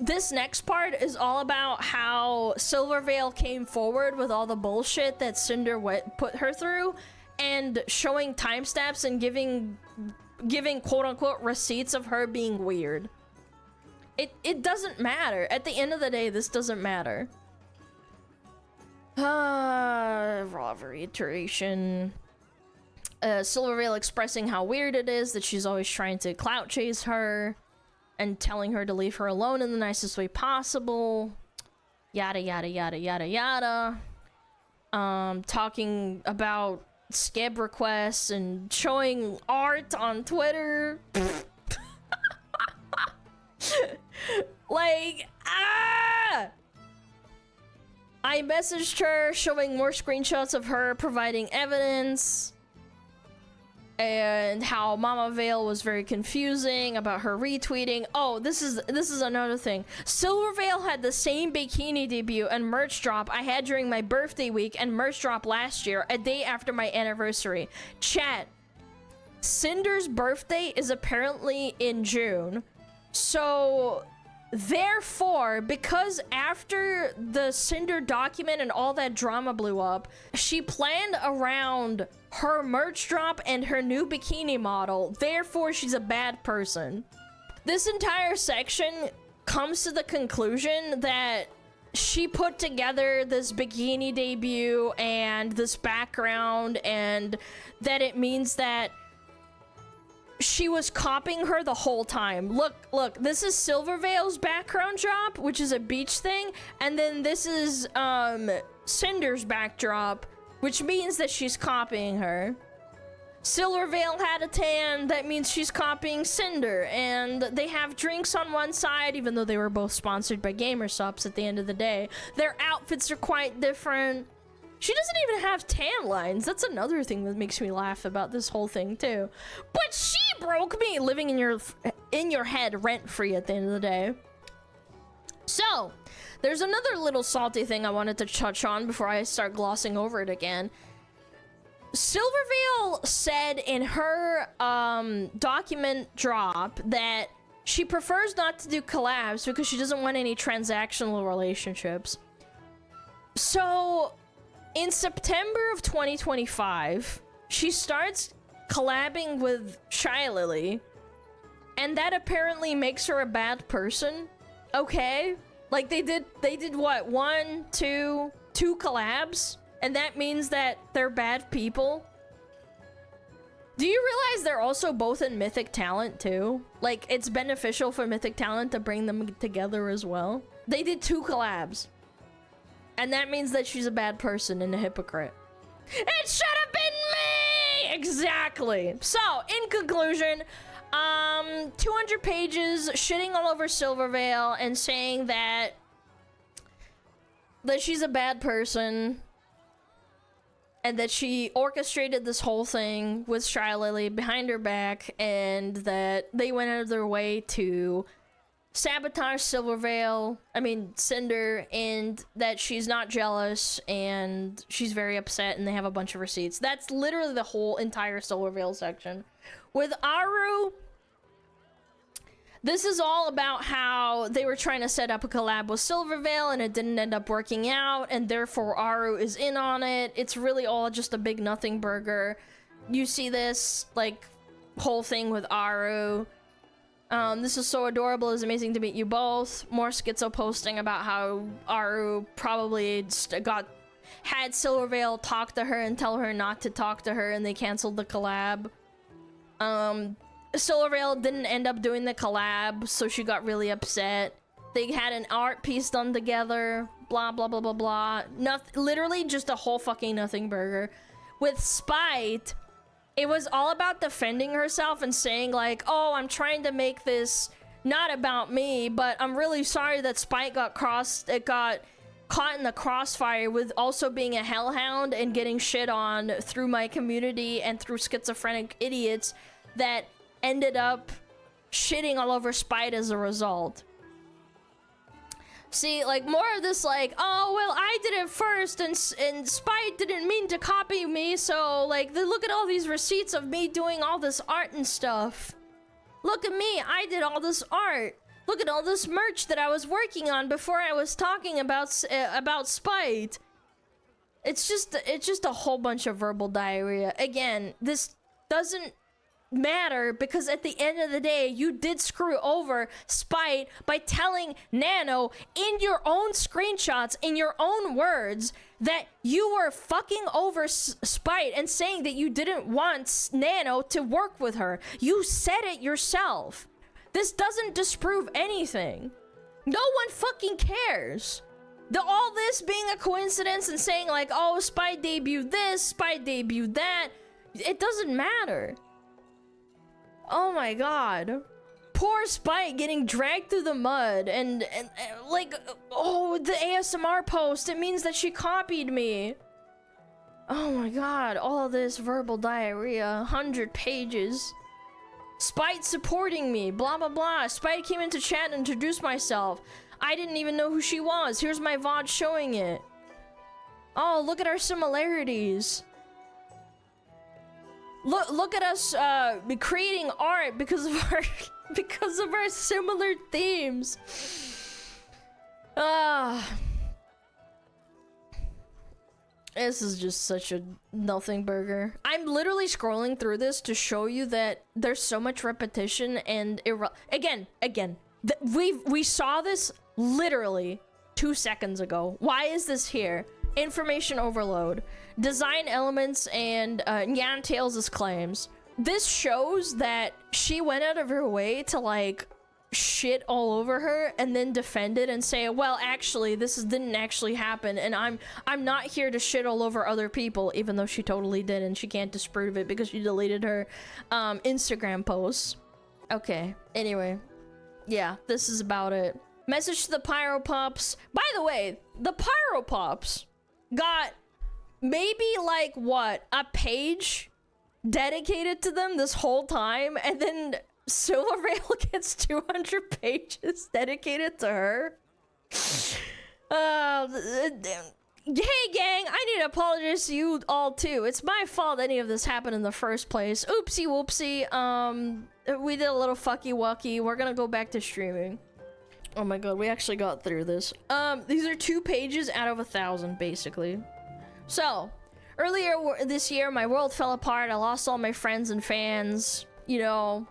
This next part is all about how Silvervale came forward with all the bullshit that Cinder put her through, and showing timestamps and giving quote-unquote receipts of her being weird. It doesn't matter. At the end of the day, this doesn't matter. Raw reiteration. Silvervale expressing how weird it is that she's always trying to clout chase her, and telling her to leave her alone in the nicest way possible. Yada, yada, yada, yada, yada. Talking about scab requests and showing art on Twitter. Like, I messaged her showing more screenshots of her providing evidence, and how Mama Vale was very confusing about her retweeting. Oh, this is another thing. Silvervale had the same bikini debut and merch drop I had during my birthday week and merch drop last year, a day after my anniversary. Chat, Cinder's birthday is apparently in June. So therefore, because after the Cinder document and all that drama blew up, she planned around her merch drop and her new bikini model. Therefore, she's a bad person. This entire section comes to the conclusion that she put together this bikini debut and this background, and that it means that she was copying her the whole time. Look, this is Silvervale's background drop, which is a beach thing, and then this is Cinder's backdrop, which means that she's copying her. Silvervale had a tan, that means she's copying Cinder, and they have drinks on one side, even though they were both sponsored by GamerSups at the end of the day. Their outfits are quite different. She doesn't even have tan lines. That's another thing that makes me laugh about this whole thing too. But she broke me, living in your head rent-free at the end of the day. So, there's another little salty thing I wanted to touch on before I start glossing over it again. Silvervale said in her document drop that she prefers not to do collabs because she doesn't want any transactional relationships. So, in September of 2025, she starts collabing with Shy Lily, and that apparently makes her a bad person. Okay, like they did what, two collabs, and that means that they're bad people. Do you realize they're also both in Mythic Talent too? Like, it's beneficial for Mythic Talent to bring them together as well. They did 2 collabs. And that means that she's a bad person and a hypocrite. It should have been me! Exactly. So, in conclusion, 200 pages shitting all over Silvervale and saying that she's a bad person and that she orchestrated this whole thing with Shy Lily behind her back, and that they went out of their way to sabotage Cinder, and that she's not jealous and she's very upset, and they have a bunch of receipts. That's literally the whole entire Silvervale section. With Aru, this is all about how they were trying to set up a collab with Silvervale and it didn't end up working out, and therefore Aru is in on it. It's really all just a big nothing burger. You see this like whole thing with Aru. This is so adorable. It's amazing to meet you both. More schizo posting about how Aru probably had Silvervale talk to her and tell her not to talk to her, and they canceled the collab. Silvervale didn't end up doing the collab, so she got really upset. They had an art piece done together. Blah blah blah blah blah. Literally just a whole fucking nothing burger. With Spite, it was all about defending herself and saying like, oh, I'm trying to make this not about me, but I'm really sorry that Spite got caught in the crossfire with also being a hellhound and getting shit on through my community and through schizophrenic idiots that ended up shitting all over Spite as a result. See, like, more of this, like, oh, well, I did it first, and Spite didn't mean to copy me, so, like, look at all these receipts of me doing all this art and stuff. Look at me, I did all this art. Look at all this merch that I was working on before I was talking about Spite. It's just a whole bunch of verbal diarrhea. Again, this doesn't matter, because at the end of the day, you did screw over Spite by telling Nano in your own screenshots, in your own words, that you were fucking over Spite and saying that you didn't want Nano to work with her. You said it yourself. This doesn't disprove anything. No one fucking cares. All this being a coincidence and saying like, oh, Spite debuted this, Spite debuted that, it doesn't matter. Oh my god. Poor Spite getting dragged through the mud and like, oh, the ASMR post, it means that she copied me. Oh my god, all of this verbal diarrhea, 100 pages. Spite supporting me, blah blah blah. Spite came into chat and introduced myself. I didn't even know who she was. Here's my VOD showing it. Oh, look at our similarities. Look at us creating art because of our similar themes. This is just such a nothing burger. I'm literally scrolling through this to show you that there's so much repetition and again, we saw this literally 2 seconds ago. Why is this here? Information overload, design elements, and Yan Tails' claims. This shows that she went out of her way to like shit all over her and then defend it and say, well, actually this didn't actually happen, and I'm not here to shit all over other people, even though she totally did, and she can't disprove it because she deleted her Instagram posts. Okay, anyway, yeah, this is about it. Message to the Pyro Pups. By the way, the Pyro Pups got maybe like what, a page dedicated to them this whole time, and then Silvervale gets 200 pages dedicated to her. Hey gang, I need to apologize to you all too. It's my fault any of this happened in the first place. Oopsie whoopsie. We did a little fucky wucky. We're gonna go back to streaming. Oh my god, we actually got through this. These are 2 pages out of 1,000, basically. So, earlier this year, my world fell apart. I lost all my friends and fans. You know.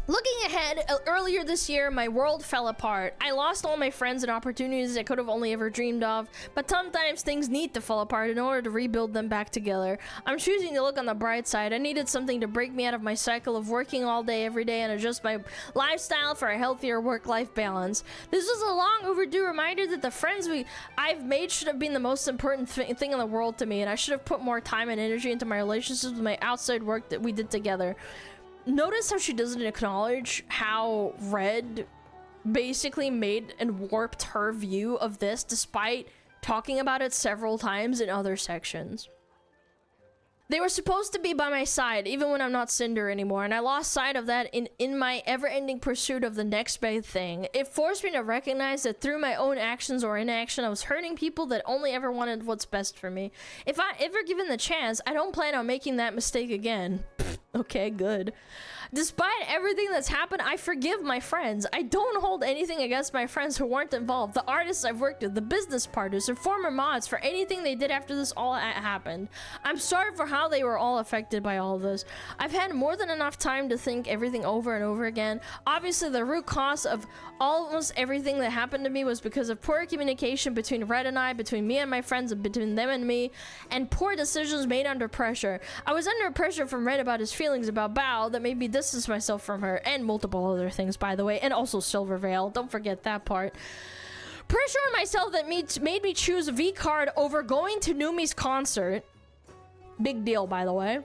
Looking ahead, earlier this year, my world fell apart. I lost all my friends and opportunities I could have only ever dreamed of, but sometimes things need to fall apart in order to rebuild them back together. I'm choosing to look on the bright side. I needed something to break me out of my cycle of working all day, every day, and adjust my lifestyle for a healthier work-life balance. This was a long overdue reminder that the friends I've made should have been the most important thing in the world to me, and I should have put more time and energy into my relationships with my outside work that we did together. Notice how she doesn't acknowledge how Red basically made and warped her view of this, despite talking about it several times in other sections. They were supposed to be by my side, even when I'm not Cinder anymore, and I lost sight of that in my ever-ending pursuit of the next big thing. It forced me to recognize that through my own actions or inaction, I was hurting people that only ever wanted what's best for me. If I ever given the chance, I don't plan on making that mistake again. Okay, good. Despite everything that's happened, I forgive my friends. I don't hold anything against my friends who weren't involved, the artists I've worked with, the business partners, or former mods for anything they did after this all happened. I'm sorry for how they were all affected by all of this. I've had more than enough time to think everything over and over again. Obviously, the root cause of almost everything that happened to me was because of poor communication between Red and I, between me and my friends, and between them and me, and poor decisions made under pressure. I was under pressure from Red about his feelings about Bao that made me distance myself from her, and multiple other things, by the way, and also Silvervale. Don't forget that part. Pressure on myself that made me choose V-Card over going to Numi's concert. Big deal, by the way.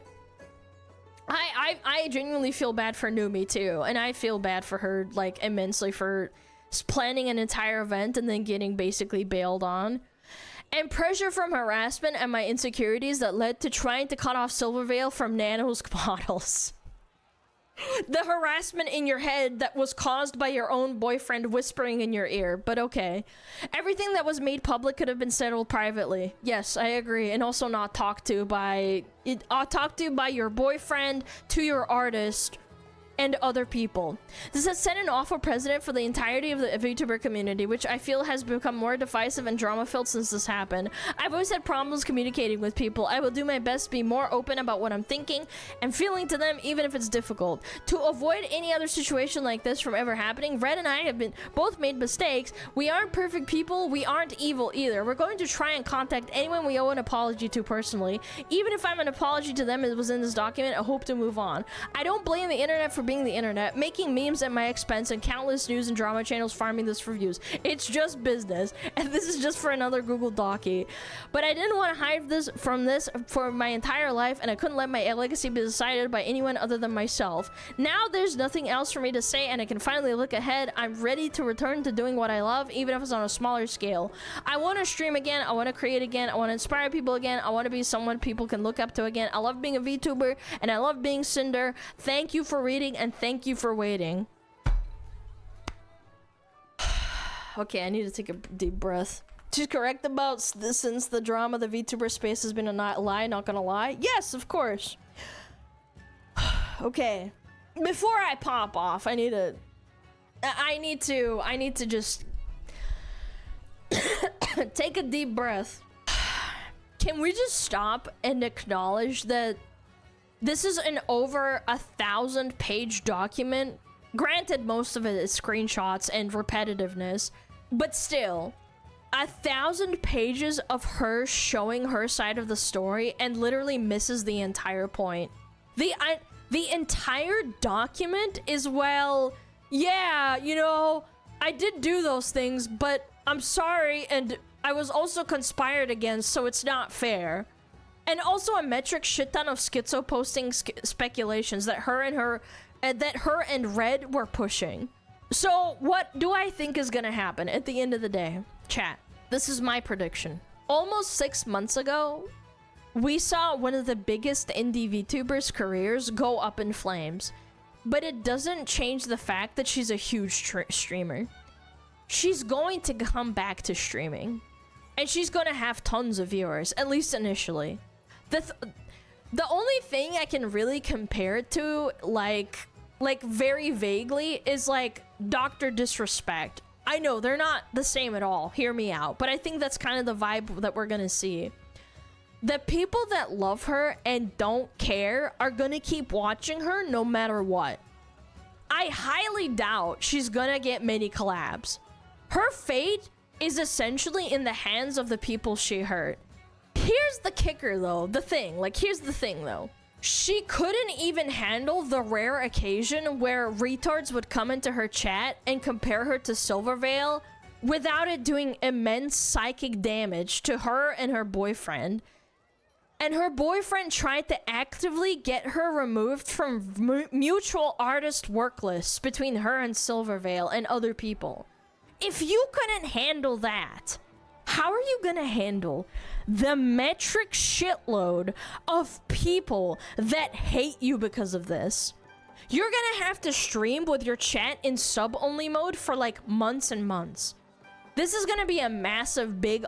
I genuinely feel bad for Numi too, and I feel bad for her like immensely for planning an entire event and then getting basically bailed on. And pressure from harassment and my insecurities that led to trying to cut off Silvervale from Nano's models. The harassment in your head that was caused by your own boyfriend whispering in your ear, but okay. Everything that was made public could have been settled privately. Yes, I agree. And also not talked to by your boyfriend, to your artist, and other people. This has set an awful precedent for the entirety of the VTuber community, which I feel has become more divisive and drama-filled since this happened. I've always had problems communicating with people. I will do my best to be more open about what I'm thinking and feeling to them, even if it's difficult. To avoid any other situation like this from ever happening, Red and I have both made mistakes. We aren't perfect people. We aren't evil either. We're going to try and contact anyone we owe an apology to personally. Even if I'm an apology to them as was in this document, I hope to move on. I don't blame the internet for being the internet, making memes at my expense, and countless news and drama channels farming this for views. It's just business, and this is just for another Google Docie. But I didn't want to hide this for my entire life, and I couldn't let my legacy be decided by anyone other than myself. Now there's nothing else for me to say, and I can finally look ahead. I'm ready to return to doing what I love, even if it's on a smaller scale. I want to stream again. I want to create again. I want to inspire people again. I want to be someone people can look up to again. I love being a VTuber, and I love being Cinder. Thank you for reading, and thank you for waiting. Okay, I need to take a deep breath. She's correct about this, since the drama, the VTuber space has been a lie, not gonna lie. Yes, of course. Okay. Before I pop off, I need to just take a deep breath. Can we just stop and acknowledge that this is an over 1,000-page document? Granted, most of it is screenshots and repetitiveness, but still, 1,000 pages of her showing her side of the story and literally misses the entire point. The entire document is, well, yeah, you know, I did do those things, but I'm sorry, and I was also conspired against, so it's not fair. And also a metric shit ton of schizo posting speculations that her and Red were pushing. So what do I think is gonna happen at the end of the day? Chat, this is my prediction. Almost 6 months ago, we saw one of the biggest indie VTubers' careers go up in flames. But it doesn't change the fact that she's a huge streamer. She's going to come back to streaming. And she's gonna have tons of viewers, at least initially. The only thing I can really compare it to, like very vaguely, is like Dr. Disrespect. I know they're not the same at all, hear me out, but I think that's kind of the vibe that we're gonna see. The people that love her and don't care are gonna keep watching her no matter what. I highly doubt she's gonna get many collabs. Her fate is essentially in the hands of the people she hurt. Here's the kicker though, here's the thing though. She couldn't even handle the rare occasion where retards would come into her chat and compare her to Silvervale without it doing immense psychic damage to her and her boyfriend. And her boyfriend tried to actively get her removed from mutual artist work lists between her and Silvervale and other people. If you couldn't handle that, how are you gonna handle the metric shitload of people that hate you because of this? You're gonna have to stream with your chat in sub-only mode for like months and months. This is gonna be a massive, big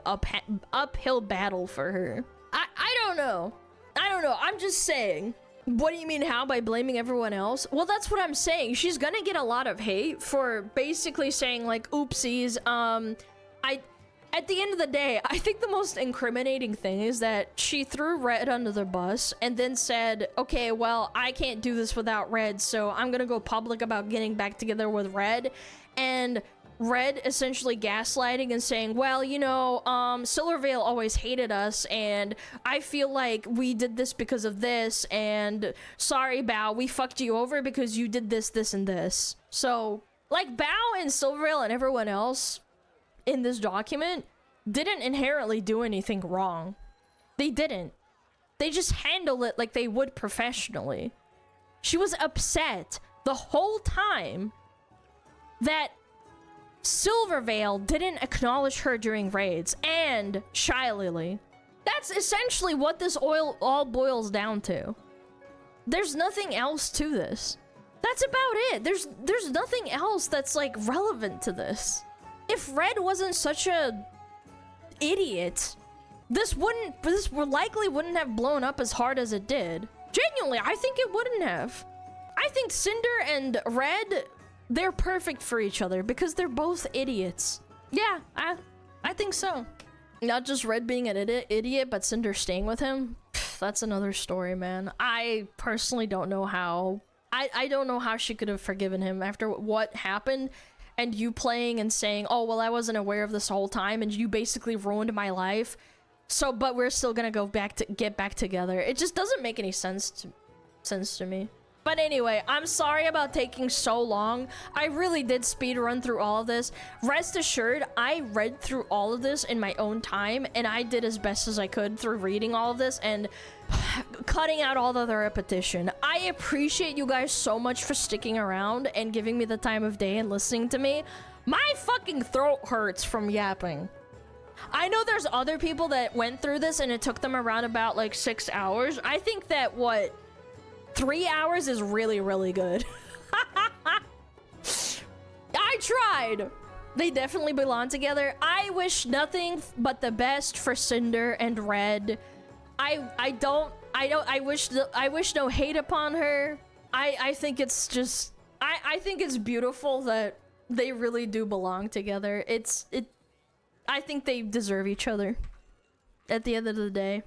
uphill battle for her. I don't know. I'm just saying. What do you mean how? By blaming everyone else? Well, that's what I'm saying. She's gonna get a lot of hate for basically saying like, oopsies, at the end of the day, I think the most incriminating thing is that she threw Red under the bus and then said, okay, well, I can't do this without Red, so I'm gonna go public about getting back together with Red. And Red essentially gaslighting and saying, well, you know, Silvervale always hated us, and I feel like we did this because of this, and sorry, Bao, we fucked you over because you did this, this, and this. So, like, Bao and Silvervale and everyone else in this document didn't inherently do anything wrong. They didn't. They just handle it like they would professionally. She was upset the whole time that Silvervale didn't acknowledge her during raids, and Shy Lily. That's essentially what this all boils down to. There's nothing else to this. That's about it. There's nothing else that's like relevant to this. If Red wasn't such a idiot, this likely wouldn't have blown up as hard as it did. Genuinely, I think it wouldn't have. I think Cinder and Red, they're perfect for each other because they're both idiots. Yeah, I think so. Not just Red being an idiot, but Cinder staying with him. That's another story, man. I personally don't know how. I don't know how she could have forgiven him after what happened. And you playing and saying, oh, well, I wasn't aware of this whole time, and you basically ruined my life. So, but we're still gonna get back together. It just doesn't make any sense to me. But anyway, I'm sorry about taking so long. I really did speed run through all of this. Rest assured, I read through all of this in my own time, and I did as best as I could through reading all of this and cutting out all the repetition. I appreciate you guys so much for sticking around and giving me the time of day and listening to me. My fucking throat hurts from yapping. I know there's other people that went through this and it took them around about like 6 hours. I think that, what, 3 hours is really, really good. I tried. They definitely belong together. I wish nothing but the best for Cinder and Red. I wish no hate upon her. I think it's just, I think it's beautiful that they really do belong together. I think they deserve each other at the end of the day.